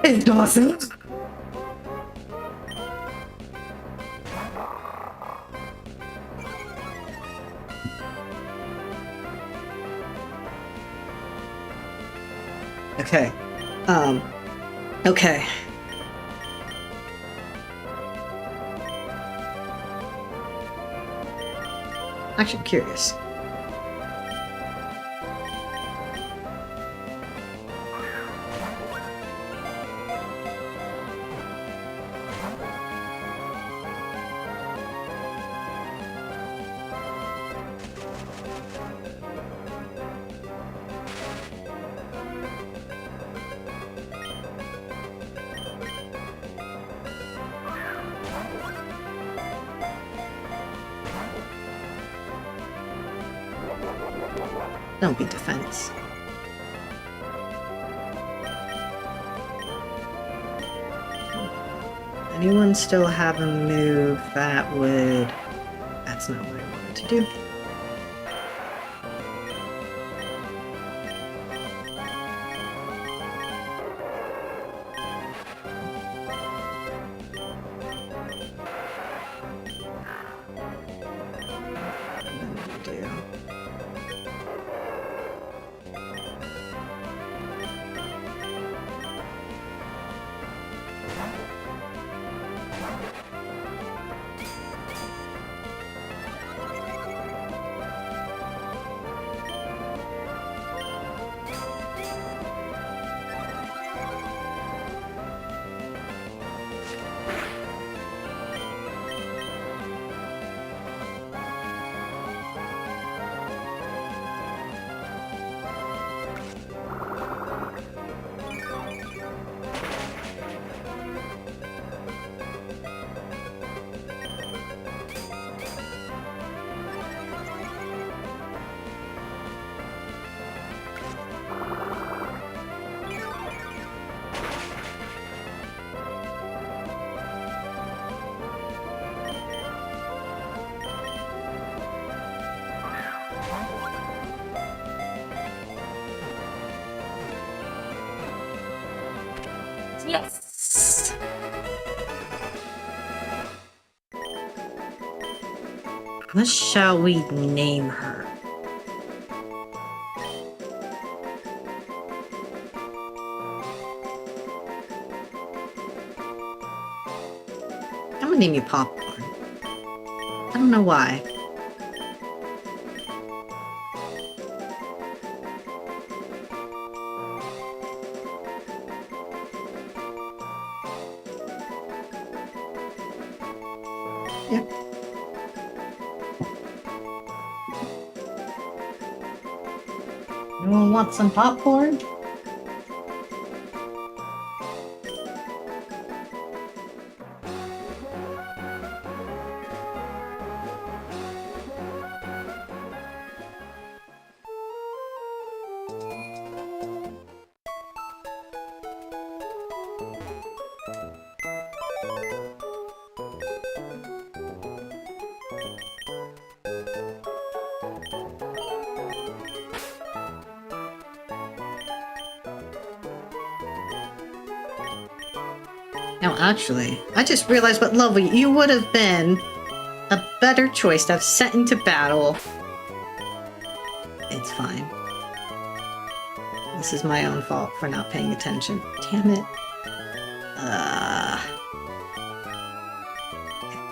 It doesn't! Okay. Okay. Actually, I'm curious. Don't be defense. Anyone still have a move that would... That's not what I wanted to do. Yes! What shall we name her? I'm gonna name you Popcorn. I don't know why. Yeah. Anyone want some popcorn? No, actually, I just realized what level you would have been a better choice to have sent into battle. It's fine. This is my own fault for not paying attention. Damn it.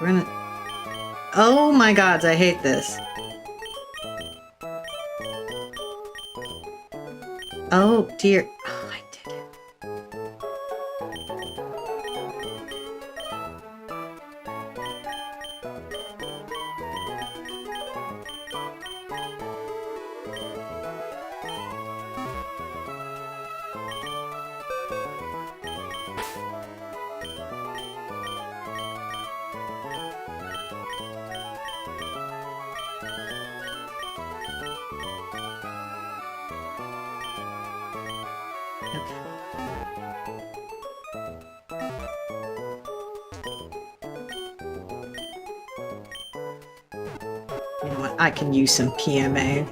We're gonna... Oh my gods, I hate this. Oh dear. Oh, I did it. You know what? I can use some PMA.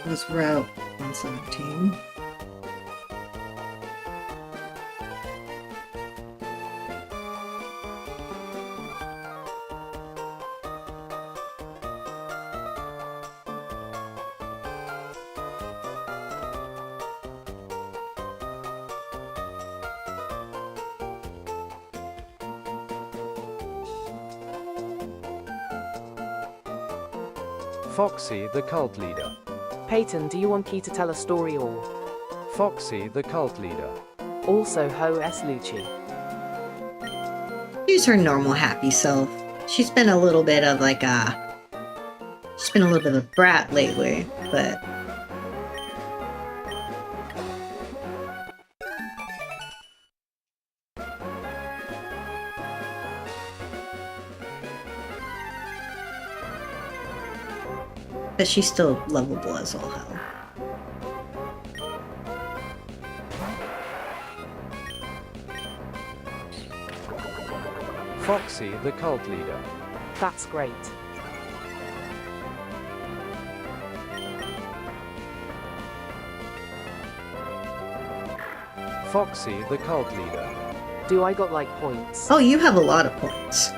Was Route 117. Foxy the cult leader. Peyton, do you want Key to tell a story or? Foxy the cult leader. Also Ho S. Lucci. She's her normal happy self. She's been a little bit of like a... She's been a little bit of a brat lately, but... But she's still lovable as all hell. Foxy the cult leader. That's great. Foxy the cult leader. Do I got like points? Oh, you have a lot of points.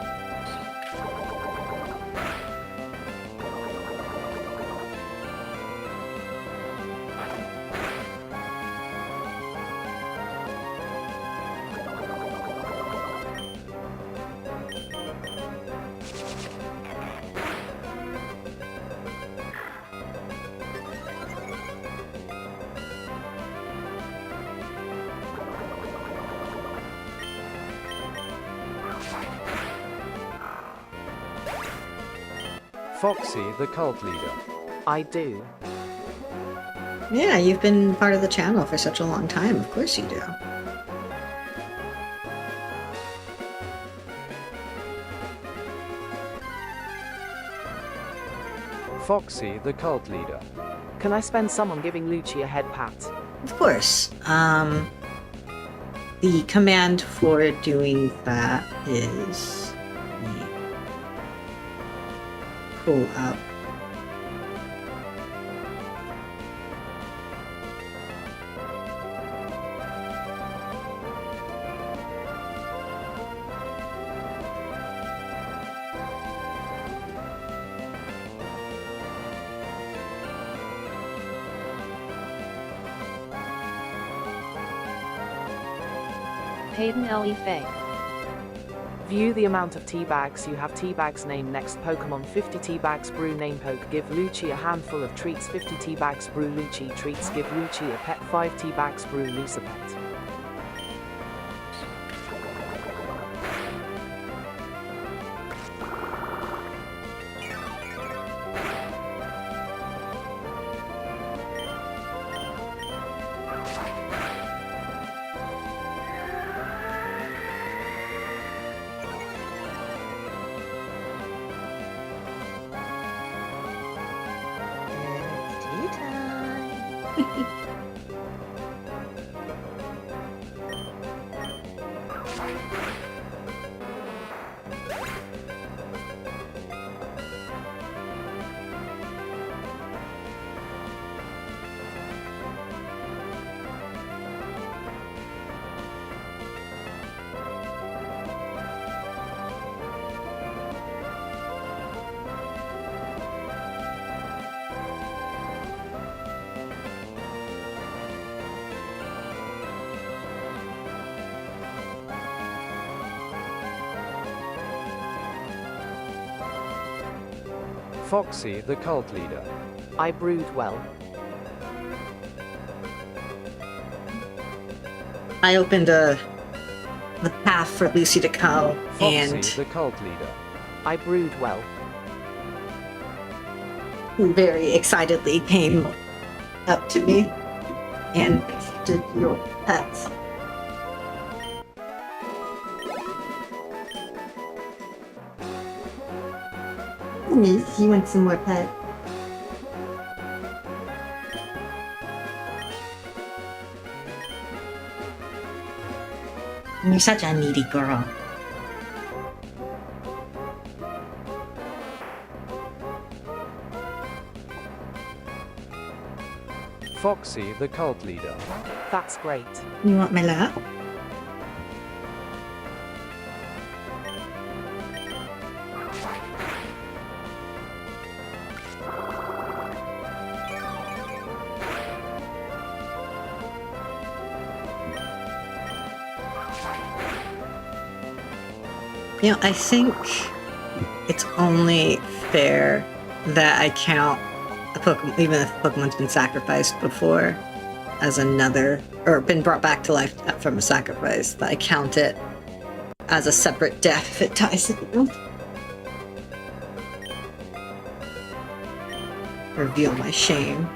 Foxy the cult leader. I do. Yeah, you've been part of the channel for such a long time. Of course you do. Foxy the cult leader. Can I spend some on giving Lucci a head pat? Of course. the command for doing that is pull up. Hayden L.E. Faye. View the amount of tea bags. You have tea bags name next Pokemon 50 tea bags brew name poke give Lucci a handful of treats 50 tea bags brew Lucci treats give Lucci a pet 5 tea bags brew Luce a pet. It's tea time. Foxy the cult leader. I brewed well. I opened the path for Lucy to come, Foxy and the cult leader. I brewed well. very excitedly came up to me and did your pets. You want some more pet? You're such a needy girl. Foxy the cult leader. That's great. You want my lap? You know, I think it's only fair that I count a Pokemon, even if Pokemon's been sacrificed before, as another, or been brought back to life from a sacrifice, that I count it as a separate death if it ties in. Reveal my shame.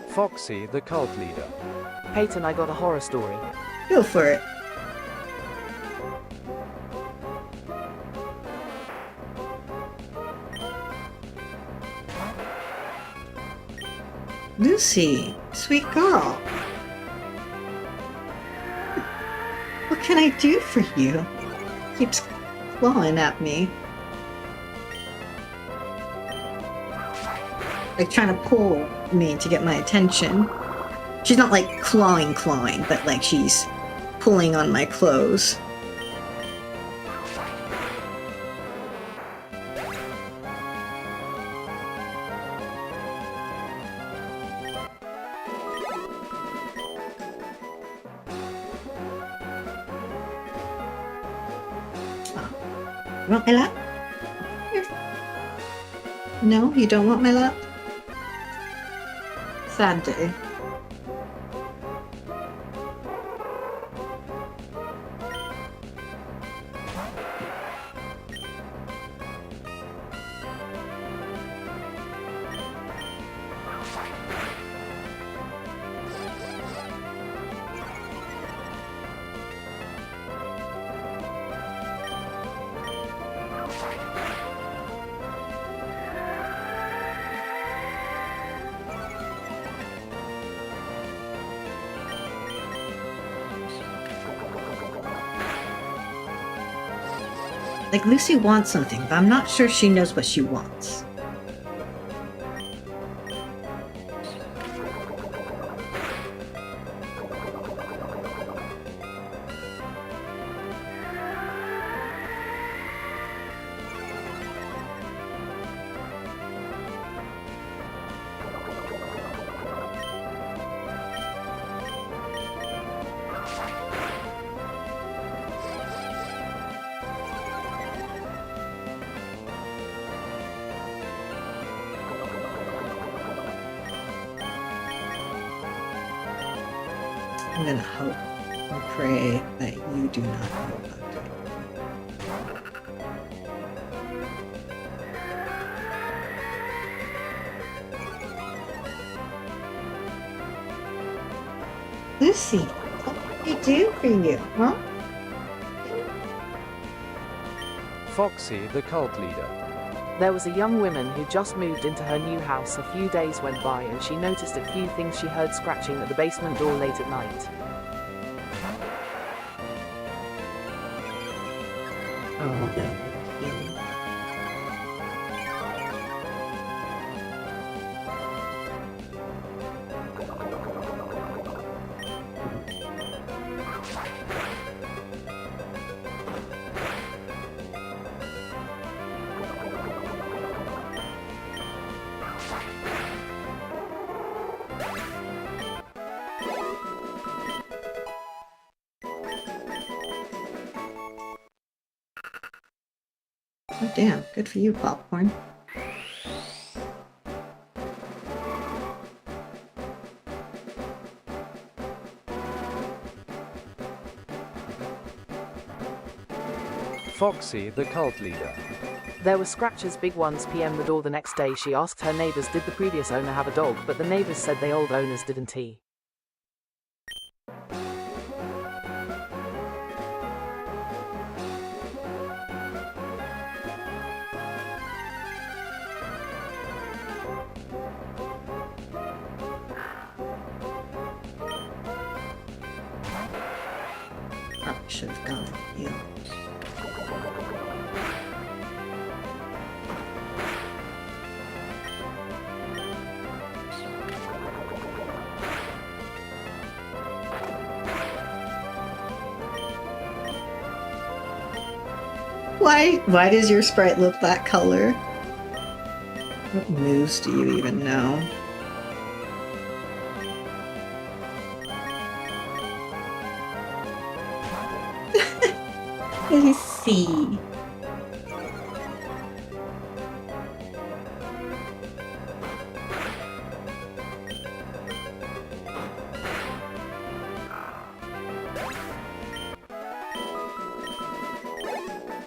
Foxy the cult leader. Peyton, I got a horror story. Go for it. Lucy, sweet girl. What can I do for you? Keeps clawing at me. Like trying to pull me to get my attention. She's not like clawing, but like she's pulling on my clothes. You want my lap? Here. No, you don't want my lap? Sad day. Like, Lucy wants something, but I'm not sure she knows what she wants. I'm gonna hope and pray that you do not know about it. Lucy, what did I do for you, huh? Foxy the cult leader. There was a young woman who just moved into her new house. A few days went by and she noticed a few things. She heard scratching at the basement door late at night. Oh no. Oh damn, good for you, Popcorn. Foxy the cult leader. There were scratches, big ones. PM the door the next day. She asked her neighbors, did the previous owner have a dog? But the neighbors said the old owners didn't. Probably should have gone with you. Why does your sprite look that color? What moves do you even know? Let me see.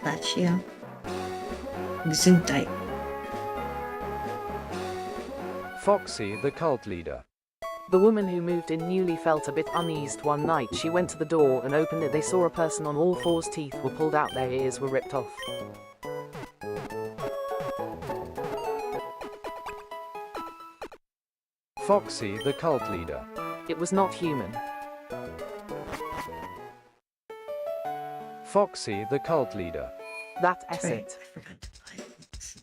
Lachio. Gesundheit. Foxy the cult leader. The woman who moved in newly felt a bit uneased one night. She went to the door and opened it. They saw a person on all fours. Teeth were pulled out, their ears were ripped off. Foxy the cult leader. It was not human. Foxy the cult leader. That's Right, it. I forgot to buy things.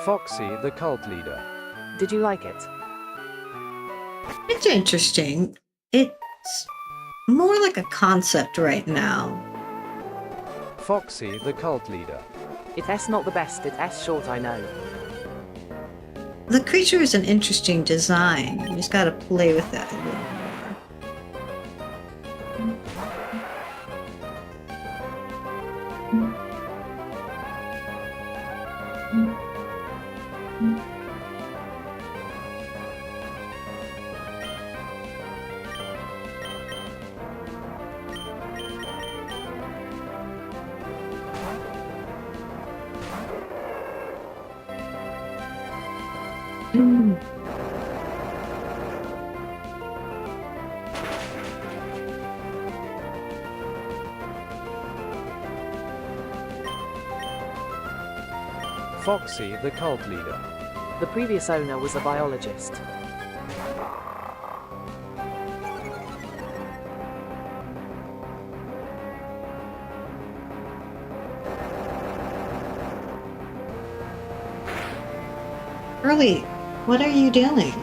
Foxy the cult leader. Did you like it? It's interesting. It's more like a concept right now. Foxy the cult leader. It's not the best. It's short, I know. The creature is an interesting design. You just gotta play with that a little more. Foxy, the cult leader. The previous owner was a biologist. Early, what are you doing?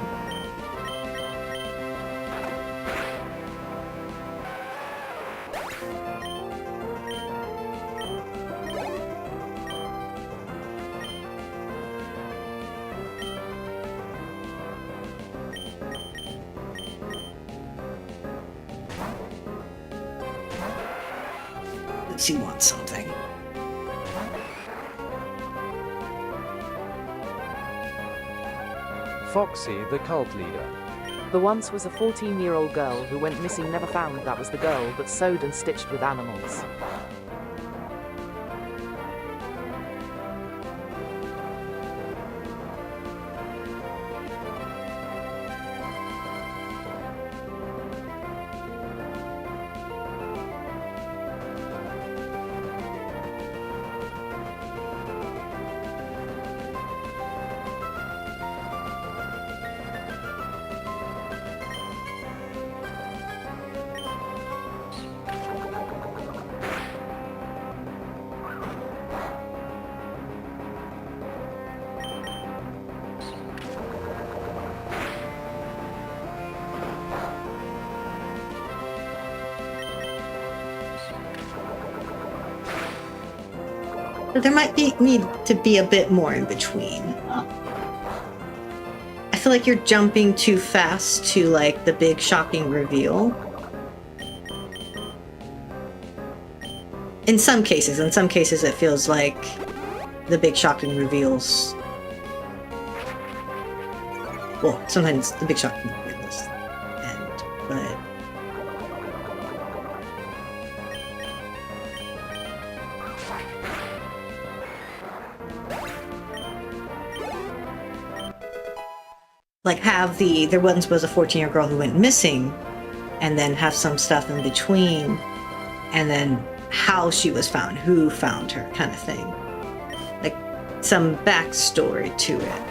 Does he want something? Foxy, the cult leader. The once was a 14-year-old girl who went missing, never found. That was the girl, but sewed and stitched with animals. There might need to be a bit more in between. I feel like you're jumping too fast to like the big shocking reveal. In some cases it feels like the big shocking reveals. Well, sometimes the big shocking reveals end, but like have there once was a 14-year-old girl who went missing, and then have some stuff in between, and then how she was found, who found her, kind of thing. Like some backstory to it.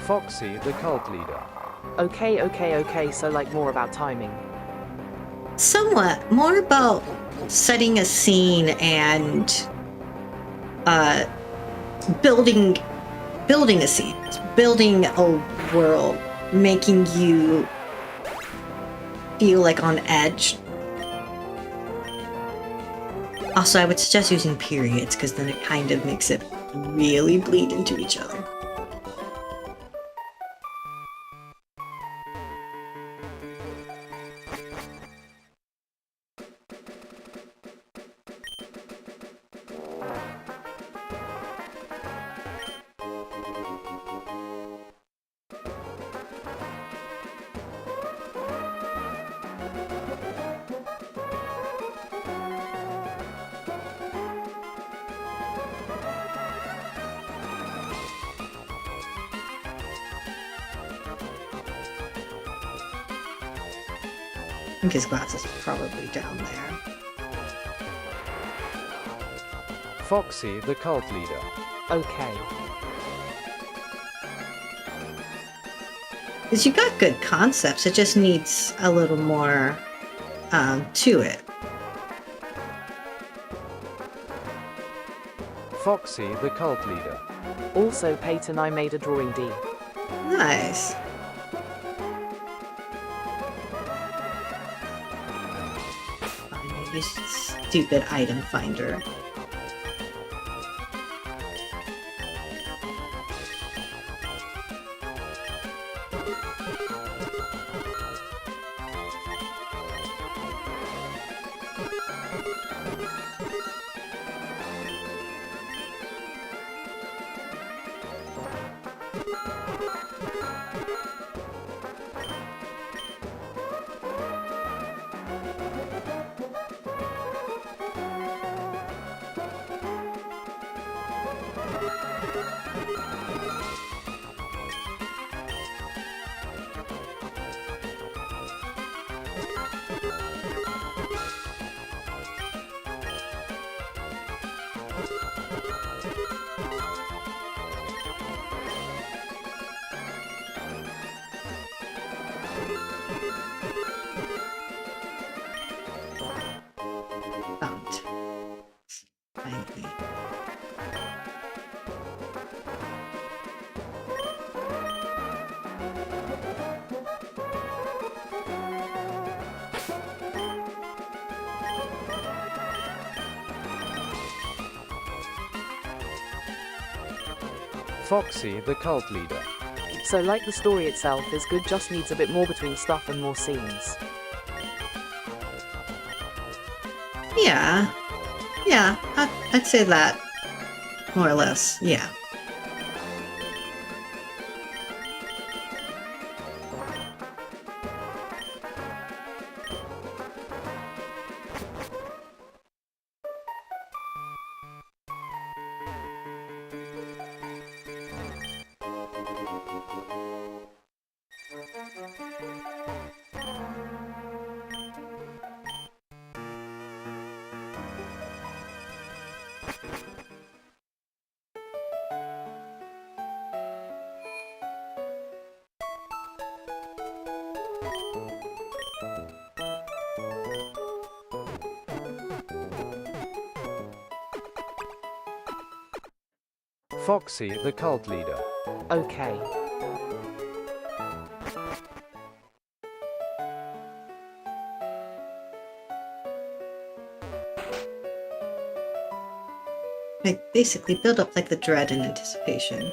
Foxy, the cult leader. Okay, so like more about timing. Somewhat more about setting a scene and building a scene, building a world, making you feel like on edge. Also, I would suggest using periods, because then it kind of makes it really bleed into each other. I think his glasses are probably down there. Foxy, the cult leader. Okay. Because you got good concepts, it just needs a little more to it. Foxy, the cult leader. Also, Peyton, I made a drawing D. Nice. Use stupid item finder. Found. Finally. Foxy the cult leader. So like the story itself is good, just needs a bit more between stuff and more scenes. Yeah. Yeah, I'd say that. More or less, yeah. Foxy the cult leader. Okay. Like, basically build up like the dread and anticipation.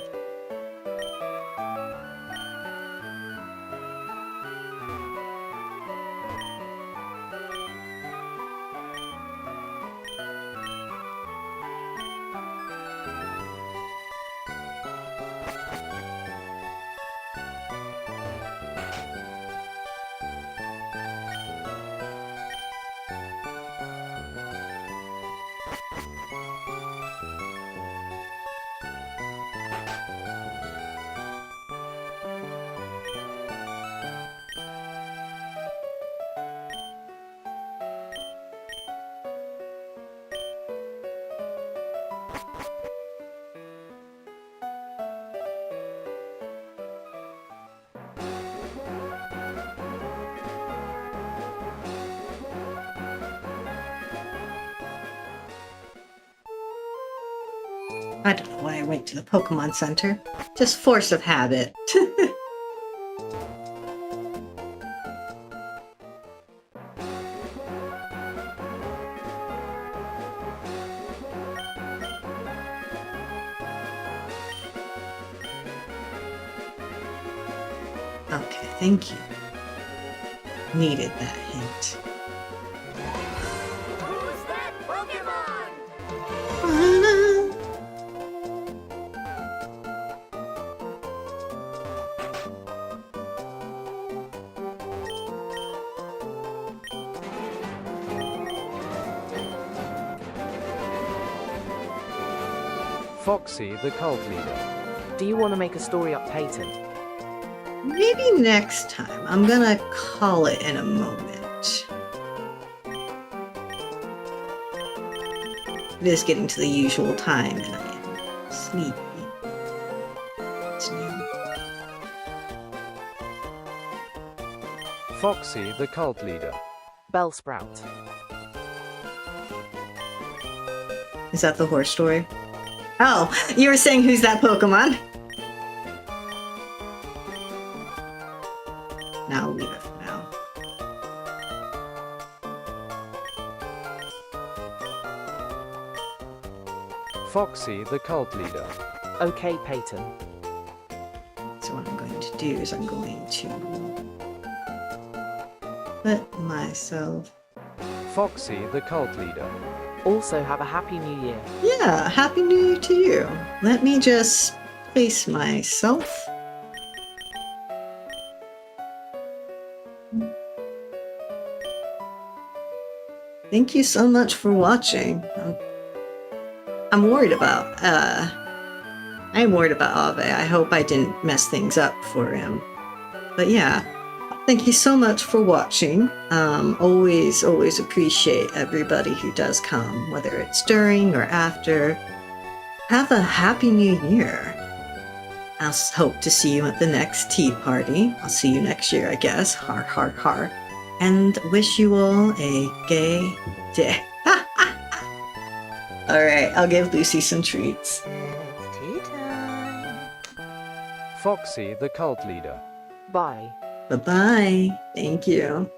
I don't know why I went to the Pokemon Center. Just force of habit. Okay, thank you. Needed that hint. Who's that Pokémon? Foxy the cult leader. Do you want to make a story up, Peyton? Maybe next time. I'm gonna call it in a moment. It is getting to the usual time and I am sleepy. It's noon. Foxy the cult leader. Bellsprout. Is that the horse story? Oh, you were saying who's that Pokemon? Now I'll leave it for now. Foxy the cult leader. Okay, Peyton. So what I'm going to do is I'm going to put myself... Foxy the cult leader. Also have a happy new year. Yeah, Happy New Year to you. Let me just place myself. Thank you so much for watching. I'm worried about I'm worried about Ave. I hope I didn't mess things up for him. But yeah, thank you so much for watching. Always appreciate everybody who does come, whether it's during or after. Have a happy new year. I'll hope to see you at the next tea party. I'll see you next year, I guess. Har, har, har. And wish you all a gay day. Alright, I'll give Lucy some treats. It's tea time. Foxy the cult leader. Bye. Bye-bye. Thank you.